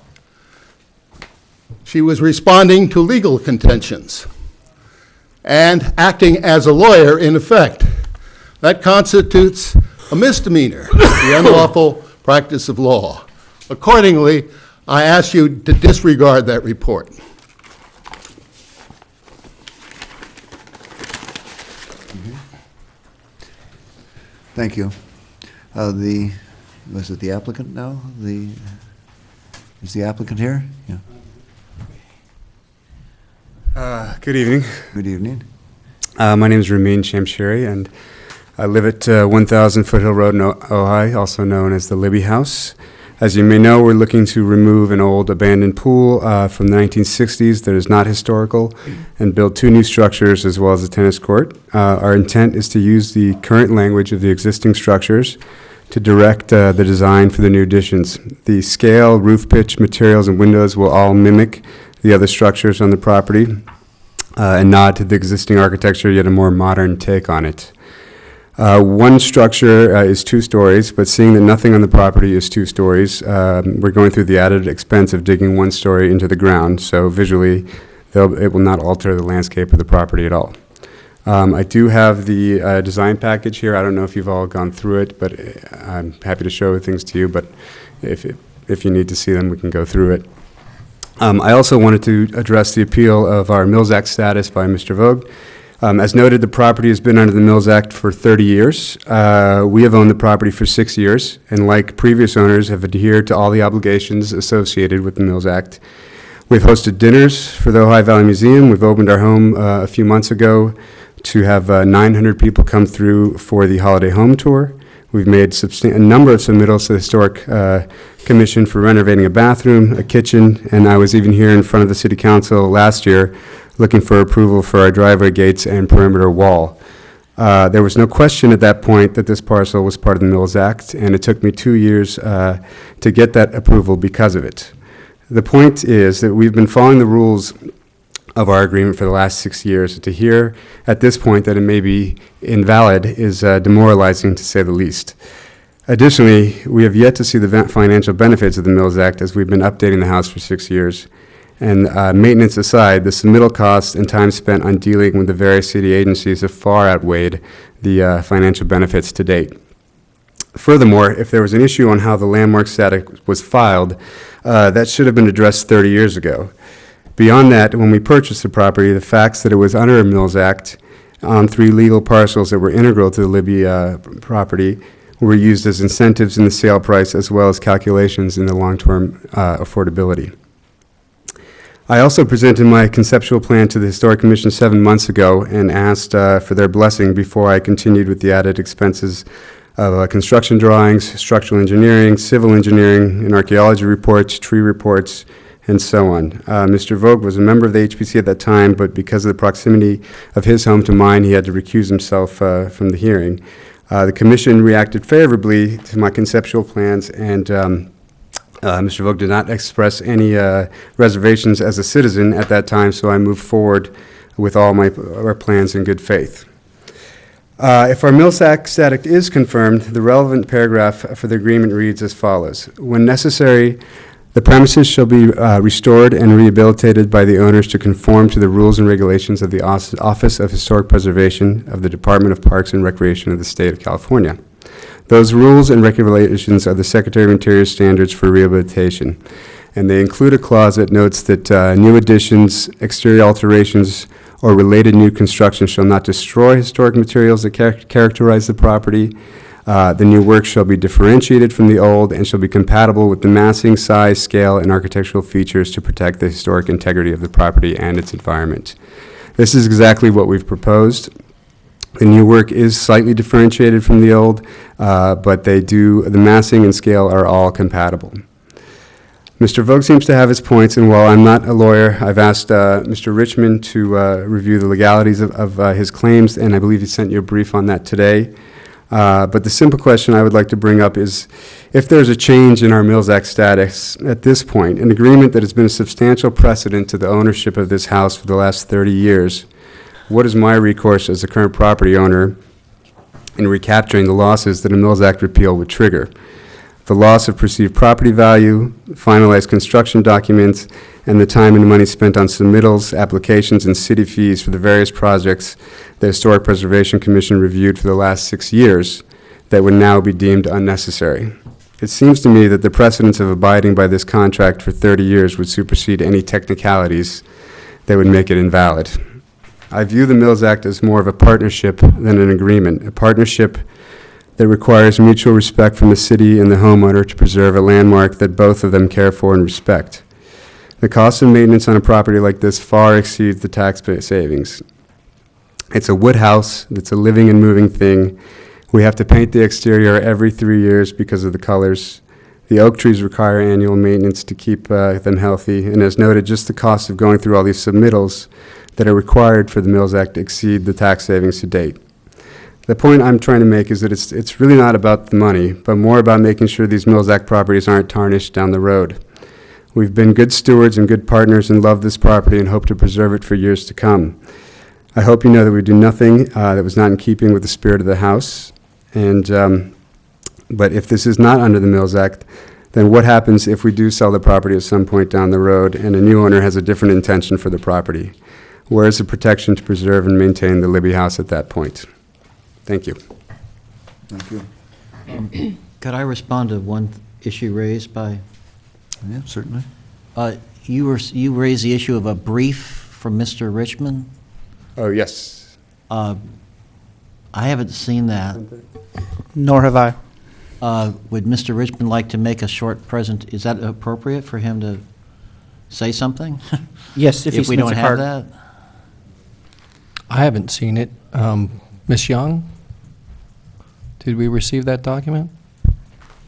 She was responding to legal contentions and acting as a lawyer in effect. That constitutes a misdemeanor, the unlawful practice of law. Accordingly, I ask you to disregard that report. Thank you. Was it the applicant now? Is the applicant here? Yeah. Good evening. Good evening. My name is Ramin Shamshiri, and I live at 1000 Foothill Road in Ojai, also known as the Libby House. As you may know, we're looking to remove an old abandoned pool from the 1960s that is not historical and build 2 new structures as well as a tennis court. Our intent is to use the current language of the existing structures to direct the design for the new additions. The scale, roof pitch, materials, and windows will all mimic the other structures on the property and nod to the existing architecture, yet a more modern take on it. One structure is 2 stories, but seeing that nothing on the property is 2 stories, we're going through the added expense of digging 1 story into the ground, so visually it will not alter the landscape of the property at all. I do have the design package here. I don't know if you've all gone through it, but I'm happy to show things to you, but if you need to see them, we can go through it. I also wanted to address the appeal of our Mills Act status by Mr. Vogt. As noted, the property has been under the Mills Act for 30 years. We have owned the property for 6 years, and like previous owners, have adhered to all the obligations associated with the Mills Act. We've hosted dinners for the Ojai Valley Museum. We've opened our home a few months ago to have 900 people come through for the holiday home tour. We've made a number of submittals to the Historic Commission for renovating a bathroom, a kitchen, and I was even here in front of the City Council last year looking for approval for our driveway gates and perimeter wall. There was no question at that point that this parcel was part of the Mills Act, and it took me 2 years to get that approval because of it. The point is that we've been following the rules of our agreement for the last 6 years. To hear at this point that it may be invalid is demoralizing, to say the least. Additionally, we have yet to see the financial benefits of the Mills Act, as we've been updating the house for 6 years. And maintenance aside, the submittal costs and time spent on dealing with the various city agencies have far outweighed the financial benefits to date. Furthermore, if there was an issue on how the landmark status was filed, that should have been addressed 30 years ago. Beyond that, when we purchased the property, the facts that it was under a Mills Act on 3 legal parcels that were integral to the Libby property were used as incentives in the sale price, as well as calculations in the long-term affordability. I also presented my conceptual plan to the Historic Commission 7 months ago and asked for their blessing before I continued with the added expenses of construction drawings, structural engineering, civil engineering, and archaeology reports, tree reports, and so on. Mr. Vogt was a member of the HPC at that time, but because of the proximity of his home to mine, he had to recuse himself from the hearing. The commission reacted favorably to my conceptual plans, and Mr. Vogt did not express any reservations as a citizen at that time, so I moved forward with all our plans in good faith. If our mill static is confirmed, the relevant paragraph for the agreement reads as follows. When necessary, the premises shall be restored and rehabilitated by the owners to conform to the rules and regulations of the Office of Historic Preservation of the Department of Parks and Recreation of the State of California. Those rules and regulations are the Secretary of Interior standards for rehabilitation, and they include a clause that notes that new additions, exterior alterations, or related new construction shall not destroy historic materials that characterize the property. The new work shall be differentiated from the old and shall be compatible with the massing, size, scale, and architectural features to protect the historic integrity of the property and its environment. This is exactly what we've proposed. The new work is slightly differentiated from the old, but the massing and scale are all compatible. Mr. Vogt seems to have his points, and while I'm not a lawyer, I've asked Mr. Richmond to review the legalities of his claims, and I believe he sent you a brief on that today. But the simple question I would like to bring up is, if there's a change in our Mills Act status at this point, an agreement that has been a substantial precedent to the ownership of this house for the last 30 years, what is my recourse as the current property owner in recapturing the losses that a Mills Act repeal would trigger? The loss of perceived property value, finalized construction documents, and the time and money spent on submittals, applications, and city fees for the various projects the Historic Preservation Commission reviewed for the last 6 years that would now be deemed unnecessary. It seems to me that the precedence of abiding by this contract for 30 years would supersede any technicalities that would make it invalid. I view the Mills Act as more of a partnership than an agreement, a partnership that requires mutual respect from the city and the homeowner to preserve a landmark that both of them care for and respect. The cost of maintenance on a property like this far exceeds the tax savings. It's a wood house that's a living and moving thing. We have to paint the exterior every 3 years because of the colors. The oak trees require annual maintenance to keep them healthy, and as noted, just the cost of going through all these submittals that are required for the Mills Act exceed the tax savings to date. The point I'm trying to make is that it's really not about the money, but more about making sure these Mills Act properties aren't tarnished down the road. We've been good stewards and good partners and love this property and hope to preserve it for years to come. I hope you know that we do nothing that was not in keeping with the spirit of the house. And but if this is not under the Mills Act, then what happens if we do sell the property at some point down the road and a new owner has a different intention for the property? Where is the protection to preserve and maintain the Libby House at that point? Thank you. Thank you. Could I respond to one issue raised by? Yeah, certainly. You raised the issue of a brief from Mr. Richmond? Oh, yes. I haven't seen that. Nor have I. Would Mr. Richmond like to make a short present? Is that appropriate for him to say something? Yes, if he we submits don't a have card. that? I haven't seen it. Ms. Young, did we receive that document?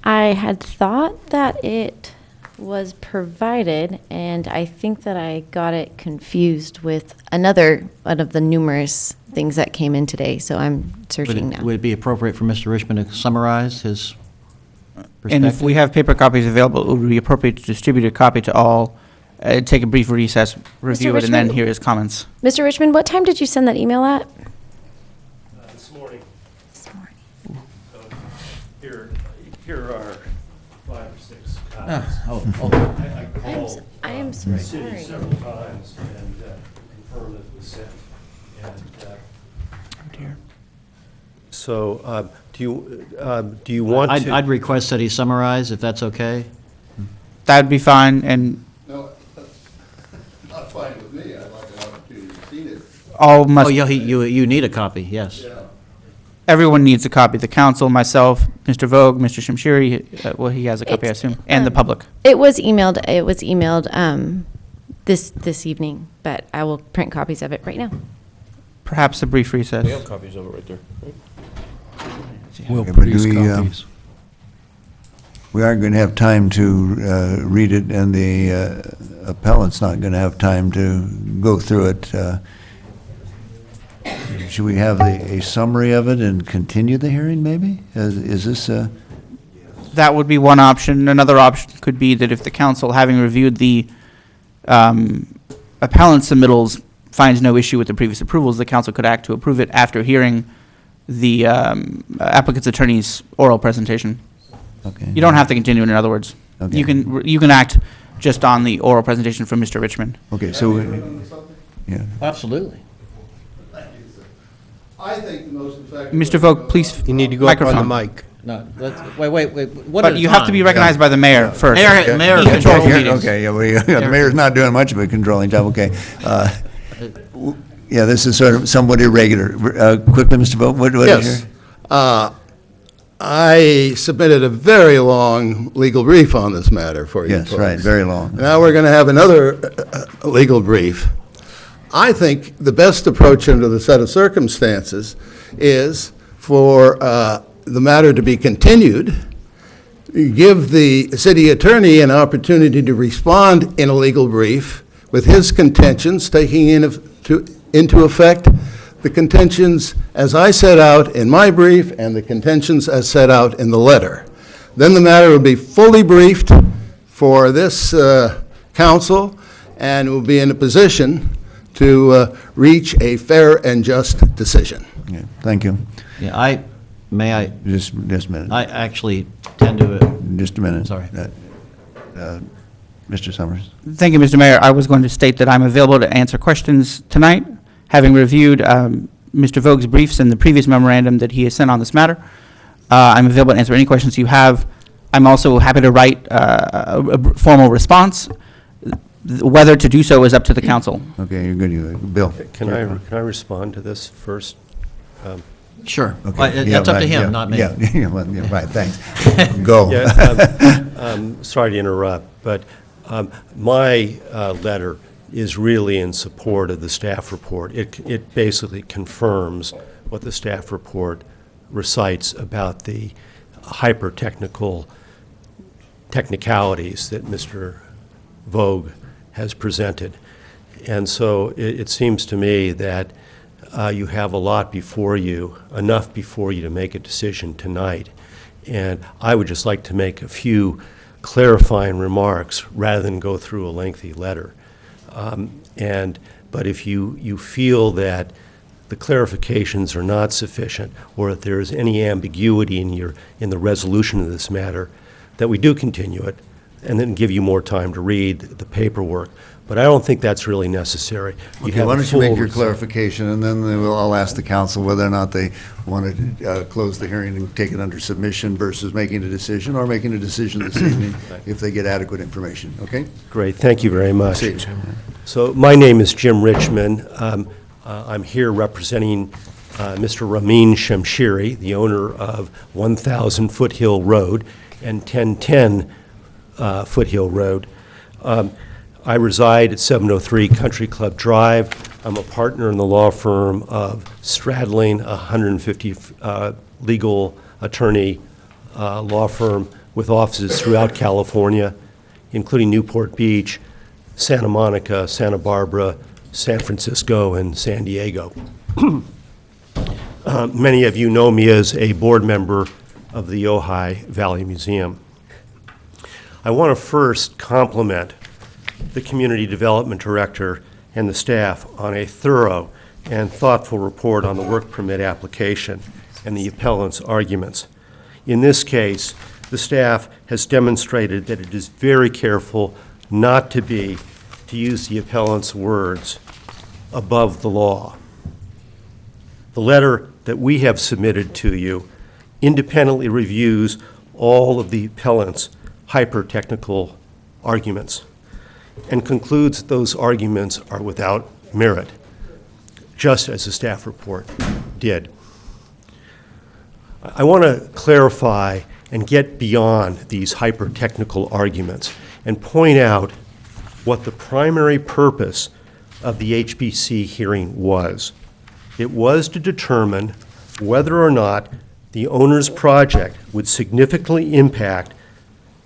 I had thought that it was provided, and I think that I got it confused with another one of the numerous things that came in today, so I'm searching now. Would it be appropriate for Mr. Richmond to summarize his perspective? And if we have paper copies available, it would be appropriate to distribute a copy to all, take a brief recess, review it, and then Richmond? hear his comments. Mr. Richmond, what time did you send that email at? This morning. Here are 5 or 6 copies. I am so the sorry. city several times and confirmed that it was sent. And, so, do you want to? I'd request that he summarize, if that's okay. That'd be fine, and No, not fine with me. I'd like an opportunity to see it. all must. Oh, yeah, you need a copy, yes. Everyone needs a copy. The council, myself, Mr. Vogt, Mr. Shamshiri, well, he has a copy, I assume, and the public. It was emailed this evening, but I will print copies of it right now. Perhaps a brief recess. We have copies of it right there. Right? We'll Okay, but produce do we, copies. we aren't going to have time to read it, and the appellant's not going to have time to go through it. Should we have a summary of it and continue the hearing, maybe? Is this That would be one option. Another option could be that if the council, having reviewed the appellant submittals, finds no issue with the previous approvals, the council could act to approve it after hearing the applicant's attorney's oral presentation. Okay. You don't have to continue, in other words. Okay. You can act just on the oral presentation from Mr. Richmond. Okay, so, yeah. Absolutely. I think the most effective. Mr. Vogt, please. You need to go up on the microphone. mic. No, wait, one But at a you have to time. be recognized by the mayor first. Mayor He controls controls the meetings. Okay, yeah, the mayor's not doing much of a controlling job, okay. Yeah, this is sort of somewhat irregular. Quickly, Mr. Vogt, what is Yes. your? I submitted a very long legal brief on this matter for you Yes, folks. right, very long. Now we're going to have another legal brief. I think the best approach under the set of circumstances is for the matter to be continued, give the city attorney an opportunity to respond in a legal brief with his contentions, taking into effect the contentions as I set out in my brief and the contentions as set out in the letter. Then the matter will be fully briefed for this council, and will be in a position to reach a fair and just decision. Yeah, thank you. Yeah, may I? Just a minute. I actually tend to. Just a minute. Sorry. Mr. Summers. Thank you, Mr. Mayor. I was going to state that I'm available to answer questions tonight, having reviewed Mr. Vogt's briefs and the previous memorandum that he has sent on this matter. I'm available to answer any questions you have. I'm also happy to write a formal response. Whether to do so is up to the council. Okay, you're good. Bill. Can I respond to this first? Sure. Okay. Well, that's up to him, not me. Yeah, right, thanks. Go. Sorry to interrupt, but my letter is really in support of the staff report. It basically confirms what the staff report recites about the hyper-technical technicalities that Mr. Vogt has presented. And so it seems to me that you have a lot before you, enough before you to make a decision tonight. And I would just like to make a few clarifying remarks rather than go through a lengthy letter. But if you feel that the clarifications are not sufficient, or if there is any ambiguity in the resolution of this matter, that we do continue it, and then give you more time to read the paperwork. But I don't think that's really necessary. Okay, why don't you make your clarification, and then I'll ask the council whether or not they want to close the hearing and take it under submission versus making a decision, or making a decision this evening if they get adequate information, okay? Great, thank you very much. See you. So my name is Jim Richmond. I'm here representing Mr. Ramin Shamshiri, the owner of 1,000 Foothill Road and 1010 Foothill Road. I reside at 703 Country Club Drive. I'm a partner in the law firm of Stradling, 150 legal attorney law firm with offices throughout California, including Newport Beach, Santa Monica, Santa Barbara, San Francisco, and San Diego. Many of you know me as a board member of the Ojai Valley Museum. I want to first compliment the Community Development Director and the staff on a thorough and thoughtful report on the work permit application and the appellant's arguments. In this case, the staff has demonstrated that it is very careful not to use the appellant's words, above the law. The letter that we have submitted to you independently reviews all of the appellant's hyper-technical arguments and concludes that those arguments are without merit, just as the staff report did. I want to clarify and get beyond these hyper-technical arguments and point out what the primary purpose of the HBC hearing was. It was to determine whether or not the owner's project would significantly impact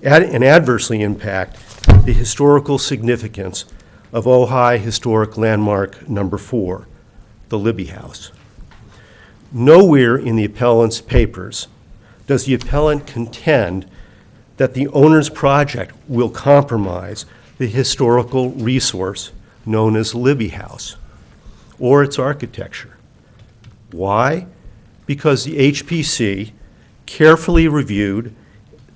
and adversely impact the historical significance of Ojai Historic Landmark Number 4, the Libby House. Nowhere in the appellant's papers does the appellant contend that the owner's project will compromise the historical resource known as Libby House or its architecture. Why? Because the HPC carefully reviewed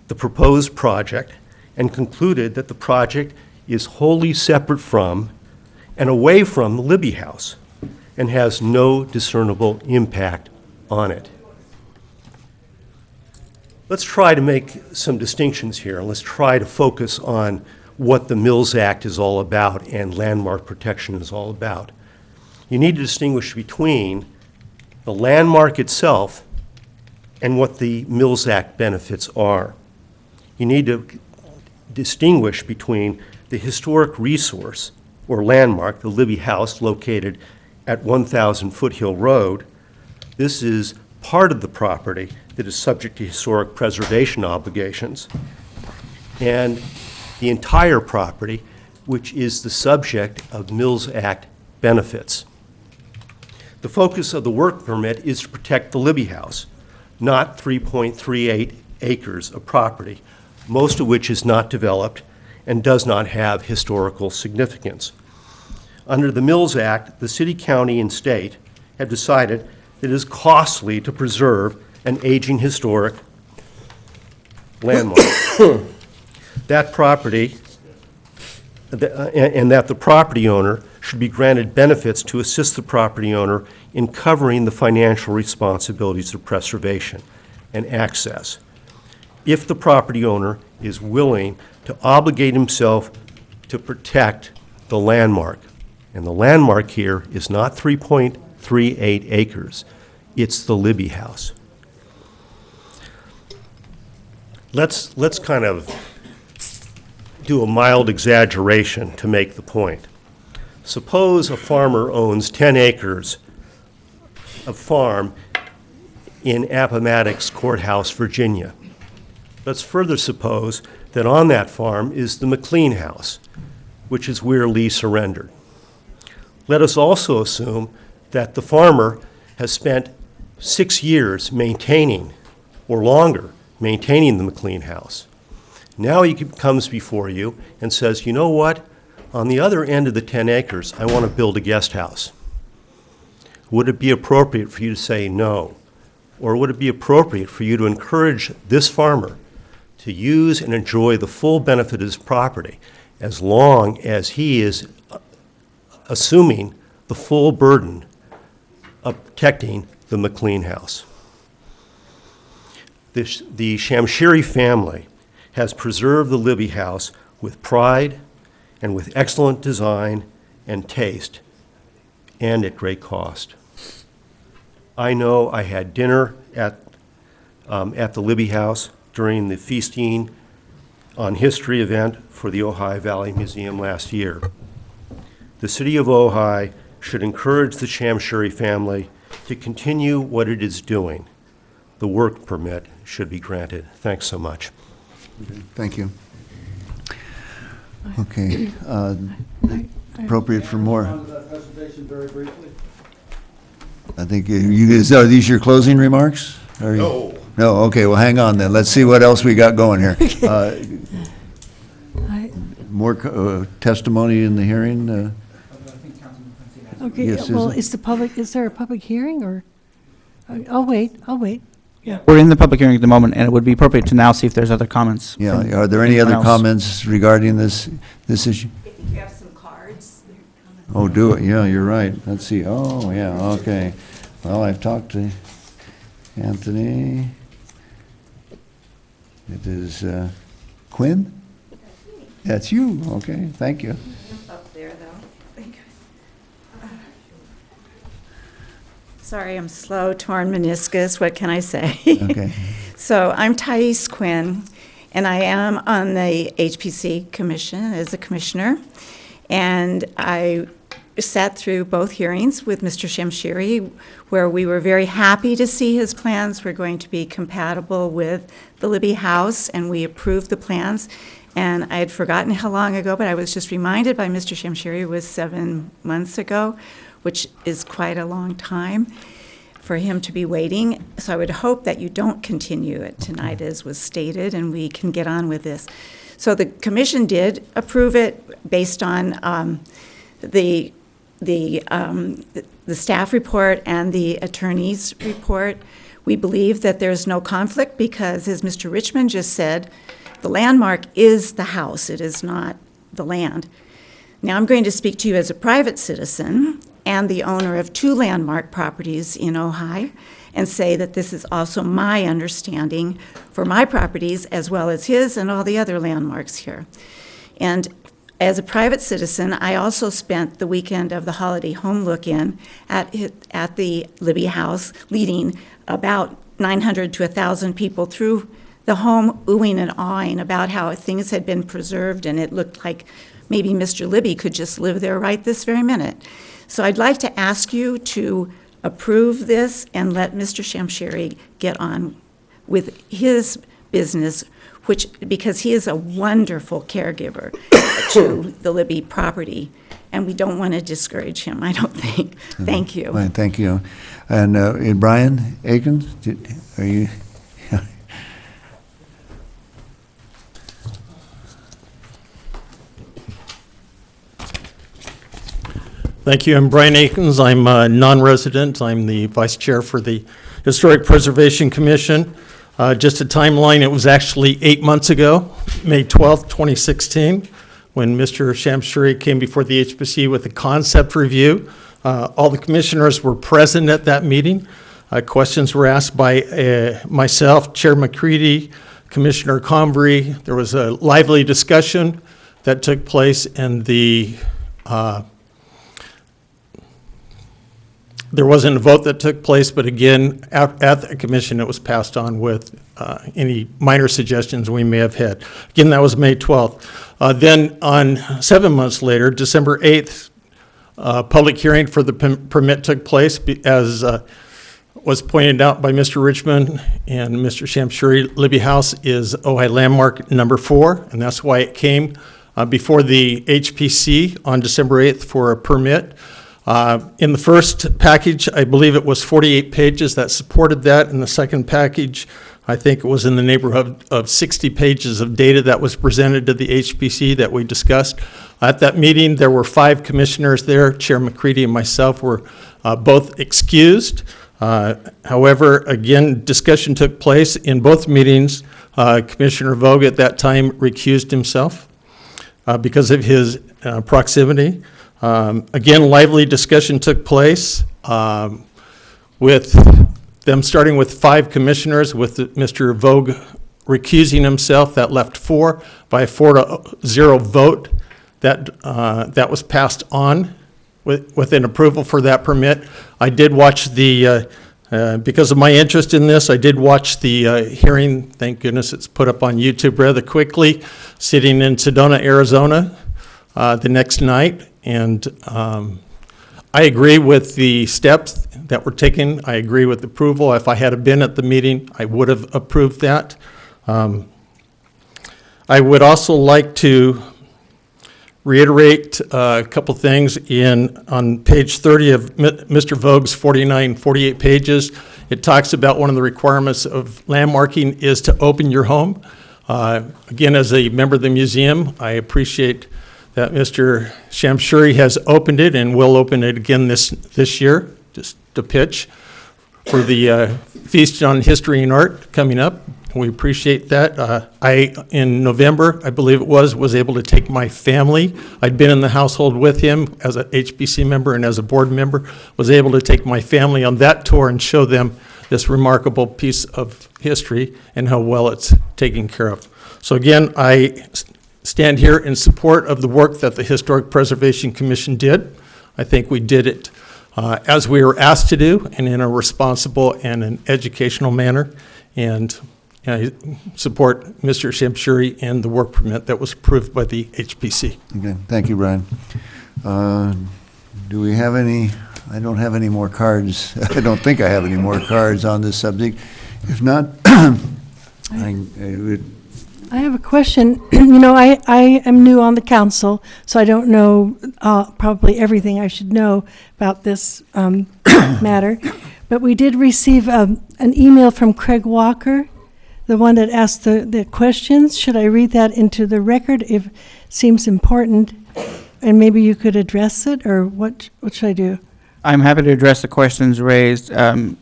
the proposed project and concluded that the project is wholly separate from and away from the Libby House and has no discernible impact on it. Let's try to make some distinctions here, and let's try to focus on what the Mills Act is all about and landmark protection is all about. You need to distinguish between the landmark itself and what the Mills Act benefits are. You need to distinguish between the historic resource or landmark, the Libby House located at 1,000 Foothill Road. This is part of the property that is subject to historic preservation obligations, and the entire property, which is the subject of Mills Act benefits. The focus of the work permit is to protect the Libby House, not 3.38 acres of property, most of which is not developed and does not have historical significance. Under the Mills Act, the city, county, and state have decided that it is costly to preserve an aging historic landmark. That property, and that the property owner should be granted benefits to assist the property owner in covering the financial responsibilities of preservation and access, if the property owner is willing to obligate himself to protect the landmark. And the landmark here is not 3.38 acres, it's the Libby House. Let's kind of do a mild exaggeration to make the point. Suppose a farmer owns 10 acres of farm in Appomattox Courthouse, Virginia. Let's further suppose that on that farm is the McLean House, which is where Lee surrendered. Let us also assume that the farmer has spent 6 years maintaining, or longer, maintaining the McLean House. Now he comes before you and says, you know what? On the other end of the 10 acres, I want to build a guest house. Would it be appropriate for you to say no? Or would it be appropriate for you to encourage this farmer to use and enjoy the full benefit of his property as long as he is assuming the full burden of protecting the McLean House? The Shamshiri family has preserved the Libby House with pride and with excellent design and taste, and at great cost. I know I had dinner at the Libby House during the Feasting on History event for the Ojai Valley Museum last year. The city of Ojai should encourage the Shamshiri family to continue what it is doing. The work permit should be granted. Thanks so much. Thank you. Okay, appropriate for more. I think are these your closing remarks? No. No, okay, well, hang on then. Let's see what else we got going here. More testimony in the hearing? Okay, Yes, well, Susan? is there a public hearing, or, I'll wait. Yeah. We're in the public hearing at the moment, and it would be appropriate to now see if there's other comments. Yeah, from are there any anyone other else. comments regarding this issue? If you have some cards. Oh, do it, yeah, you're right. Let's see, oh, yeah, okay. Well, I've talked to Anthony. It is Quinn? That's you, okay, thank you. Up there, though. Thank you. Sorry, I'm slow, torn meniscus, what can I say? Okay. So I'm Thais Quinn, and I am on the HPC Commission as a commissioner. And I sat through both hearings with Mr. Shamshiri, where we were very happy to see his plans were going to be compatible with the Libby House, and we approved the plans. And I had forgotten how long ago, but I was just reminded by Mr. Shamshiri it was 7 months ago, which is quite a long time for him to be waiting. So I would hope that you don't continue it tonight as was stated, and we can get on with this. So the commission did approve it based on the staff report and the attorney's report. We believe that there's no conflict because, as Mr. Richmond just said, the landmark is the house, it is not the land. Now I'm going to speak to you as a private citizen and the owner of 2 landmark properties in Ojai, and say that this is also my understanding for my properties as well as his and all the other landmarks here. And as a private citizen, I also spent the weekend of the holiday home look-in at the Libby House, leading about 900 to 1,000 people through the home, oohing and awing about how things had been preserved, and it looked like maybe Mr. Libby could just live there right this very minute. So I'd like to ask you to approve this and let Mr. Shamshiri get on with his business, because he is a wonderful caregiver to the Libby property, and we don't want to discourage him, I don't think. Thank you. Fine, thank you. And Brian Akins, are you? Thank you. I'm Brian Akins. I'm a non-resident. I'm the vice chair for the Historic Preservation Commission. Just a timeline, it was actually 8 months ago, May 12th, 2016, when Mr. Shamshiri came before the HPC with a concept review. All the commissioners were present at that meeting. Questions were asked by myself, Chair McCready, Commissioner Combry. There was a lively discussion that took place, and there wasn't a vote that took place, but again, at the commission, it was passed on with any minor suggestions we may have had. Again, that was May 12th. Then on 7 months later, December 8th, public hearing for the permit took place. As was pointed out by Mr. Richmond and Mr. Shamshiri, Libby House is Ojai Landmark number 4, and that's why it came before the HPC on December 8th for a permit. In the first package, I believe it was 48 pages that supported that. In the second package, I think it was in the neighborhood of 60 pages of data that was presented to the HPC that we discussed. At that meeting, there were 5 commissioners there. Chair McCready and myself were both excused. However, again, discussion took place in both meetings. Commissioner Vogt at that time recused himself because of his proximity. Again, lively discussion took place with them starting with 5 commissioners, with Mr. Vogt recusing himself. That left 4 by a 4-0 vote. That was passed on with an approval for that permit. I did watch because of my interest in this, I did watch the hearing. Thank goodness it's put up on YouTube rather quickly, sitting in Sedona, Arizona the next night. And I agree with the steps that were taken. I agree with approval. If I had been at the meeting, I would have approved that. I would also like to reiterate a couple things on page 30 of Mr. Vogt's 48 pages. It talks about one of the requirements of landmarking is to open your home. Again, as a member of the museum, I appreciate that Mr. Shamshiri has opened it and will open it again this year, just to pitch for the Feast on History and Art coming up. We appreciate that. In November, I believe it was able to take my family. I'd been in the household with him as an HBC member and as a board member, was able to take my family on that tour and show them this remarkable piece of history and how well it's taken care of. So again, I stand here in support of the work that the Historic Preservation Commission did. I think we did it as we were asked to do and in a responsible and an educational manner. And I support Mr. Shamshiri and the work permit that was approved by the HPC. Okay, thank you, Brian. Do we have any, I don't have any more cards. I don't think I have any more cards on this subject. If not, I would, I have a question. You know, I am new on the council, so I don't know probably everything I should know about this matter. But we did receive an email from Craig Walker, the one that asked the questions. Should I read that into the record if it seems important? And maybe you could address it, or what should I do? I'm happy to address the questions raised.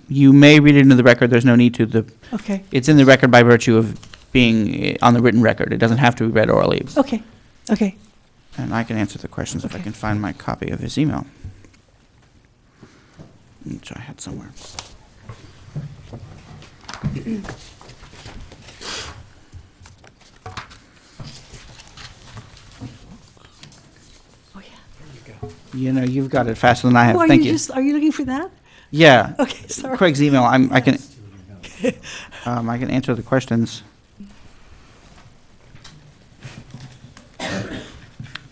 You may read it into the record. There's no need to. Okay. It's in the record by virtue of being on the written record. It doesn't have to be read orally. Okay. Okay. And I can answer the questions if I can find my copy of his email, which I had somewhere. You know, you've got it faster than I have. Oh, Thank you. Are you looking for that? Yeah. Okay, sorry. Craig's email. I can answer the questions.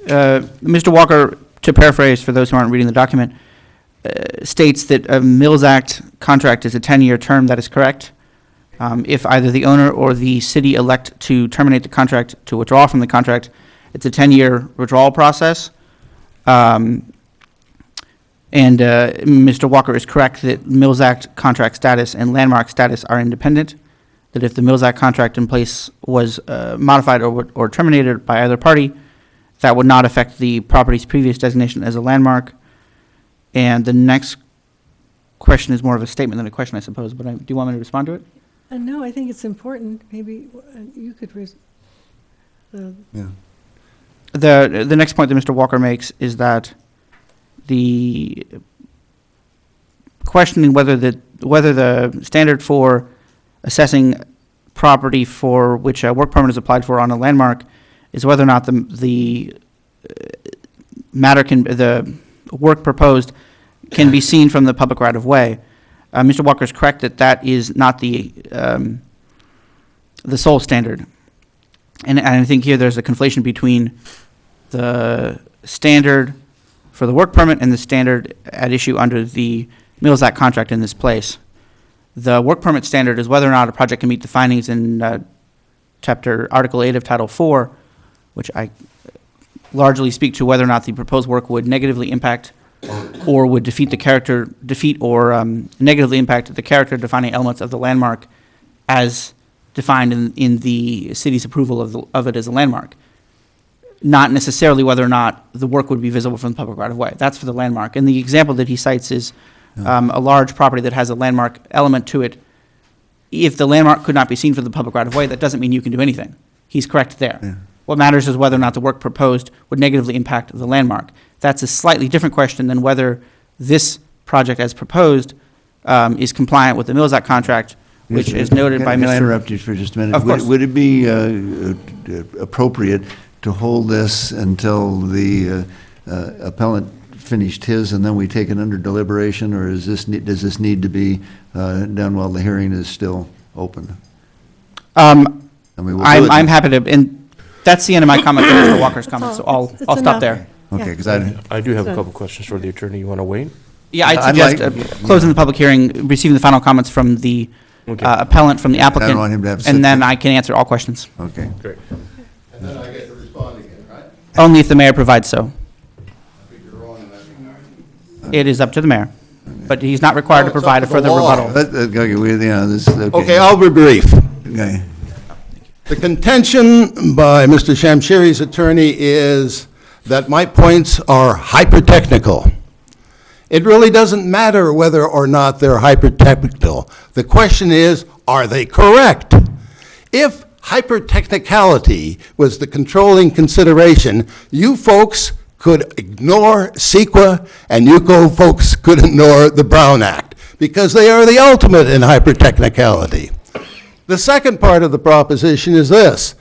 Mr. Walker, to paraphrase for those who aren't reading the document, states that a Mills Act contract is a 10-year term. That is correct. If either the owner or the city elect to terminate the contract, to withdraw from the contract, it's a 10-year withdrawal process. And Mr. Walker is correct that Mills Act contract status and landmark status are independent, that if the Mills Act contract in place was modified or terminated by either party, that would not affect the property's previous designation as a landmark. And the next question is more of a statement than a question, I suppose, but do you want me to respond to it? No, I think it's important. Maybe you could. yeah. The next point that Mr. Walker makes is that the questioning whether the standard for assessing property for which a work permit is applied for on a landmark is whether or not the work proposed can be seen from the public right of way. Mr. Walker is correct that is not the sole standard, and I think here there's a conflation between the standard for the work permit and the standard at issue under the Mills Act contract in this place. The work permit standard is whether or not a project can meet the findings in Article 8 of Title 4, which I largely speak to whether or not the proposed work would negatively impact or would negatively impact the character defining elements of the landmark as defined in the city's approval of it as a landmark. Not necessarily whether or not the work would be visible from the public right of way. That's for the landmark. And the example that he cites is a large property that has a landmark element to it. If the landmark could not be seen from the public right of way, that doesn't mean you can do anything. He's correct there. Yeah. What matters is whether or not the work proposed would negatively impact the landmark. That's a slightly different question than whether this project as proposed is compliant with the Mills Act contract, which is noted by Mr. Can I interrupt you for just a minute? Of course. Would it be appropriate to hold this until the appellant finished his, and then we take it under deliberation, or does this need to be done while the hearing is still open? I'm happy to, and that's the end of my comment to Mr. Walker's comments, so I'll stop enough. there. Okay, because I do have a couple questions for the attorney. You want to wait? Yeah, I'd suggest closing the public hearing, receiving the final comments from the appellant, from the applicant, I don't want him to have to sit and then there. I can answer all questions. Okay. Great. And then I get to respond again, right? Only if the mayor provides so. It is up to the mayor, but he's not required to it's up provide to a the further law. rebuttal. Okay, I'll be brief. Okay. The contention by Mr. Shamshiri's attorney is that my points are hyper-technical. It really doesn't matter whether or not they're hyper-technical. The question is, are they correct? If hyper-technicality was the controlling consideration, you folks could ignore CEQA, and you folks could ignore the Brown Act, because they are the ultimate in hyper-technicality. The second part of the proposition is this.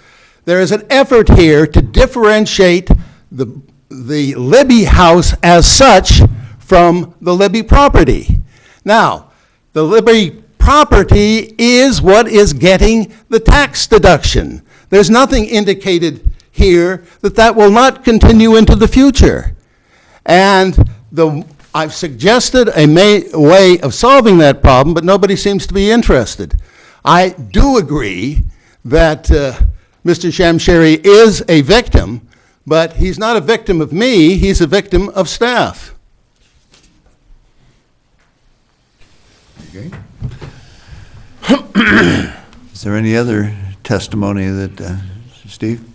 There is an effort here to differentiate the Libby house as such from the Libby property. Now, the Libby property is what is getting the tax deduction. There's nothing indicated here that will not continue into the future. And I've suggested a way of solving that problem, but nobody seems to be interested. I do agree that Mr. Shamshiri is a victim, but he's not a victim of me, he's a victim of staff. Okay. Is there any other testimony that, Steve?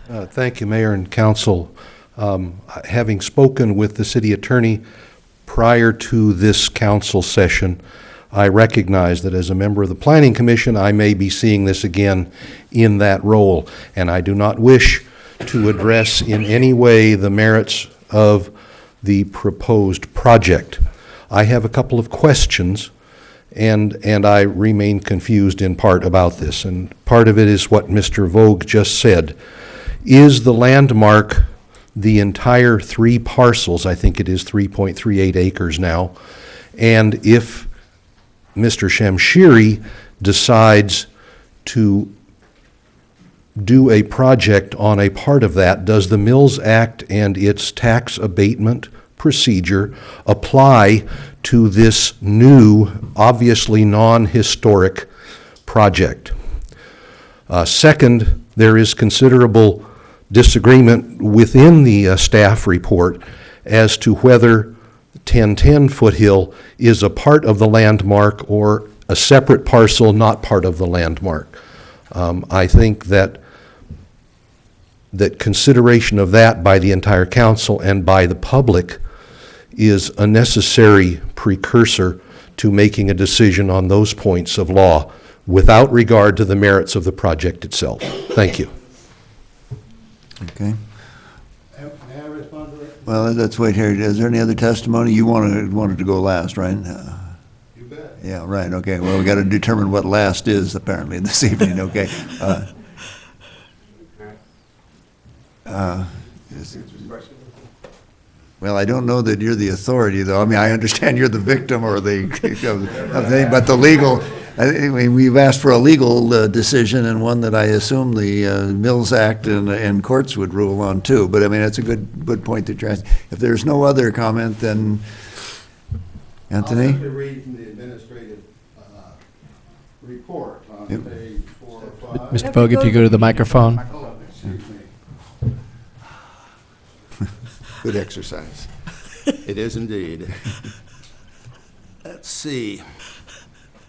Thank you, Mayor and Council. Having spoken with the city attorney prior to this council session, I recognize that as a member of the Planning Commission, I may be seeing this again in that role, and I do not wish to address in any way the merits of the proposed project. I have a couple of questions, and I remain confused in part about this, and part of it is what Mr. Vogt just said. Is the landmark the entire 3 parcels? I think it is 3.38 acres now. And if Mr. Shamshiri decides to do a project on a part of that, does the Mills Act and its tax abatement procedure apply to this new, obviously non-historic project? Second, there is considerable disagreement within the staff report as to whether 1010 Foothill is a part of the landmark or a separate parcel not part of the landmark. I think that consideration of that by the entire council and by the public is a necessary precursor to making a decision on those points of law without regard to the merits of the project itself. Thank you. Okay. May I respond to that? Well, let's wait here. Is there any other testimony? You wanted to go last, right? You bet. Yeah, right, okay. Well, we got to determine what last is apparently this evening, okay? Well, I don't know that you're the authority, though. I mean, I understand you're the victim or the, but the legal, I mean, we've asked for a legal decision and one that I assume the Mills Act and courts would rule on too. But I mean, that's a good point that you're asking. If there's no other comment, then Anthony? I'll simply read from the administrative report on page 4 or 5. Mr. Vogt, if you go to the microphone. Oh, excuse me. Good exercise. It is indeed. Let's see.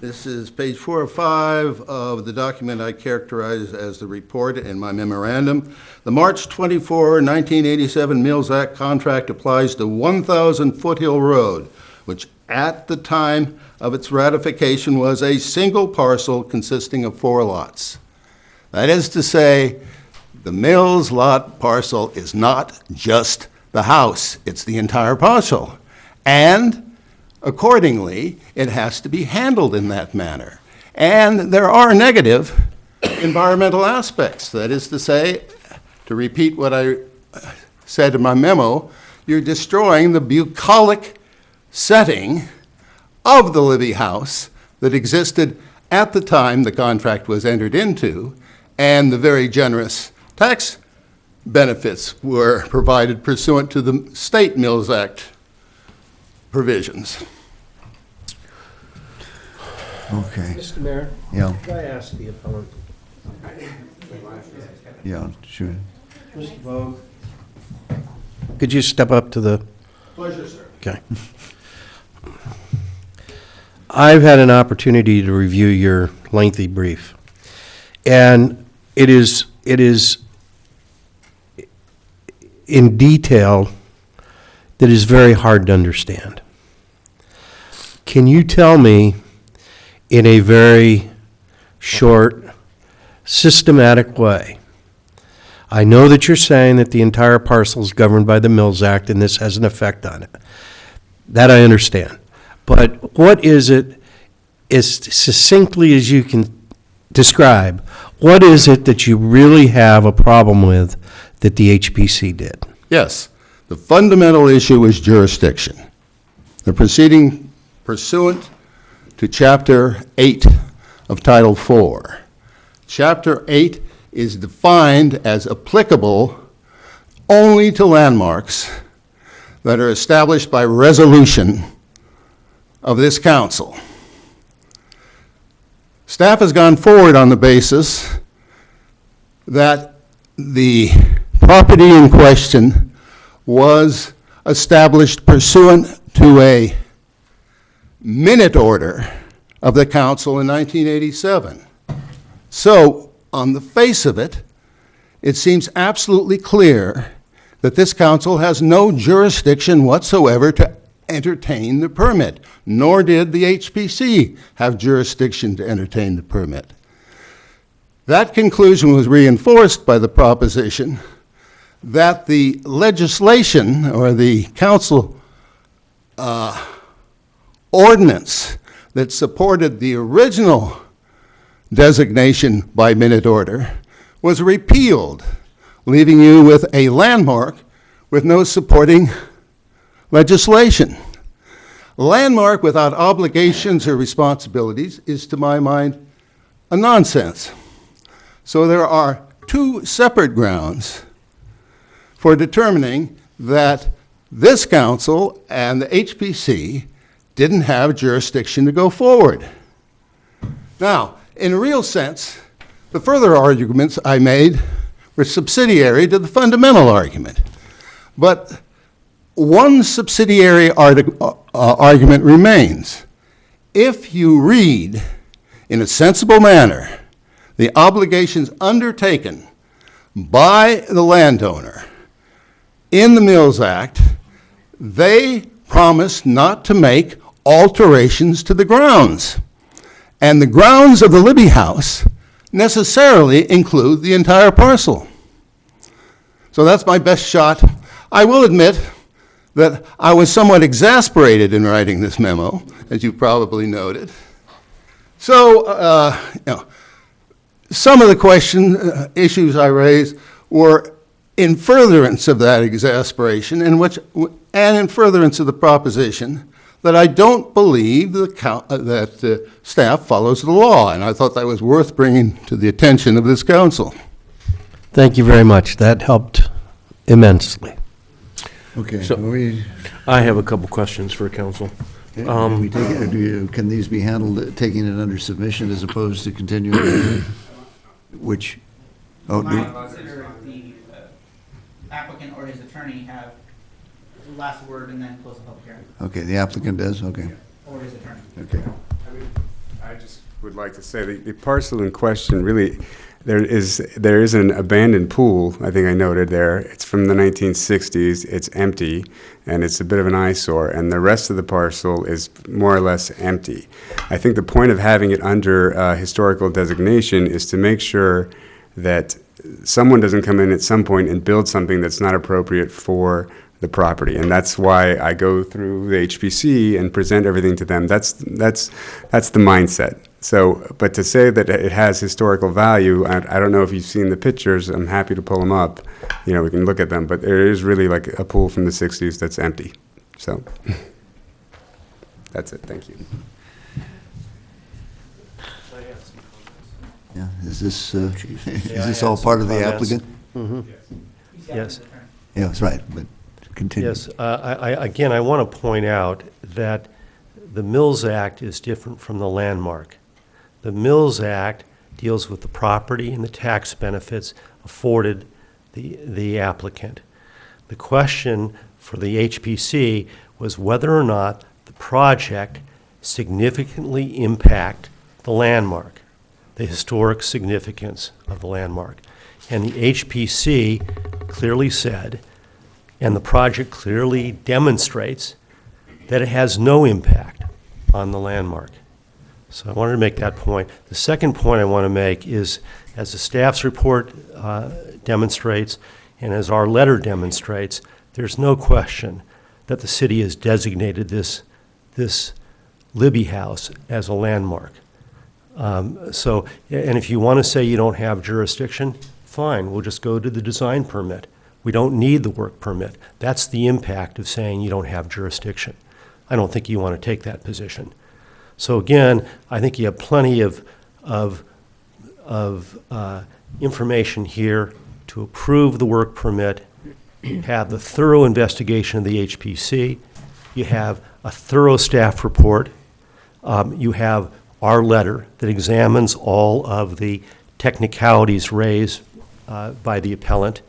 This is page 4 or 5 of the document I characterize as the report in my memorandum. The March 24, 1987 Mills Act contract applies to 1,000 Foothill Road, which at the time of its ratification was a single parcel consisting of 4 lots. That is to say, the Mills lot parcel is not just the house, it's the entire parcel. And accordingly, it has to be handled in that manner. And there are negative environmental aspects. That is to say, to repeat what I said in my memo, you're destroying the bucolic setting of the Libby House that existed at the time the contract was entered into, and the very generous tax benefits were provided pursuant to the State Mills Act provisions. Okay. Mr. Mayor? Yeah. Could I ask the appellant? Yeah, sure. Mr. Vogt? Could you step up to the... Pleasure, sir. Okay. I've had an opportunity to review your lengthy brief, and it is in detail that is very hard to understand. Can you tell me in a very short, systematic way? I know that you're saying that the entire parcel is governed by the Mills Act and this has an effect on it. That I understand. But what is it, as succinctly as you can describe, what is it that you really have a problem with that the HPC did? Yes. The fundamental issue is jurisdiction. The proceeding pursuant to Chapter 8 of Title 4. Chapter 8 is defined as applicable only to landmarks that are established by resolution of this council. Staff has gone forward on the basis that the property in question was established pursuant to a minute order of the council in 1987. So, on the face of it, it seems absolutely clear that this council has no jurisdiction whatsoever to entertain the permit, nor did the HPC have jurisdiction to entertain the permit. That conclusion was reinforced by the proposition that the legislation or the council ordinance that supported the original designation by minute order was repealed, leaving you with a landmark with no supporting legislation. A landmark without obligations or responsibilities is, to my mind, a nonsense. So there are two separate grounds for determining that this council and the HPC didn't have jurisdiction to go forward. Now, in a real sense, the further arguments I made were subsidiary to the fundamental argument. But one subsidiary argument remains. If you read in a sensible manner the obligations undertaken by the landowner in the Mills Act, they promised not to make alterations to the grounds. And the grounds of the Libby House necessarily include the entire parcel. So that's my best shot. I will admit that I was somewhat exasperated in writing this memo, as you probably noted. So, some of the issues I raised were in furtherance of that exasperation, and in furtherance of the proposition that I don't believe that staff follows the law, and I thought that was worth bringing to the attention of this council. Thank you very much. That helped immensely. Okay, So, I have a couple questions for council. can we take it, or can these be handled, taking it under submission as opposed to continuing? Which, Consider the applicant or his attorney have the last word and then close the public hearing. okay, the applicant does, okay. Or his attorney. Okay. I just would like to say the parcel in question, really, there is an abandoned pool, I think I noted there. It's from the 1960s, it's empty, and it's a bit of an eyesore, and the rest of the parcel is more or less empty. I think the point of having it under historical designation is to make sure that someone doesn't come in at some point and build something that's not appropriate for the property, and that's why I go through the HPC and present everything to them. That's the mindset. So, but to say that it has historical value, I don't know if you've seen the pictures. I'm happy to pull them up. We can look at them. But there is really like a pool from the '60s that's empty. So, that's it. Thank you. Yeah, is this all part of the applicant? Mm-hmm. Yes. Yeah, that's right, but continue. Yes, I want to point out that the Mills Act is different from the landmark. The Mills Act deals with the property and the tax benefits afforded the applicant. The question for the HPC was whether or not the project significantly impact the landmark, the historic significance of the landmark. And the HPC clearly said, and the project clearly demonstrates, that it has no impact on the landmark. So I wanted to make that point. The second point I want to make is, as the staff's report demonstrates, and as our letter demonstrates, there's no question that the city has designated this Libby House as a landmark. And if you want to say you don't have jurisdiction, fine, we'll just go to the design permit. We don't need the work permit. That's the impact of saying you don't have jurisdiction. I don't think you want to take that position. So again, I think you have plenty of information here to approve the work permit You have the thorough investigation of the HPC. You have a thorough staff report. You have our letter that examines all of the technicalities raised by the appellant.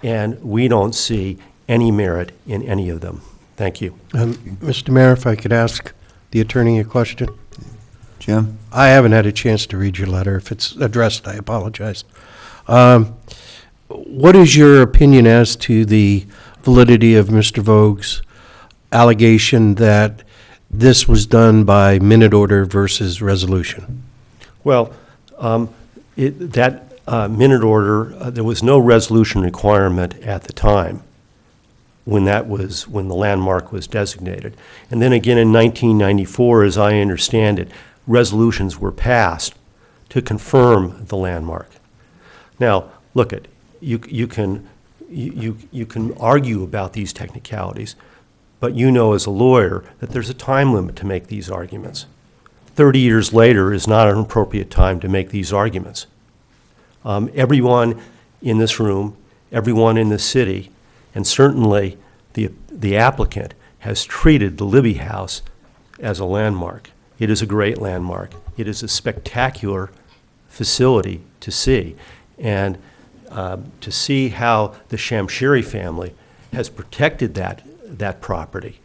And we don't see any merit in any of them. Thank you. Mr. Mayor, if I could ask the attorney a question? Jim? I haven't had a chance to read your letter. If it's addressed, I apologize. What is your opinion as to the validity of Mr. Vogue's allegation that this was done by minute order versus resolution? Well, that minute order, there was no resolution requirement at the time when the landmark was designated. And then again in 1994, as I understand it, resolutions were passed to confirm the landmark. Now, look at you can argue about these technicalities, but you know as a lawyer that there's a time limit to make these arguments. 30 years later is not an appropriate time to make these arguments. Everyone in this room, everyone in the city, and certainly the applicant has treated the Libby House as a landmark. It is a great landmark. It is a spectacular facility to see. And to see how the Shamshiri family has protected that property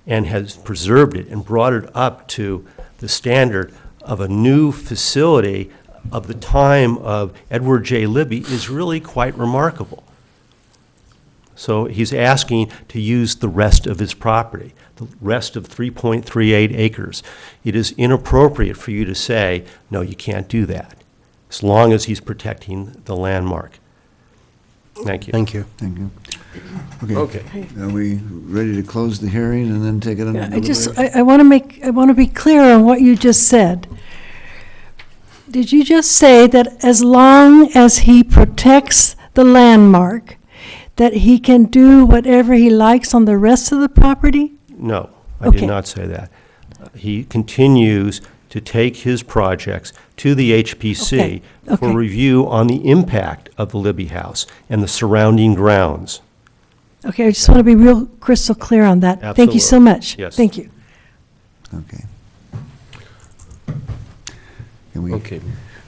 and has preserved it and brought it up to the standard of a new facility of the time of Edward J. Libby is really quite remarkable. So he's asking to use the rest of his property, the rest of 3.38 acres. It is inappropriate for you to say, no, you can't do that, as long as he's protecting the landmark. Thank you. Thank you. Thank you. Okay. Are we ready to close the hearing and then take it under deliberation? I want to be clear on what you just said. Did you just say that as long as he protects the landmark, that he can do whatever he likes on the rest of the property? No, I Okay. did not say that. He continues to take his projects to the HPC Okay. for Okay. review on the impact of the Libby House and the surrounding grounds. Okay, I just want to be real crystal clear on that. Thank you so Absolutely. much. Yes. Thank you. Okay. Can we? Okay.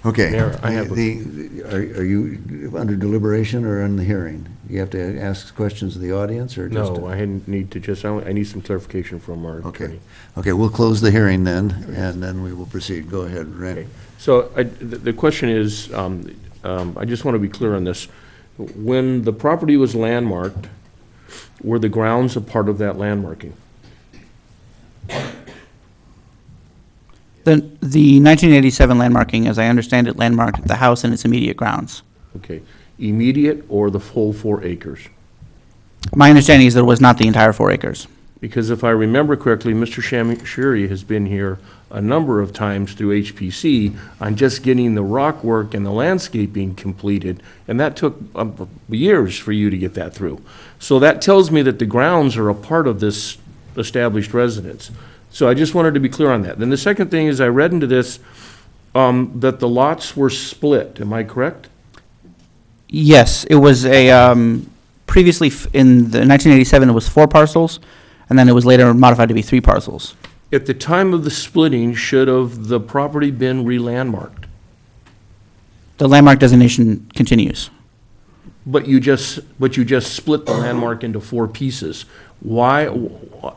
Okay. Mayor, I have Are you under deliberation or in the hearing? You have to ask questions of the audience or just? No, I need to just, I need some clarification from our Okay. attorney. Okay, we'll close the hearing then, and then we will proceed. Go ahead, Randy. So the question is, I just want to be clear on this. When the property was landmarked, were the grounds a part of that landmarking? The 1987 landmarking, as I understand it, landmarked the house and its immediate grounds. Okay. Immediate or the full 4 acres? My understanding is that it was not the entire 4 acres. Because if I remember correctly, Mr. Shamshiri has been here a number of times through HPC on just getting the rock work and the landscaping completed, and that took years for you to get that through. So that tells me that the grounds are a part of this established residence. So I just wanted to be clear on that. Then the second thing is I read into this that the lots were split. Am I correct? Yes, it was a, previously in the 1987, it was 4 parcels, and then it was later modified to be 3 parcels. At the time of the splitting, should have the property been re-landmarked? The landmark designation continues. But you just split the landmark into 4 pieces. Why,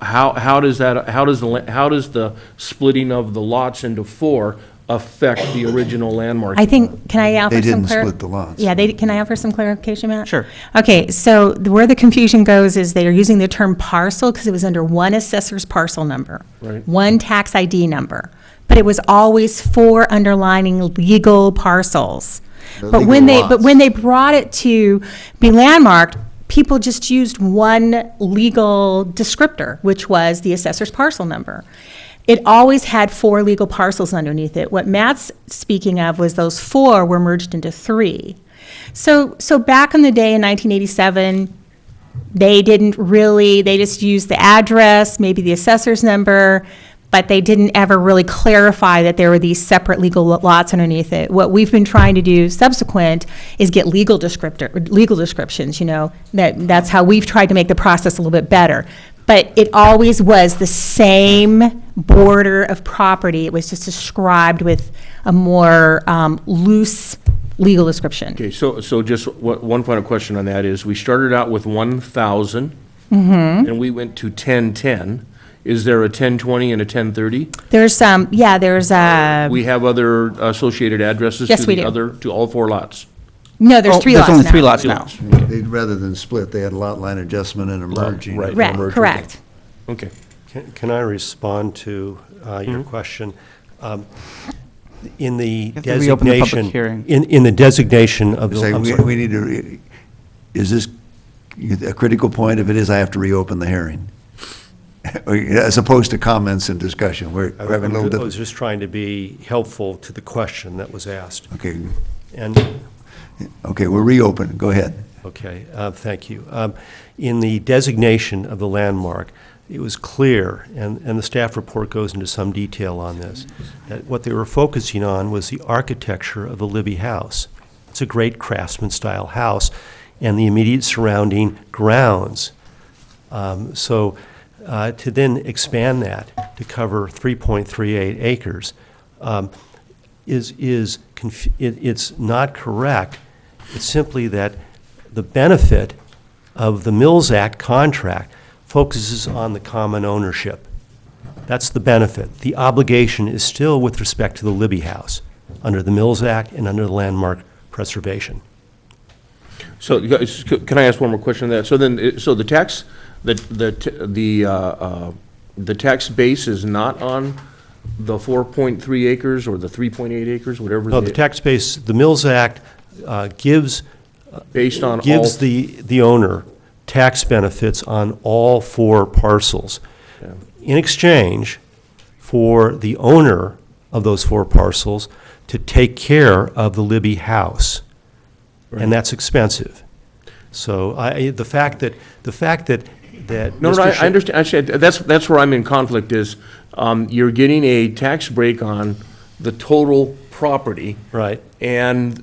how does the splitting of the lots into 4 affect the original landmark? I think, can I offer They some didn't split the lots. Yeah, can I offer some clarification, Matt? Sure. Okay, so where the confusion goes is they are using the term parcel because it was under one assessor's parcel number. Right. One tax ID number, but it was always 4 underlining legal parcels. The But legal lots. when they brought it to be landmarked, people just used one legal descriptor, which was the assessor's parcel number. It always had 4 legal parcels underneath it. What Matt's speaking of was those 4 were merged into 3. So back in the day in 1987, they just used the address, maybe the assessor's number, but they didn't ever really clarify that there were these separate legal lots underneath it. What we've been trying to do subsequent is get legal descriptions, that's how we've tried to make the process a little bit better. But it always was the same border of property. It was just described with a more loose legal description. Okay, so just one final question on that is, we started out with 1,000, and we went to 1010. Is there a 1020 and a 1030? There's there's We have other associated addresses Yes, to we the do. other, to all 4 lots? No, there's 3 lots now. There's only 3 lots now. Rather than split, they had a lot line adjustment and a merging. Right. Right, correct. Okay. Can I respond to your question? In the have to reopen the public designation, hearing. in the designation of the, Say, I'm we sorry. we need to, is this a critical point? If it is, I have to reopen the hearing. As opposed to comments and discussion. We're having a little I was just trying to be helpful to the question that was asked. Okay. And, Okay, we'll reopen. Go ahead. okay, thank you. In the designation of the landmark, it was clear, and the staff report goes into some detail on this, that what they were focusing on was the architecture of the Libby House. It's a great craftsman-style house, and the immediate surrounding grounds. To then expand that to cover 3.38 acres it's not correct. It's simply that the benefit of the Mills Act contract focuses on the common ownership. That's the benefit. The obligation is still with respect to the Libby House under the Mills Act and under the landmark preservation. So, guys, can I ask one more question on that? So then, so the tax, the tax base is not on the 4.3 acres or the 3.8 acres, whatever? No, the tax base, the Mills Act gives Based on gives all- the owner tax benefits on all 4 parcels. Yeah. In exchange for the owner of those 4 parcels to take care of the Libby House. Right. And that's expensive. So the fact that No, Mr. I Sh- understand, actually, that's where I'm in conflict is, you're getting a tax break on the total property. Right. And,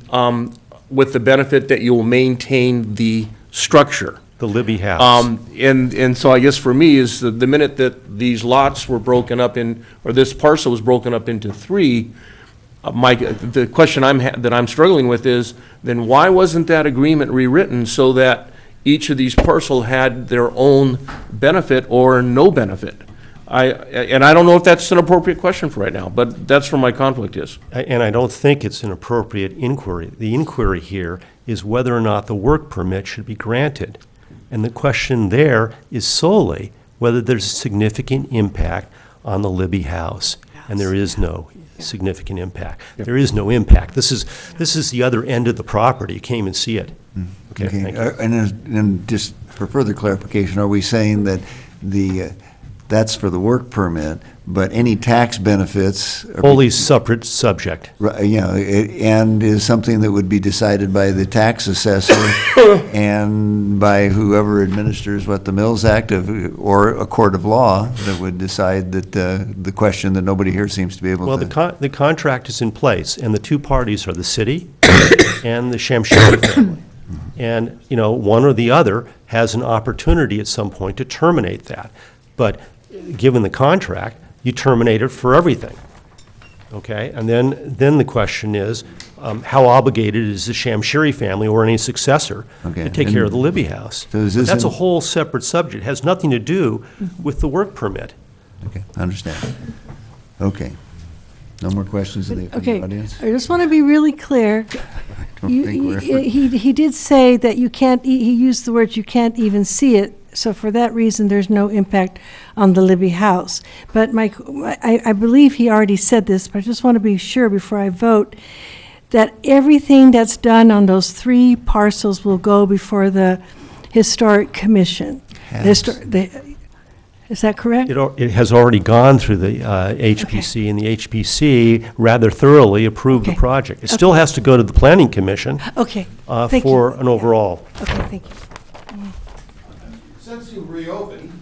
with the benefit that you'll maintain the structure. The Libby House. And so I guess for me is the minute that these lots were broken up or this parcel was broken up into 3, the question that I'm struggling with is, then why wasn't that agreement rewritten so that each of these parcels had their own benefit or no benefit? And I don't know if that's an appropriate question for right now, but that's where my conflict is. And I don't think it's an appropriate inquiry. The inquiry here is whether or not the work permit should be granted. And the question there is solely whether there's a significant impact on the Libby House. And there is no significant impact. There is no impact. This is the other end of the property. You can't even see it. Okay, thank you. And just for further clarification, are we saying that that's for the work permit, but any tax benefits? Wholly separate subject. And is something that would be decided by the tax assessor and by whoever administers what the Mills Act or a court of law that would decide that the question that nobody here seems to be able Well, to. the contract is in place, and the 2 parties are the city and the Shamshiri family. And, one or the other has an opportunity at some point to terminate that. But given the contract, you terminate it for everything. Okay? And then the question is, how obligated is the Shamshiri family or any successor to take care of the Libby House? So is But this that's a in- whole separate subject. It has nothing to do with the work permit. Okay, I understand. Okay. No more questions from the Okay, audience? I just want to be really clear. I don't think we're. He did say that you can't, he used the words, you can't even see it, so for that reason, there's no impact on the Libby House. But I believe he already said this, but I just want to be sure before I vote, that everything that's done on those 3 parcels will go before the Historic Commission. Is that correct? It has already gone through the HPC, and the HPC rather thoroughly approved the project. It still has to go to the Planning Commission Okay, thank for you. an overall. Okay, thank you. Since you reopened,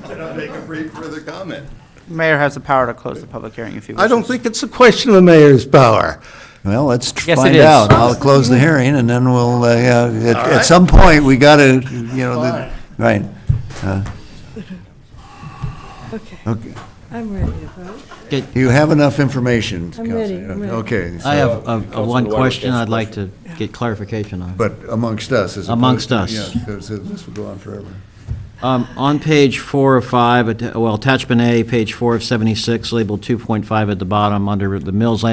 then I'll make a brief further comment. Mayor has the power to close the public hearing if he wishes. I don't think it's a question of the mayor's power. Well, let's Yes, find it is. out. I'll close the hearing, and then we'll, at right. some point, we gotta, right. Okay. I'm ready to vote. You have enough information, I'm ready, Counselor? I'm ready. Okay. I so- have one question I'd like to get clarification on. But amongst us, as opposed Amongst to- us. Yeah, because this will go on forever. On page 4 of 5, attachment A, page 4 of 76, labeled 2.5 at the bottom, under the Mills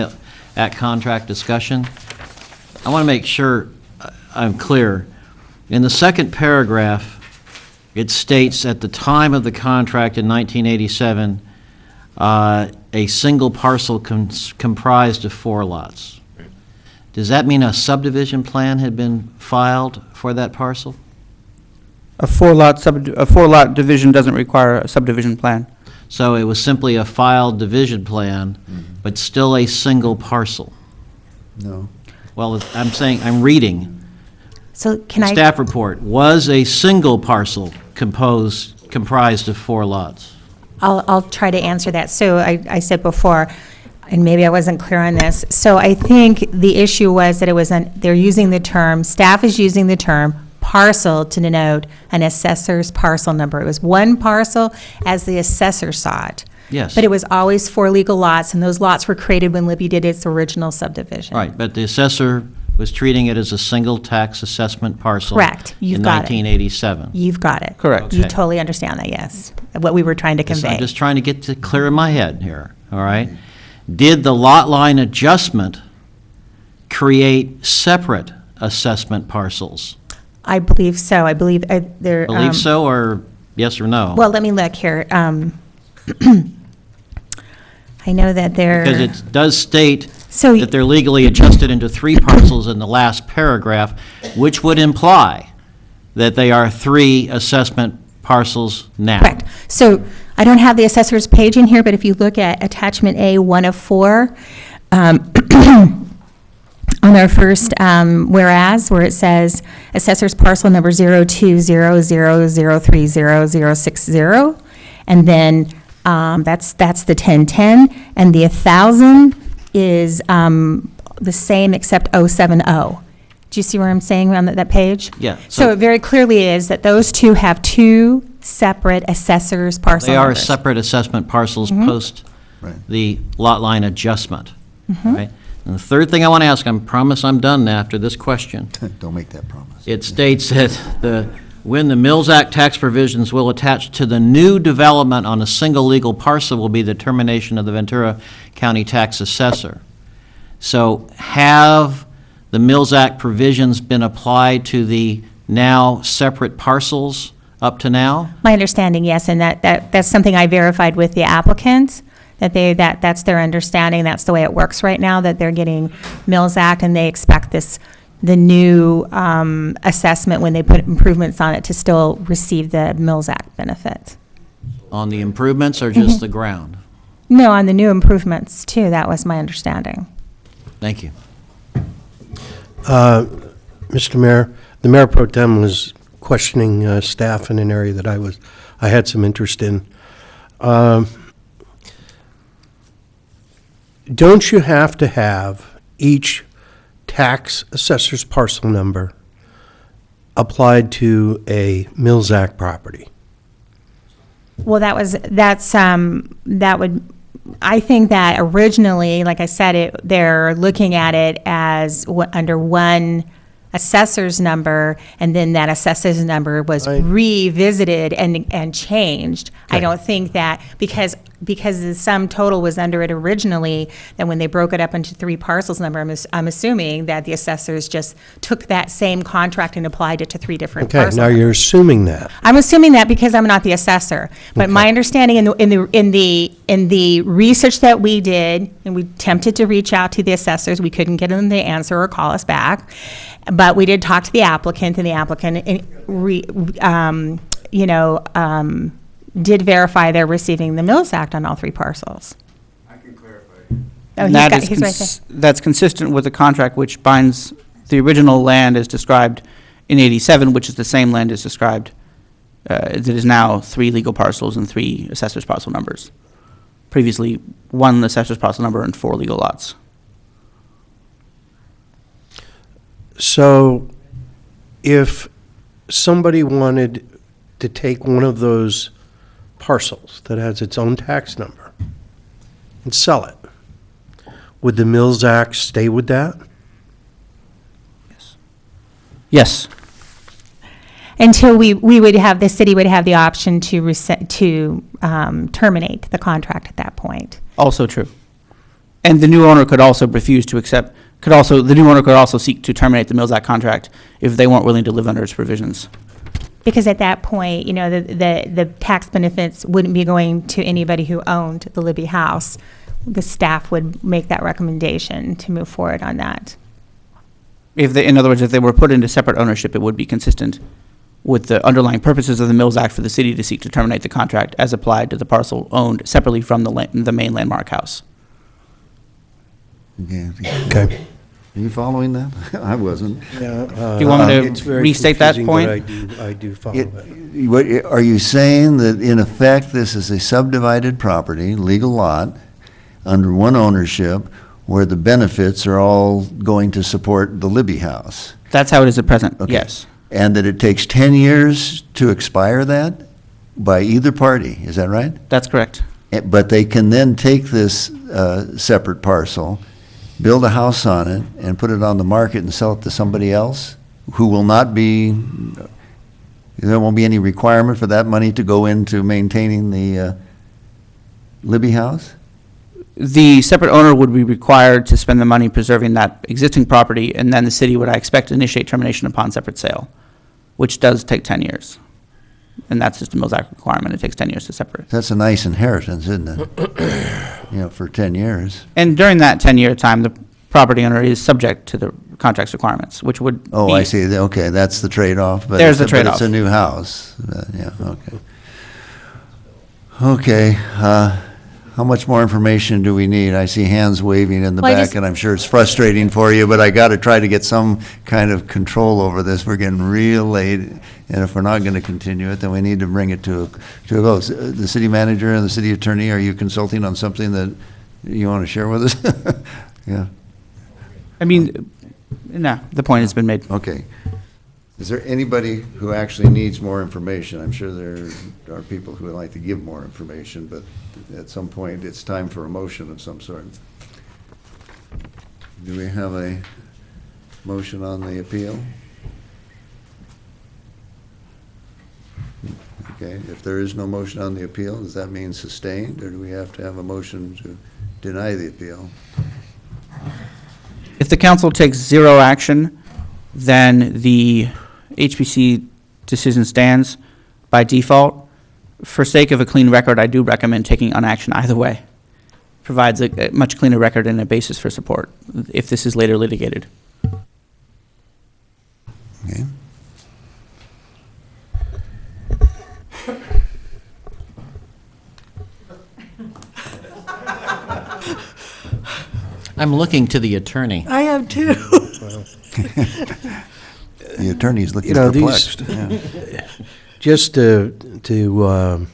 Act contract discussion, I want to make sure I'm clear. In the second paragraph, it states, at the time of the contract in 1987, a single parcel comprised of 4 lots. Does that mean a subdivision plan had been filed for that parcel? A four-lot division doesn't require a subdivision plan. So it was simply a filed division plan, but still a single parcel? No. Well, I'm reading. So can I? Staff report, was a single parcel comprised of 4 lots? I'll try to answer that. So I said before, and maybe I wasn't clear on this, so I think the issue was that it was, they're using the term, staff is using the term parcel to denote an assessor's parcel number. It was one parcel as the assessor saw it. Yes. But it was always 4 legal lots, and those lots were created when Libby did its original subdivision. Right, but the assessor was treating it as a single tax assessment parcel. Correct. You've got it. In 1987. You've got it. Correct. You Okay. totally understand that, yes, what we were trying to Yes, convey. I'm just trying to get it clear in my head here, all right? Did the lot line adjustment create separate assessment parcels? I believe so. I believe there. Believe so, or yes or no? Well, let me look here. I know that there. Because it does state So that they're legally adjusted into 3 parcels in the last paragraph, which would imply that they are 3 assessment parcels now. Correct. So I don't have the assessor's page in here, but if you look at attachment A, 1 of 4, on our first whereas, where it says assessor's parcel number 0200030060, and then that's the 1010, and the 1,000 is the same except 070. Do you see where I'm saying on that page? Yeah. So it very clearly is that those two have 2 separate assessor's parcel They are numbers. separate assessment parcels post the lot line adjustment, right? And the third thing I want to ask, I promise I'm done after this question. Don't make that promise. It states that when the Mills Act tax provisions will attach to the new development on a single legal parcel will be the determination of the Ventura County tax assessor. So have the Mills Act provisions been applied to the now separate parcels up to now? My understanding, yes, and that's something I verified with the applicant, that's their understanding, that's the way it works right now, that they're getting Mills Act, and they expect the new assessment, when they put improvements on it, to still receive the Mills Act benefit. On the improvements or just the ground? No, on the new improvements, too, that was my understanding. Thank you. Mr. Mayor, the Mayor Pro Tem was questioning staff in an area that I had some interest in. Don't you have to have each tax assessor's parcel number applied to a Mills Act property? Well, I think that originally, like I said, they're looking at it as under one assessor's number, and then that assessor's number was revisited and changed. Okay. I don't think that, because the sum total was under it originally, that when they broke it up into 3 parcels number, I'm assuming that the assessors just took that same contract and applied it to 3 different Okay, parcels. now you're assuming that. I'm assuming that because I'm not the assessor. But my understanding in the research that we did, and we attempted to reach out to the assessors, we couldn't get them to answer or call us back. But we did talk to the applicant, and the applicant, did verify they're receiving the Mills Act on all 3 parcels. I can clarify. Oh, And he's right there. that's consistent with the contract which binds the original land as described in 87, which is the same land as described, that is now 3 legal parcels and 3 assessor's parcel numbers. previously 1 assessor's parcel number and 4 legal lots. So if somebody wanted to take one of those parcels that has its own tax number and sell it, would the Mills Act stay with that? Yes. Until we would have, the city would have the option to terminate the contract at that point. Also true. And the new owner could also refuse to accept, the new owner could also seek to terminate the Mills Act contract if they weren't willing to live under its provisions. Because at that point, the tax benefits wouldn't be going to anybody who owned the Libby House. The staff would make that recommendation to move forward on that. In other words, if they were put into separate ownership, it would be consistent with the underlying purposes of the Mills Act for the city to seek to terminate the contract as applied to the parcel owned separately from the main landmark house. Okay. Are you following that? I wasn't. Yeah. Do you want me to restate that point? I do follow that. What, are you saying that in effect this is a subdivided property, legal lot, under one ownership, where the benefits are all going to support the Libby House? That's how it is at present, Okay. yes. And that it takes 10 years to expire that by either party, is that right? That's correct. But they can then take this separate parcel, build a house on it, and put it on the market and sell it to somebody else who will not be, there won't be any requirement for that money to go into maintaining the Libby House? The separate owner would be required to spend the money preserving that existing property, and then the city would, I expect, initiate termination upon separate sale, which does take 10 years. And that's just a Mills Act requirement. It takes 10 years to separate. That's a nice inheritance, isn't it? For 10 years. And during that 10-year time, the property owner is subject to the contract's requirements, which would Oh, be, I see. Okay, that's the trade-off. But There's the but it's trade-off. a new house. Yeah, okay. Okay, how much more information do we need? I see hands waving in the Well, I back, just- and I'm sure it's frustrating for you, but I got to try to get some kind of control over this. We're getting real late, and if we're not going to continue it, then we need to bring it to a vote. The city manager and the city attorney, are you consulting on something that you want to share with us? Yeah. I mean, no, the point has been made. Okay. Is there anybody who actually needs more information? I'm sure there are people who would like to give more information, but at some point, it's time for a motion of some sort. Do we have a motion on the appeal? Okay, if there is no motion on the appeal, does that mean sustained, or do we have to have a motion to deny the appeal? If the council takes zero action, then the HPC decision stands by default. For sake of a clean record, I do recommend taking unaction either way. Provides a much cleaner record and a basis for support if this is later litigated. Okay. I'm looking to the attorney. I have too. The attorney's looking These, perplexed. Yeah. just to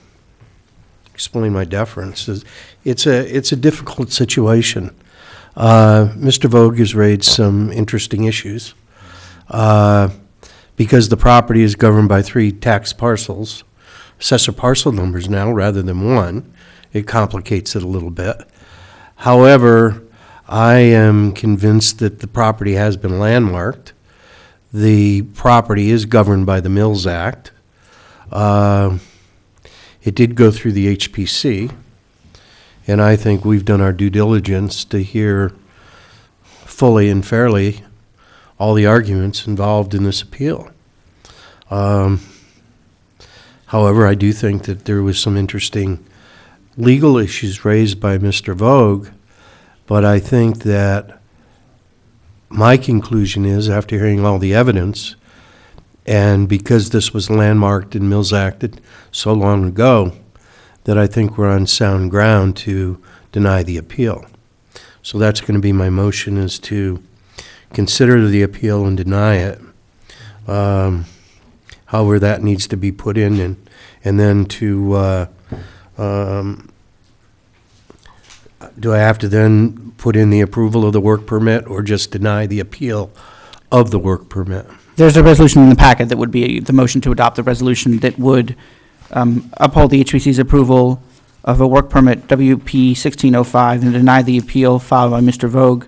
explain my deference, it's a difficult situation. Mr. Vogue has raised some interesting issues. Because the property is governed by 3 tax parcels, assessor parcel numbers now rather than 1, it complicates it a little bit. However, I am convinced that the property has been landmarked. The property is governed by the Mills Act. It did go through the HPC, and I think we've done our due diligence to hear fully and fairly all the arguments involved in this appeal. However, I do think that there was some interesting legal issues raised by Mr. Vogue, but I think that my conclusion is, after hearing all the evidence, and because this was landmarked and Mills acted so long ago, that I think we're on sound ground to deny the appeal. So that's going to be my motion, is to consider the appeal and deny it. However, that needs to be put in, and then to Do I have to then put in the approval of the work permit or just deny the appeal of the work permit? There's a resolution in the packet that would be the motion to adopt the resolution that would uphold the HVC's approval of a work permit WP 1605 and deny the appeal filed by Mr. Vogue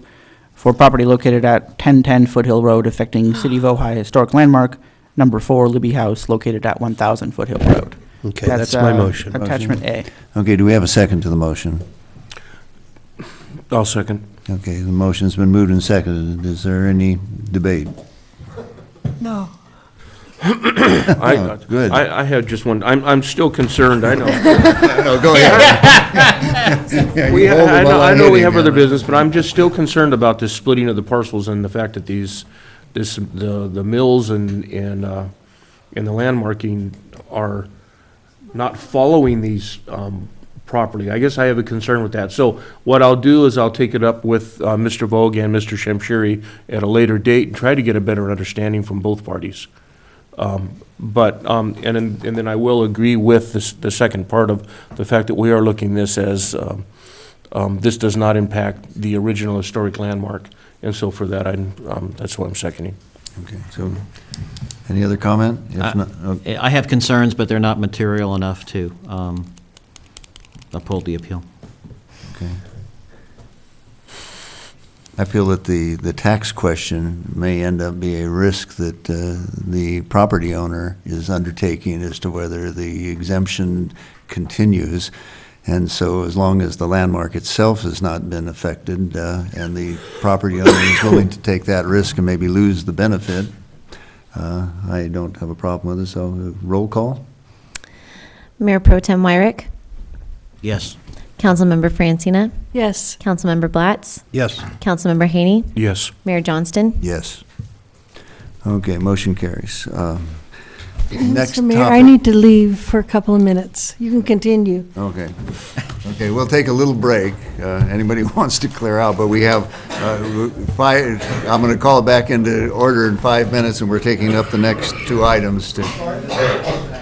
for property located at 1010 Foothill Road affecting City of Ojai Historic Landmark, number 4, Libby House, located at 1000 Foothill Road. Okay, that's my motion. Attachment A. Okay, do we have a second to the motion? I'll second. Okay, the motion's been moved and seconded. Is there any debate? No. Good. I had just one, I'm still concerned, I know. No, go ahead. I know we have other business, but I'm just still concerned about this splitting of the parcels and the fact that the mills and the landmarking are not following these properly. I guess I have a concern with that. So what I'll do is I'll take it up with Mr. Vogue and Mr. Shamshiri at a later date and try to get a better understanding from both parties. And then I will agree with the second part of the fact that we are looking this as, this does not impact the original historic landmark. And so for that, that's what I'm seconding. Okay, so any other comment? If not, okay. I have concerns, but they're not material enough to uphold the appeal. Okay. I feel that the tax question may end up being a risk that the property owner is undertaking as to whether the exemption continues. And so as long as the landmark itself has not been affected and the property owner is willing to take that risk and maybe lose the benefit, I don't have a problem with it. So roll call? Mayor Pro Tem Wyrick? Yes. Councilmember Francina? Yes. Councilmember Blatz? Yes. Councilmember Haney? Yes. Mayor Johnston? Yes. Okay, motion carries. Next Mr. Mayor, I topic. need to leave for a couple of minutes. You can continue. Okay. Okay, we'll take a little break. Anybody wants to clear out, but we have five, I'm going to call it back into order in 5 minutes, and we're taking up the next two items to.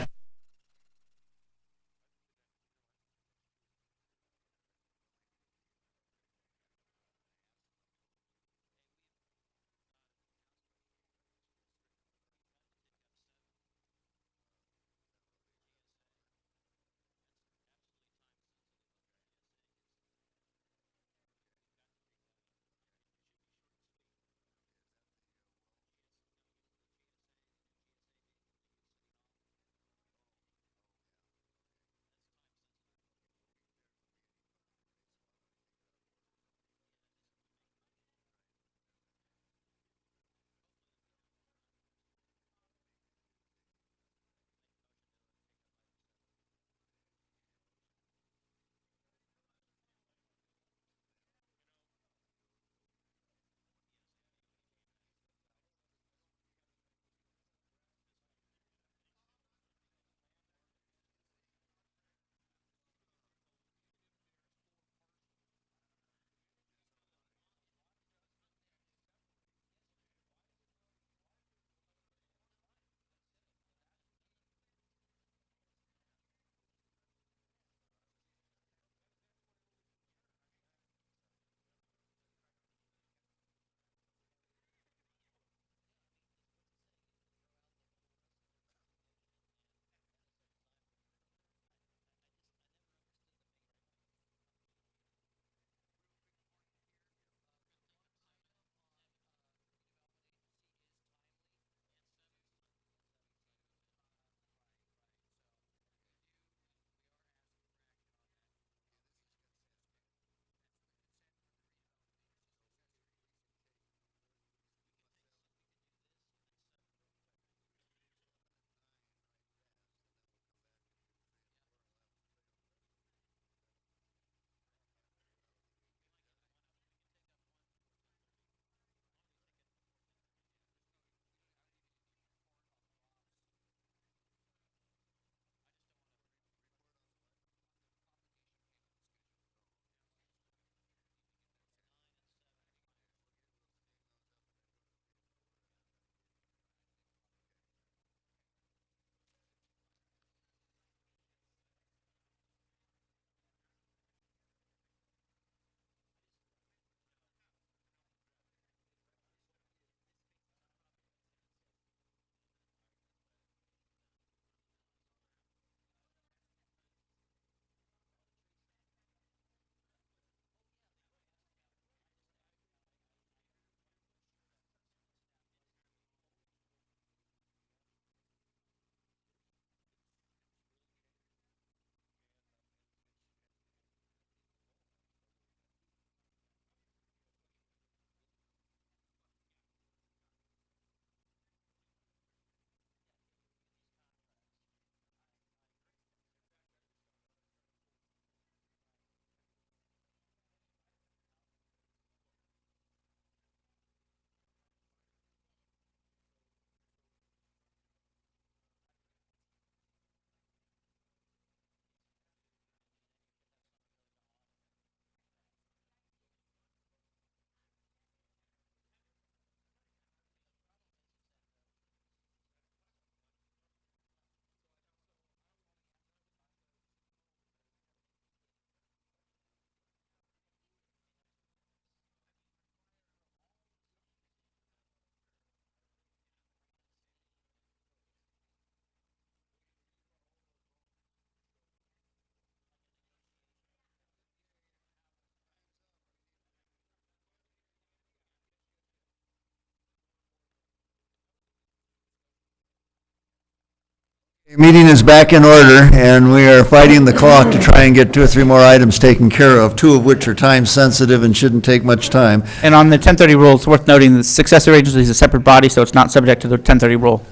Meeting is back in order, and we are fighting the clock to try and get 2 or 3 more items taken care of, 2 of which are time-sensitive and shouldn't take much time. And on the 1030 rule, it's worth noting the successor agency is a separate body, so it's not subject to the 1030 rule.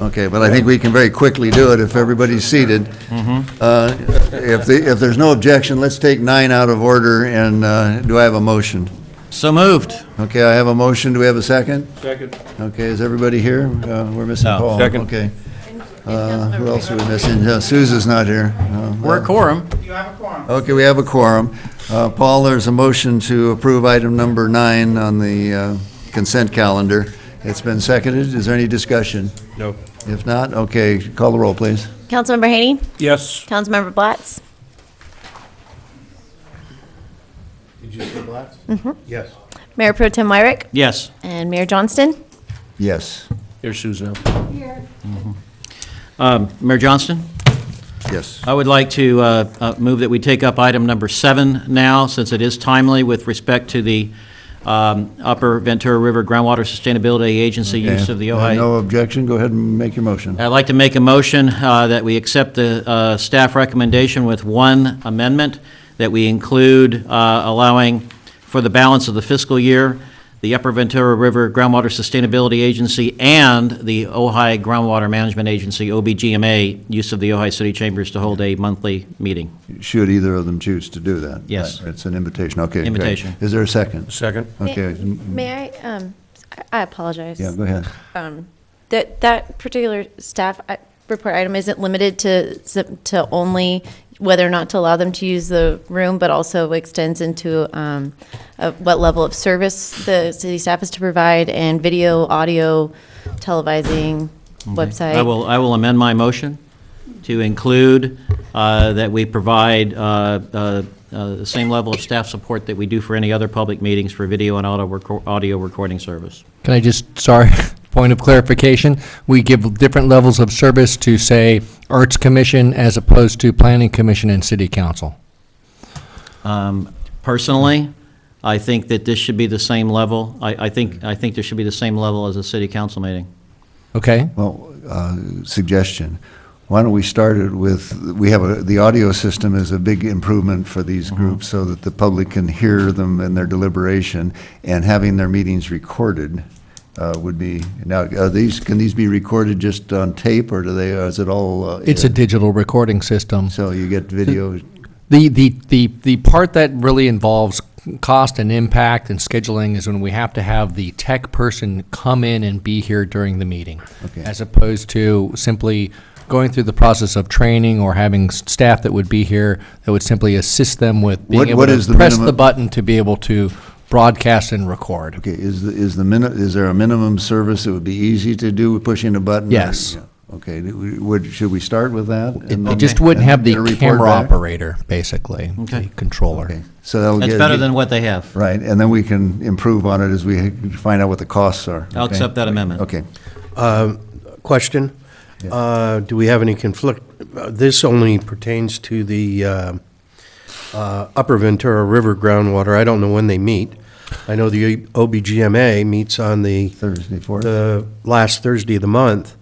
Okay, but I think we can very quickly do it if everybody's seated. If there's no objection, let's take 9 out of order, and do I have a motion? So moved. Okay, I have a motion. Do we have a second? Second. Okay, is everybody here? We're missing No. Paul. Second. Okay. Who else are we missing? Susan's not here. We're a quorum. Okay, we have a quorum. Paul, there's a motion to approve item number 9 on the consent calendar. It's been seconded. Is there any discussion? No. If not, okay, call the roll, please. Councilmember Haney? Yes. Councilmember Blatz? Did you say Blatz? Yes. Mayor Pro Tem Wyrick? Yes. And Mayor Johnston? Yes. Here's Susan. Mayor Johnston? Yes. I would like to move that we take up item number 7 now, since it is timely with respect to the Upper Ventura River Groundwater Sustainability Agency use of the Ojai. No objection. Go ahead and make your motion. I'd like to make a motion that we accept the staff recommendation with one amendment, that we include allowing for the balance of the fiscal year, the Upper Ventura River Groundwater Sustainability Agency and the Ojai Groundwater Management Agency, OBGMA, use of the Ojai City Chambers to hold a monthly meeting. Should either of them choose to do that? Yes. It's an invitation. Okay. great. Invitation. Is there a second? Second. Okay. May I apologize. Yeah, go ahead. That particular staff report item isn't limited to only whether or not to allow them to use the room, but also extends into what level of service the city staff is to provide, and video, audio, televising, website. I will amend my motion to include that we provide the same level of staff support that we do for any other public meetings for video and audio recording service. Can I just, sorry, point of clarification? We give different levels of service to, say, Arts Commission as opposed to Planning Commission and City Council. Personally, I think that this should be the same level. I think there should be the same level as a city council meeting. Okay? Well, suggestion. Why don't we start it with, the audio system is a big improvement for these groups so that the public can hear them in their deliberation, and having their meetings recorded would be, now, can these be recorded just on tape, or is it all? It's a digital recording system. So you get video? The part that really involves cost and impact and scheduling is when we have to have the tech person come in and be here during the meeting. Okay. As opposed to simply going through the process of training or having staff that would be here that would simply assist them with being able to press the button to be able to broadcast and record. Okay, is there a minimum service that would be easy to do with pushing a button? Yes. Okay, should we start with that? It just wouldn't have the and report camera back? operator, basically, the controller. Okay, so that'll That's get. better than what they have. Right, and then we can improve on it as we find out what the costs are. I'll okay? accept that amendment. Okay. Question? Do we have any conflict? This only pertains to the Upper Ventura River groundwater. I don't know when they meet. I know the OBGMA meets on the last Thursday of the month.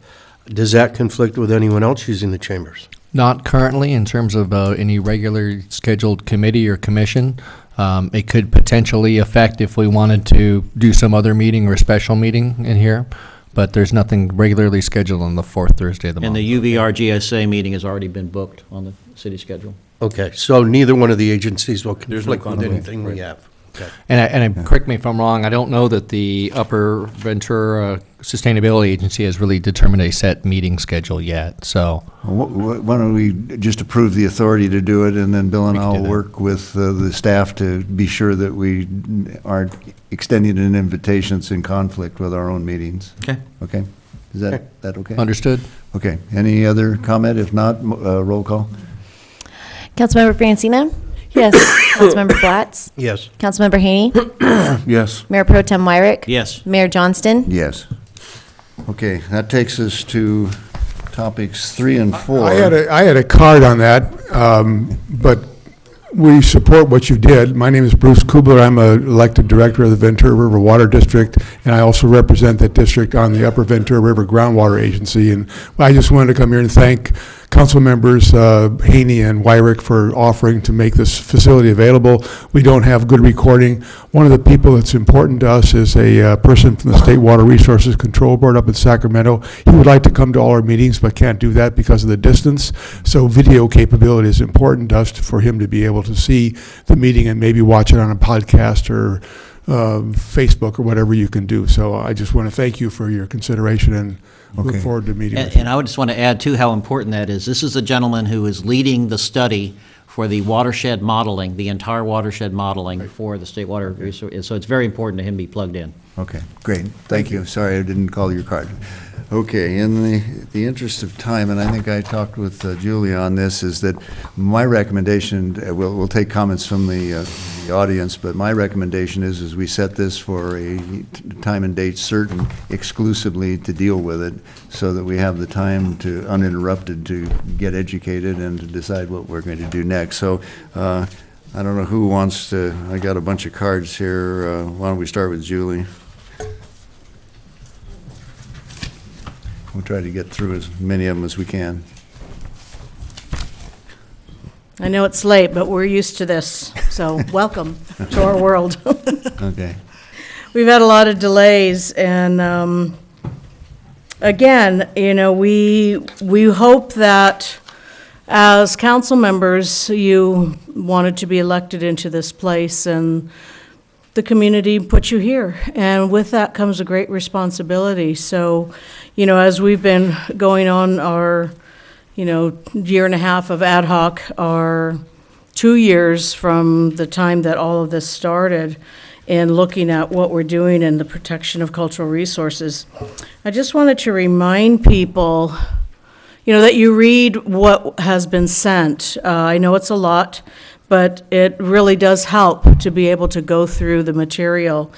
Does that conflict with anyone else using the chambers? Not currently in terms of any regular scheduled committee or commission. It could potentially affect if we wanted to do some other meeting or special meeting in here, but there's nothing regularly scheduled on the fourth Thursday of the And month. the UVRGSA meeting has already been booked on the city schedule. Okay, so neither one of the agencies will conflict with anything we have. Okay. And correct me if I'm wrong, I don't know that the Upper Ventura Sustainability Agency has really determined a set meeting schedule yet, so. Why don't we just approve the authority to do it, and then Bill and I will work with the staff to be sure that we aren't extending an invitation that's in conflict with our own meetings. Okay. Okay? Is that okay? Understood. Okay. Any other comment? If not, roll call. Councilmember Francina? Yes. Councilmember Blatz? Yes. Councilmember Haney? Yes. Mayor Pro Tem Wyrick? Yes. Mayor Johnston? Yes. Okay, that takes us to topics 3 and 4. I had a card on that, but we support what you did. My name is Bruce Kubler. I'm an elected director of the Ventura River Water District, and I also represent that district on the Upper Ventura River Groundwater Agency. And I just wanted to come here and thank council members Haney and Wyrick for offering to make this facility available. We don't have good recording. One of the people that's important to us is a person from the State Water Resources Control Board up in Sacramento. He would like to come to all our meetings but can't do that because of the distance. So video capability is important to us for him to be able to see the meeting and maybe watch it on a podcast or Facebook or whatever you can do. So I just want to thank you for your consideration and look forward to meeting with you. And I would just want to add, too, how important that is. This is a gentleman who is leading the study for the watershed modeling, the entire watershed modeling for the State Water Resources. So it's very important to him be plugged in. Okay, great. Thank you. Sorry I didn't call your card. Okay, in the interest of time, and I think I talked with Julia on this, is that my recommendation, we'll take comments from the audience, but my recommendation is we set this for a time and date certain exclusively to deal with it so that we have the time to, uninterrupted, to get educated and to decide what we're going to do next. So I don't know who wants to, I got a bunch of cards here. Why don't we start with Julie? We'll try to get through as many of them as we can. I know it's late, but we're used to this, so welcome to our world. Okay. We've had a lot of delays, and again, you know, we hope that as council members, you wanted to be elected into this place, and the community put you here, and with that comes a great responsibility. So, you know, as we've been going on our, you know, year and a half of ad hoc, our 2 years from the time that all of this started, and looking at what we're doing in the protection of cultural resources, I just wanted to remind people, you know, that you read what has been sent. I know it's a lot, but it really does help to be able to go through the material.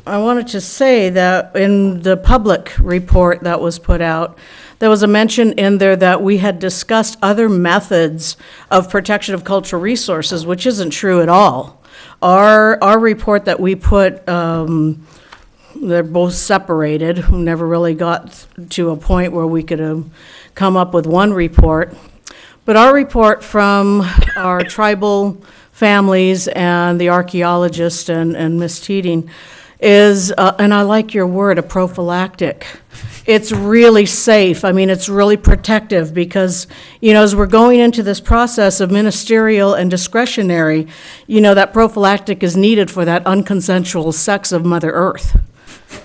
I wanted to say that in the public report that was put out, there was a mention in there that we had discussed other methods of protection of cultural resources, which isn't true at all. Our report that we put, they're both separated. We never really got to a point where we could have come up with one report. But our report from our tribal families and the archaeologist and Ms. Teeting is, and I like your word, a prophylactic. It's really safe. I mean, it's really protective because, you know, as we're going into this process of ministerial and discretionary, you know, that prophylactic is needed for that unconsensual sex of Mother Earth.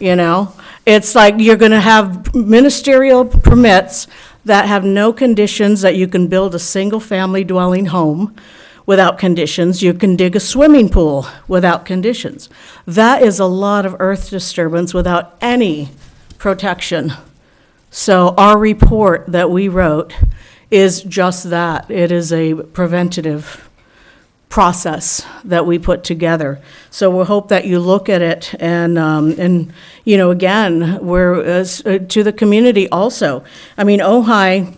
You know, it's like you're going to have ministerial permits that have no conditions that you can build a single-family dwelling home without conditions. You can dig a swimming pool without conditions. That is a lot of earth disturbance without any protection. So our report that we wrote is just that. It is a preventative process that we put together. So we hope that you look at it and you know, again, we're to the community also. I mean, Ojai,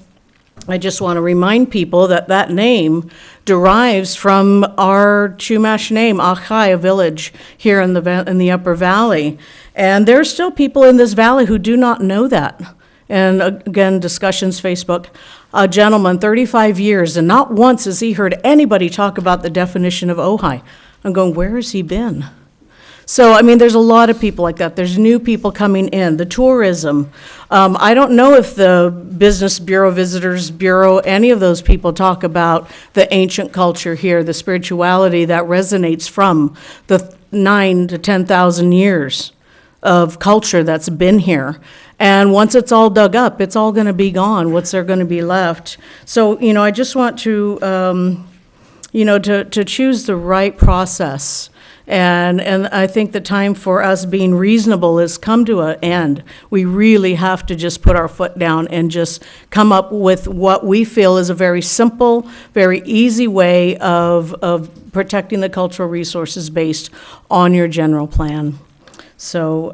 I just want to remind people that that name derives from our Chumash name, Ojai, a village here in the Upper Valley. And there are still people in this valley who do not know that. And again, discussions, Facebook, a gentleman, 35 years, and not once has he heard anybody talk about the definition of Ojai. I'm going, where has he been? So, I mean, there's a lot of people like that. There's new people coming in, the tourism. I don't know if the Business Bureau, Visitors Bureau, any of those people talk about the ancient culture here, the spirituality that resonates from the 9,000 to 10,000 years of culture that's been here. And once it's all dug up, it's all going to be gone. What's there going to be left? So, you know, I just want to, you know, to choose the right process. And I think the time for us being reasonable has come to an end. We really have to just put our foot down and just come up with what we feel is a very simple, very easy way of protecting the cultural resources based on your general plan. So,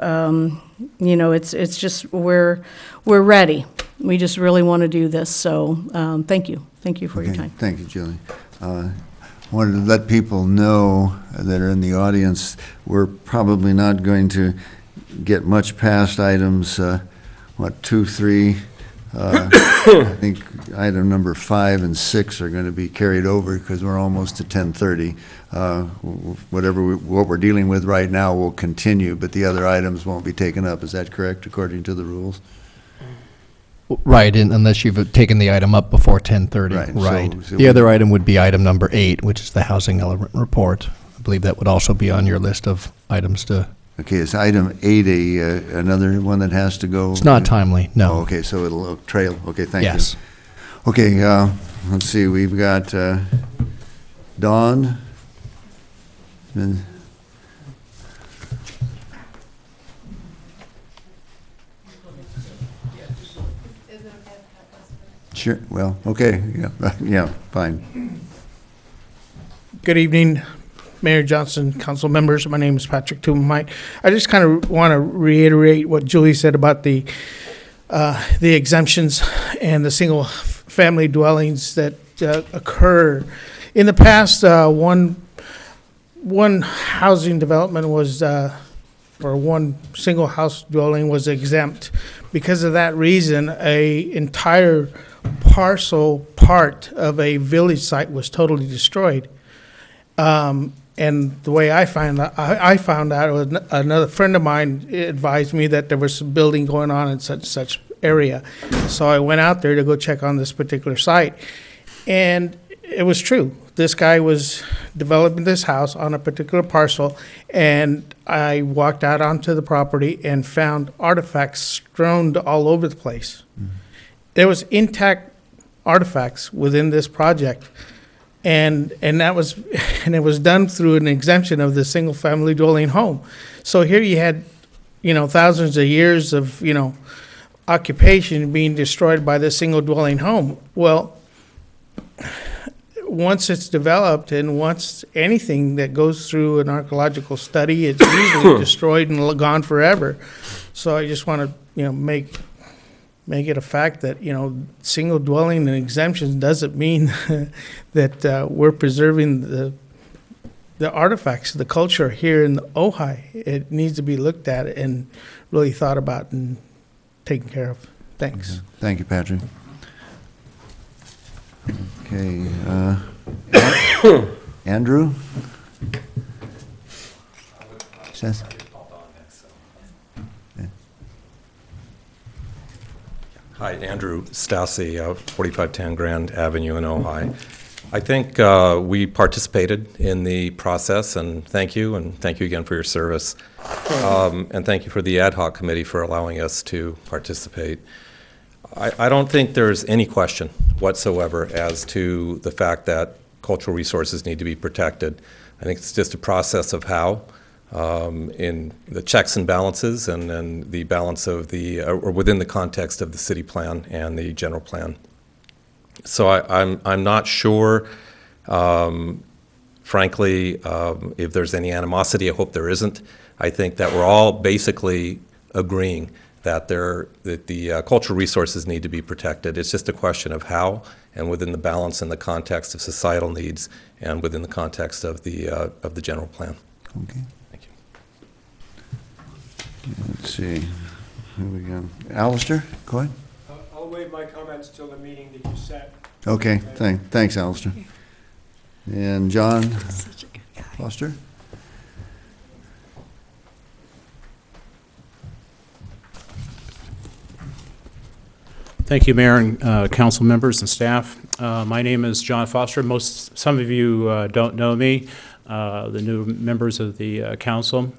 you know, it's just we're ready. We just really want to do this. So, thank you. Thank you for your time. Thank you, Julie. Wanted to let people know that are in the audience, we're probably not going to get much past items, 2, 3. I think item number 5 and 6 are going to be carried over because we're almost to 10:30. What we're dealing with right now will continue, but the other items won't be taken up. Is that correct, according to the rules? Right, unless you've taken the item up before 10:30. Right, Right. so The other item would be item number 8, which is the housing element report. I believe that would also be on your list of items to. Okay, is item 8 another one that has to go? It's not timely, no. Oh, okay, so it'll trail. Okay, thank you. Yes. Okay, let's see, we've got Dawn. Sure, well, okay, yeah, fine. Good evening, Mayor Johnson, council members. My name is Patrick Tumamite. I just kind of want to reiterate what Julie said about the exemptions and the single-family dwellings that occur. In the past, one housing development was, or one single house dwelling was exempt. Because of that reason, a entire part of a village site was totally destroyed. And the way I found out, was another friend of mine advised me that there was some building going on in such area. So I went out there to go check on this particular site, and it was true. This guy was developing this house on a particular parcel, and I walked out onto the property and found artifacts strewn all over the place. Mm-hmm. There was intact artifacts within this project. And that was, and it was done through an exemption of the single-family dwelling home. So here you had, thousands of years of, occupation being destroyed by this single dwelling home. Well, once it's developed and once anything that goes through an archaeological study, it's usually destroyed and gone forever. So I just want to, make it a fact that, single dwelling and exemptions doesn't mean that we're preserving the artifacts, the culture here in the Ojai. It needs to be looked at and really thought about and taken care of. Thanks. Okay. Thank you, Patrick. Okay, Andrew? Seth? Hi, Andrew Stassi, 4510 Grand Avenue in Ojai. I think we participated in the process, and thank you again for your service. And thank you for the ad hoc committee for allowing us to participate. I don't think there's any question whatsoever as to the fact that cultural resources need to be protected. I think it's just a process of how. In the checks and balances, and then the balance of or within the context of the city plan and the general plan. So I'm not sure, frankly, if there's any animosity. I hope there isn't. I think that we're all basically agreeing that the cultural resources need to be protected. It's just a question of how, and within the balance and the context of societal needs, and within the context of the general plan. Okay. Let's see, who we got? Alistair, go ahead. I'll waive my comments till the meeting that you set. Okay, thanks, Alistair. And John Foster? Thank you, Mayor and council members and staff. My name is John Foster. Some of you don't know me. The new members of the council.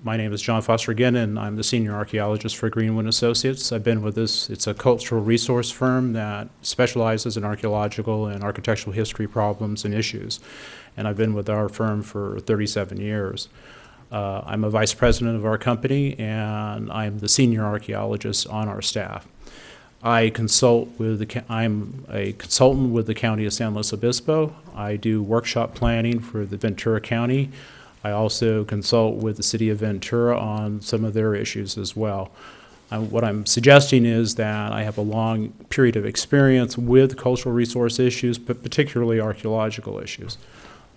My name is John Foster again, and I'm the senior archaeologist for Greenwood Associates. I've been with this, it's a cultural resource firm that specializes in archaeological and architectural history problems and issues. And I've been with our firm for 37 years. I'm a vice president of our company, and I'm the senior archaeologist on our staff. I'm a consultant with the County of San Luis Obispo. I do workshop planning for the Ventura County. I also consult with the City of Ventura on some of their issues as well. What I'm suggesting is that I have a long period of experience with cultural resource issues, but particularly archaeological issues.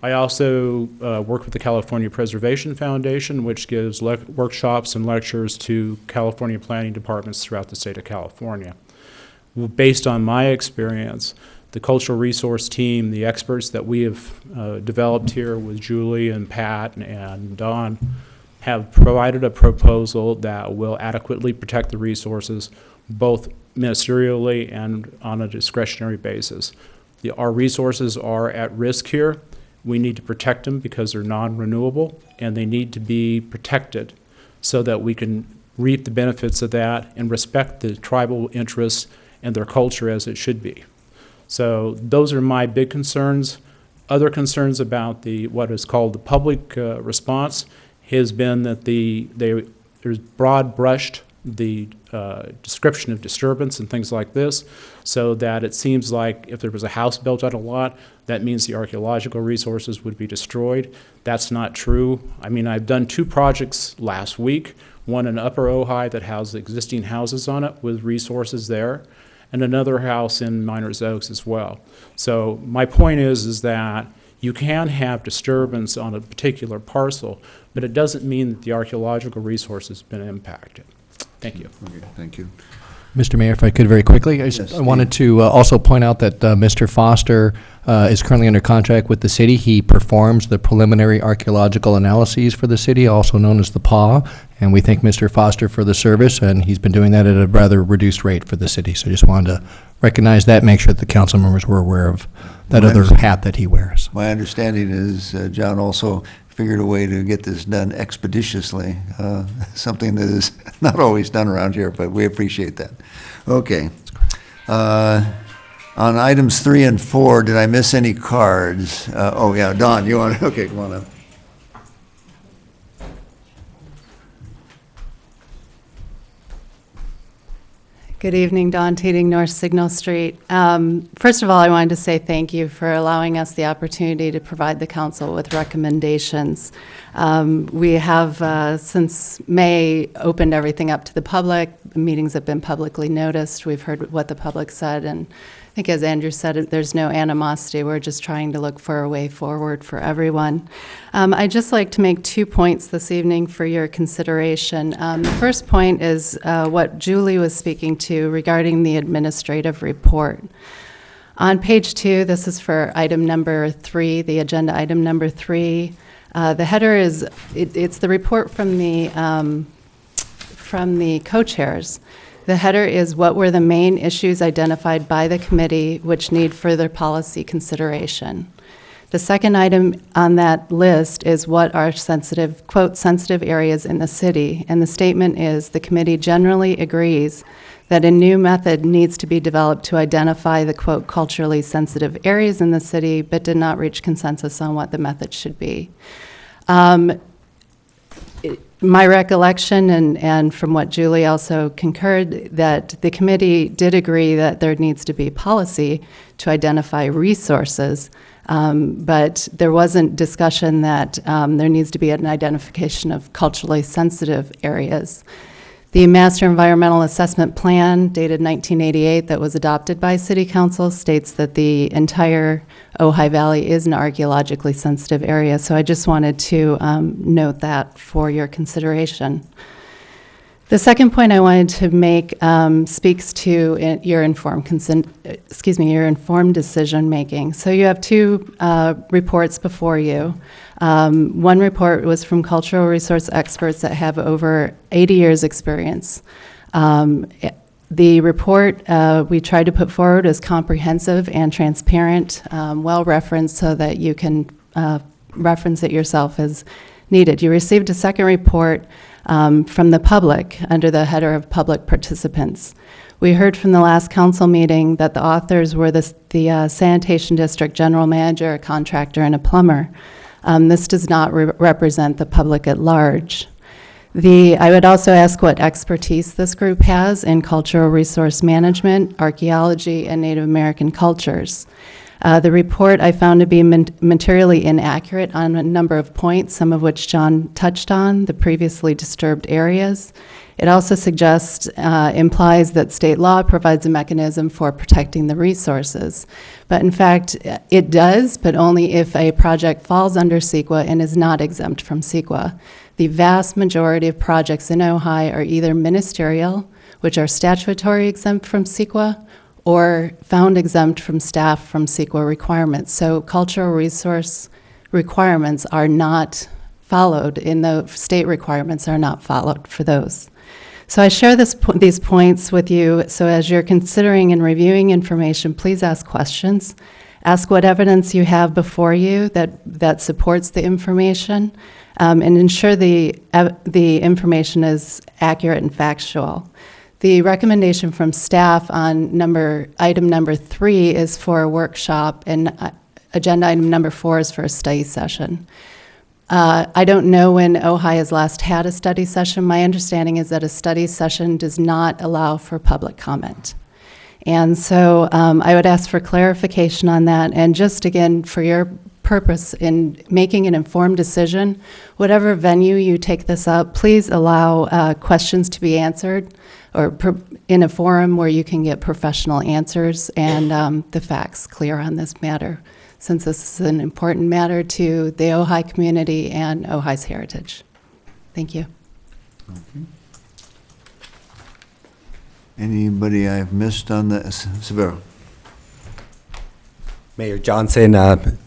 I also work with the California Preservation Foundation, which gives workshops and lectures to California planning departments throughout the state of California. Based on my experience, the cultural resource team, the experts that we have developed here with Julie and Pat and Don, have provided a proposal that will adequately protect the resources, both ministerially and on a discretionary basis. Our resources are at risk here. We need to protect them because they're non-renewable, and they need to be protected so that we can reap the benefits of that and respect the tribal interests and their culture as it should be. So those are my big concerns. Other concerns about what is called the public response has been that there's broad brushed the description of disturbance and things like this, so that it seems like if there was a house built on a lot, that means the archaeological resources would be destroyed. That's not true. I mean, I've done 2 projects last week, one in Upper Ojai that has existing houses on it with resources there, and another house in Miners Oaks as well. So my point is that you can have disturbance on a particular parcel, but it doesn't mean that the archaeological resource has been impacted. Thank you. Okay, thank you. Mr. Mayor, if I could very quickly, I wanted to also point out that Mr. Foster is currently under contract with the city. He performs the preliminary archaeological analyses for the city, also known as the PAW, and we thank Mr. Foster for the service, and he's been doing that at a rather reduced rate for the city. So I just wanted to recognize that, make sure that the council members were aware of that other hat that he wears. My understanding is John also figured a way to get this done expeditiously, something that is not always done around here, but we appreciate that. Okay. On items 3 and 4, did I miss any cards? Oh, yeah, Don, you want, okay, come on up. Good evening, Dawn Teeting, North Signal Street. First of all, I wanted to say thank you for allowing us the opportunity to provide the council with recommendations. We have, since May, opened everything up to the public. The meetings have been publicly noticed. We've heard what the public said, and I think as Andrew said, there's no animosity. We're just trying to look for a way forward for everyone. I'd just like to make 2 points this evening for your consideration. The first point is what Julie was speaking to regarding the administrative report. On page 2, this is for item number 3, the agenda item number 3. The header is, it's the report from the co-chairs. The header is what were the main issues identified by the committee which need further policy consideration. The second item on that list is what are sensitive, quote, sensitive areas in the city. And the statement is the committee generally agrees that a new method needs to be developed to identify the, quote, culturally sensitive areas in the city, but did not reach consensus on what the method should be. My recollection, and from what Julie also concurred, that the committee did agree that there needs to be policy to identify resources, but there wasn't discussion that there needs to be an identification of culturally sensitive areas. The Master Environmental Assessment Plan, dated 1988, that was adopted by City Council, states that the entire Ojai Valley is an archaeologically sensitive area. So I just wanted to note that for your consideration. The second point I wanted to make speaks to your informed decision making. So you have 2 reports before you. One report was from cultural resource experts that have over 80 years experience. The report we tried to put forward is comprehensive and transparent, well referenced so that you can reference it yourself as needed. You received a second report from the public under the header of public participants. We heard from the last council meeting that the authors were the sanitation district general manager, a contractor, and a plumber. This does not represent the public at large. I would also ask what expertise this group has in cultural resource management, archaeology, and Native American cultures. The report I found to be materially inaccurate on a number of points, some of which John touched on, the previously disturbed areas. It also implies that state law provides a mechanism for protecting the resources. But in fact, it does, but only if a project falls under CEQA and is not exempt from CEQA. The vast majority of projects in Ojai are either ministerial, which are statutory exempt from CEQA, or found exempt from staff from CEQA requirements. So cultural resource requirements are not followed, in the state requirements are not followed for those. So I share these points with you, so as you're considering and reviewing information, please ask questions. Ask what evidence you have before you that supports the information, and ensure the information is accurate and factual. The recommendation from staff on item number 3 is for a workshop, and agenda item number 4 is for a study session. I don't know when Ojai has last had a study session. My understanding is that a study session does not allow for public comment. And so I would ask for clarification on that. And just again, for your purpose in making an informed decision, whatever venue you take this up, please allow questions to be answered or in a forum where you can get professional answers and the facts clear on this matter, since this is an important matter to the Ojai community and Ojai's heritage. Thank you. Okay. Anybody I've missed on the, Severo? Mayor Johnson,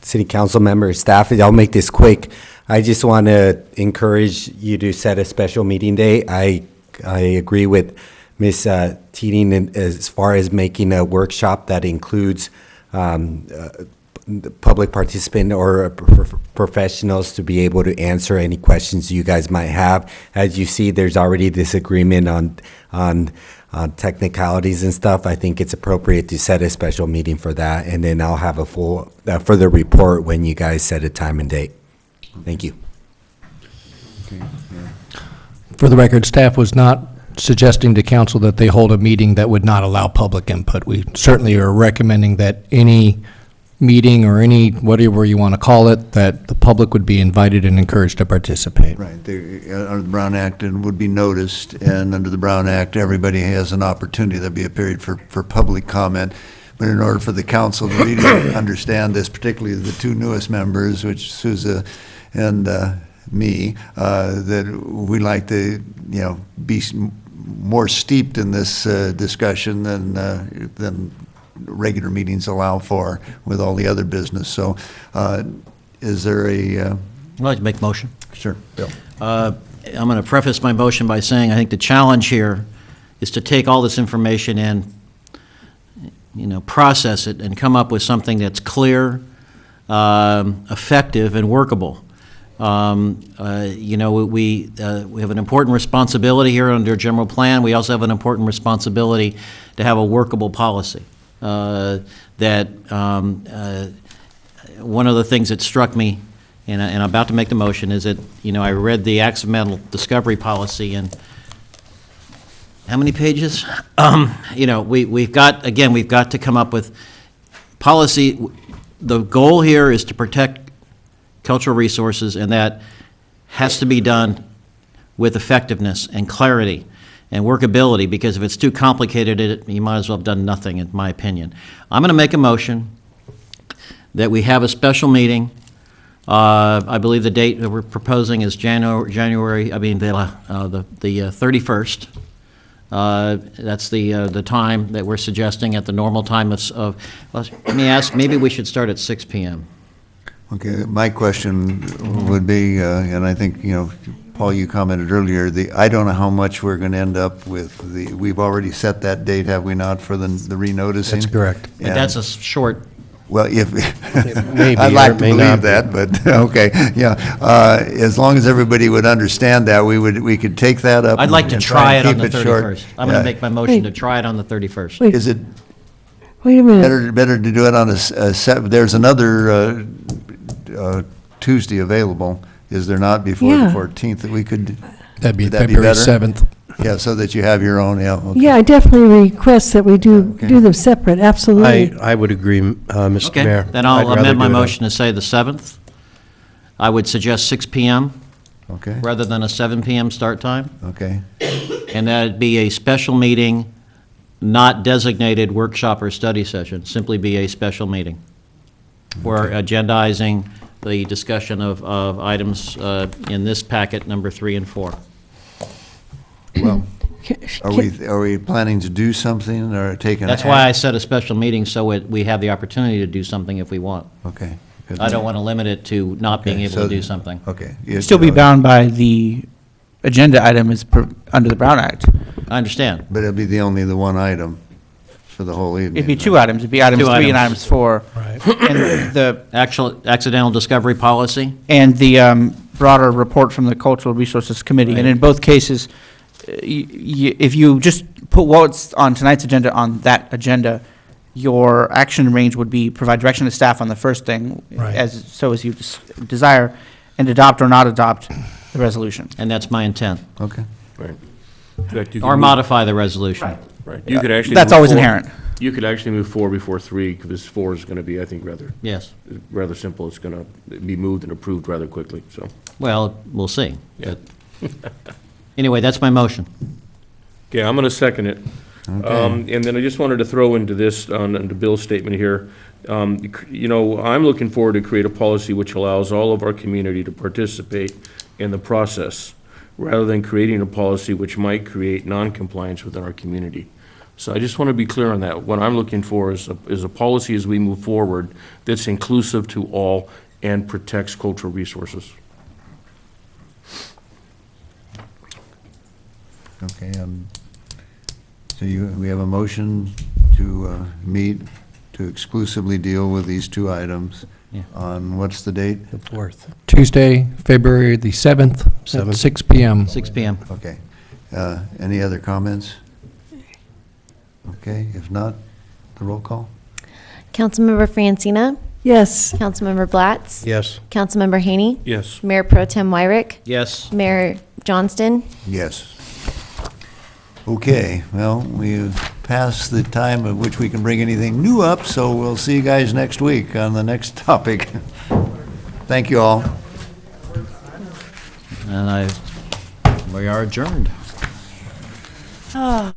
City Council members, staff, I'll make this quick. I just want to encourage you to set a special meeting day. I agree with Ms. Teeting as far as making a workshop that includes public participant or professionals to be able to answer any questions you guys might have. As you see, there's already disagreement on technicalities and stuff. I think it's appropriate to set a special meeting for that, and then I'll have a full further report when you guys set a time and date. Thank you. Okay, yeah. For the record, staff was not suggesting to council that they hold a meeting that would not allow public input. We certainly are recommending that any meeting or any, whatever you want to call it, that the public would be invited and encouraged to participate. Right. Under the Brown Act, it would be noticed, and under the Brown Act, everybody has an opportunity. There'd be a period for public comment. But in order for the council to really understand this, particularly the two newest members, which Souza and me, that we like to, be more steeped in this discussion than regular meetings allow for with all the other business. So is there a... I'd like to make a motion. Sure, Bill. I'm going to preface my motion by saying I think the challenge here is to take all this information in, process it, and come up with something that's clear, effective, and workable. We have an important responsibility here under general plan. We also have an important responsibility to have a workable policy. One of the things that struck me, and I'm about to make the motion, is that, I read the accidental discovery policy, and how many pages? We've got to come up with policy. The goal here is to protect cultural resources, and that has to be done with effectiveness and clarity and workability, because if it's too complicated, you might as well have done nothing, in my opinion. I'm going to make a motion that we have a special meeting. I believe the date that we're proposing is the 31st. That's the time that we're suggesting at the normal time of let me ask, maybe we should start at 6 p.m. Okay, my question would be, and I think, Paul, you commented earlier, I don't know how much we're going to end up with. We've already set that date, have we not, for the renoticing? That's correct. But that's a short... Well, Maybe, I'd like or to it may not believe that, but, okay, yeah. As long as everybody would understand that, we could take that up. I'd like to and try it on and the keep short. 31st. I'm going to make my motion to try it on the 31st. Wait. Is it Wait a minute. better to do it on there's another Tuesday available, is there not, before the Yeah. 14th, that we could? That'd be would that February better? 7th. Yeah, so that you have your own, yeah. Okay. Yeah, I definitely request that we do them separate, absolutely. I would agree, Mr. Okay, Mayor. then I'd I'll rather amend my do it on- motion to say the 7th. I would suggest 6 PM Okay, rather than a 7 PM start time. okay. And that'd be a special meeting, not designated workshop or study session, simply be a special meeting. We're agendizing the discussion of items in this packet, number 3 and 4. Well, are we planning to do something or take an? That's why I said a special meeting, so we have the opportunity to do something if we want. Okay. good. I don't want to limit it to not being Okay, able so to do the- something. Okay. You'd still be bound by the agenda item under the Brown Act. I understand. But it'll be only the one item for the whole evening. It'd be 2 items. It'd be items 2 3 and items. items 4. Right. And the Accidental discovery policy? and the broader report from the Cultural Resources Committee. And in both cases, if you just put what's on tonight's agenda on that agenda, your action range would be provide direction to staff on the first thing, Right. as you desire, and adopt or not adopt the resolution. And that's my intent. Okay. Right. In fact, you could Or move- modify the resolution. Right. You could actually. That's move always four- inherent. You could actually move 4 before 3, because 4 is going to be, I think, Yes. rather simple. It's going to be moved and approved rather quickly, so. Well, we'll see. Yeah. Anyway, that's my motion. Okay, I'm going to second it. Okay. And then I just wanted to throw into this, into Bill's statement here, you know, I'm looking forward to create a policy which allows all of our community to participate in the process, rather than creating a policy which might create non-compliance within our community. So I just want to be clear on that. What I'm looking for is a policy as we move forward that's inclusive to all and protects cultural resources. Okay, so we have a motion to meet, to exclusively deal with these 2 items. Yeah. On, what's the date? The 4th. Tuesday, February the 7th, at 7th. 6 PM. 6 PM. Okay. Any other comments? Okay, if not, the roll call? Councilmember Francina, Yes. Councilmember Blatz, Yes. Councilmember Haney, Yes. Mayor Pro Tem Wyrick, Yes. Mayor Johnston. Yes. Okay, well, we've passed the time at which we can bring anything new up, so we'll see you guys next week on the next topic. Thank you all. And we are adjourned. Oh.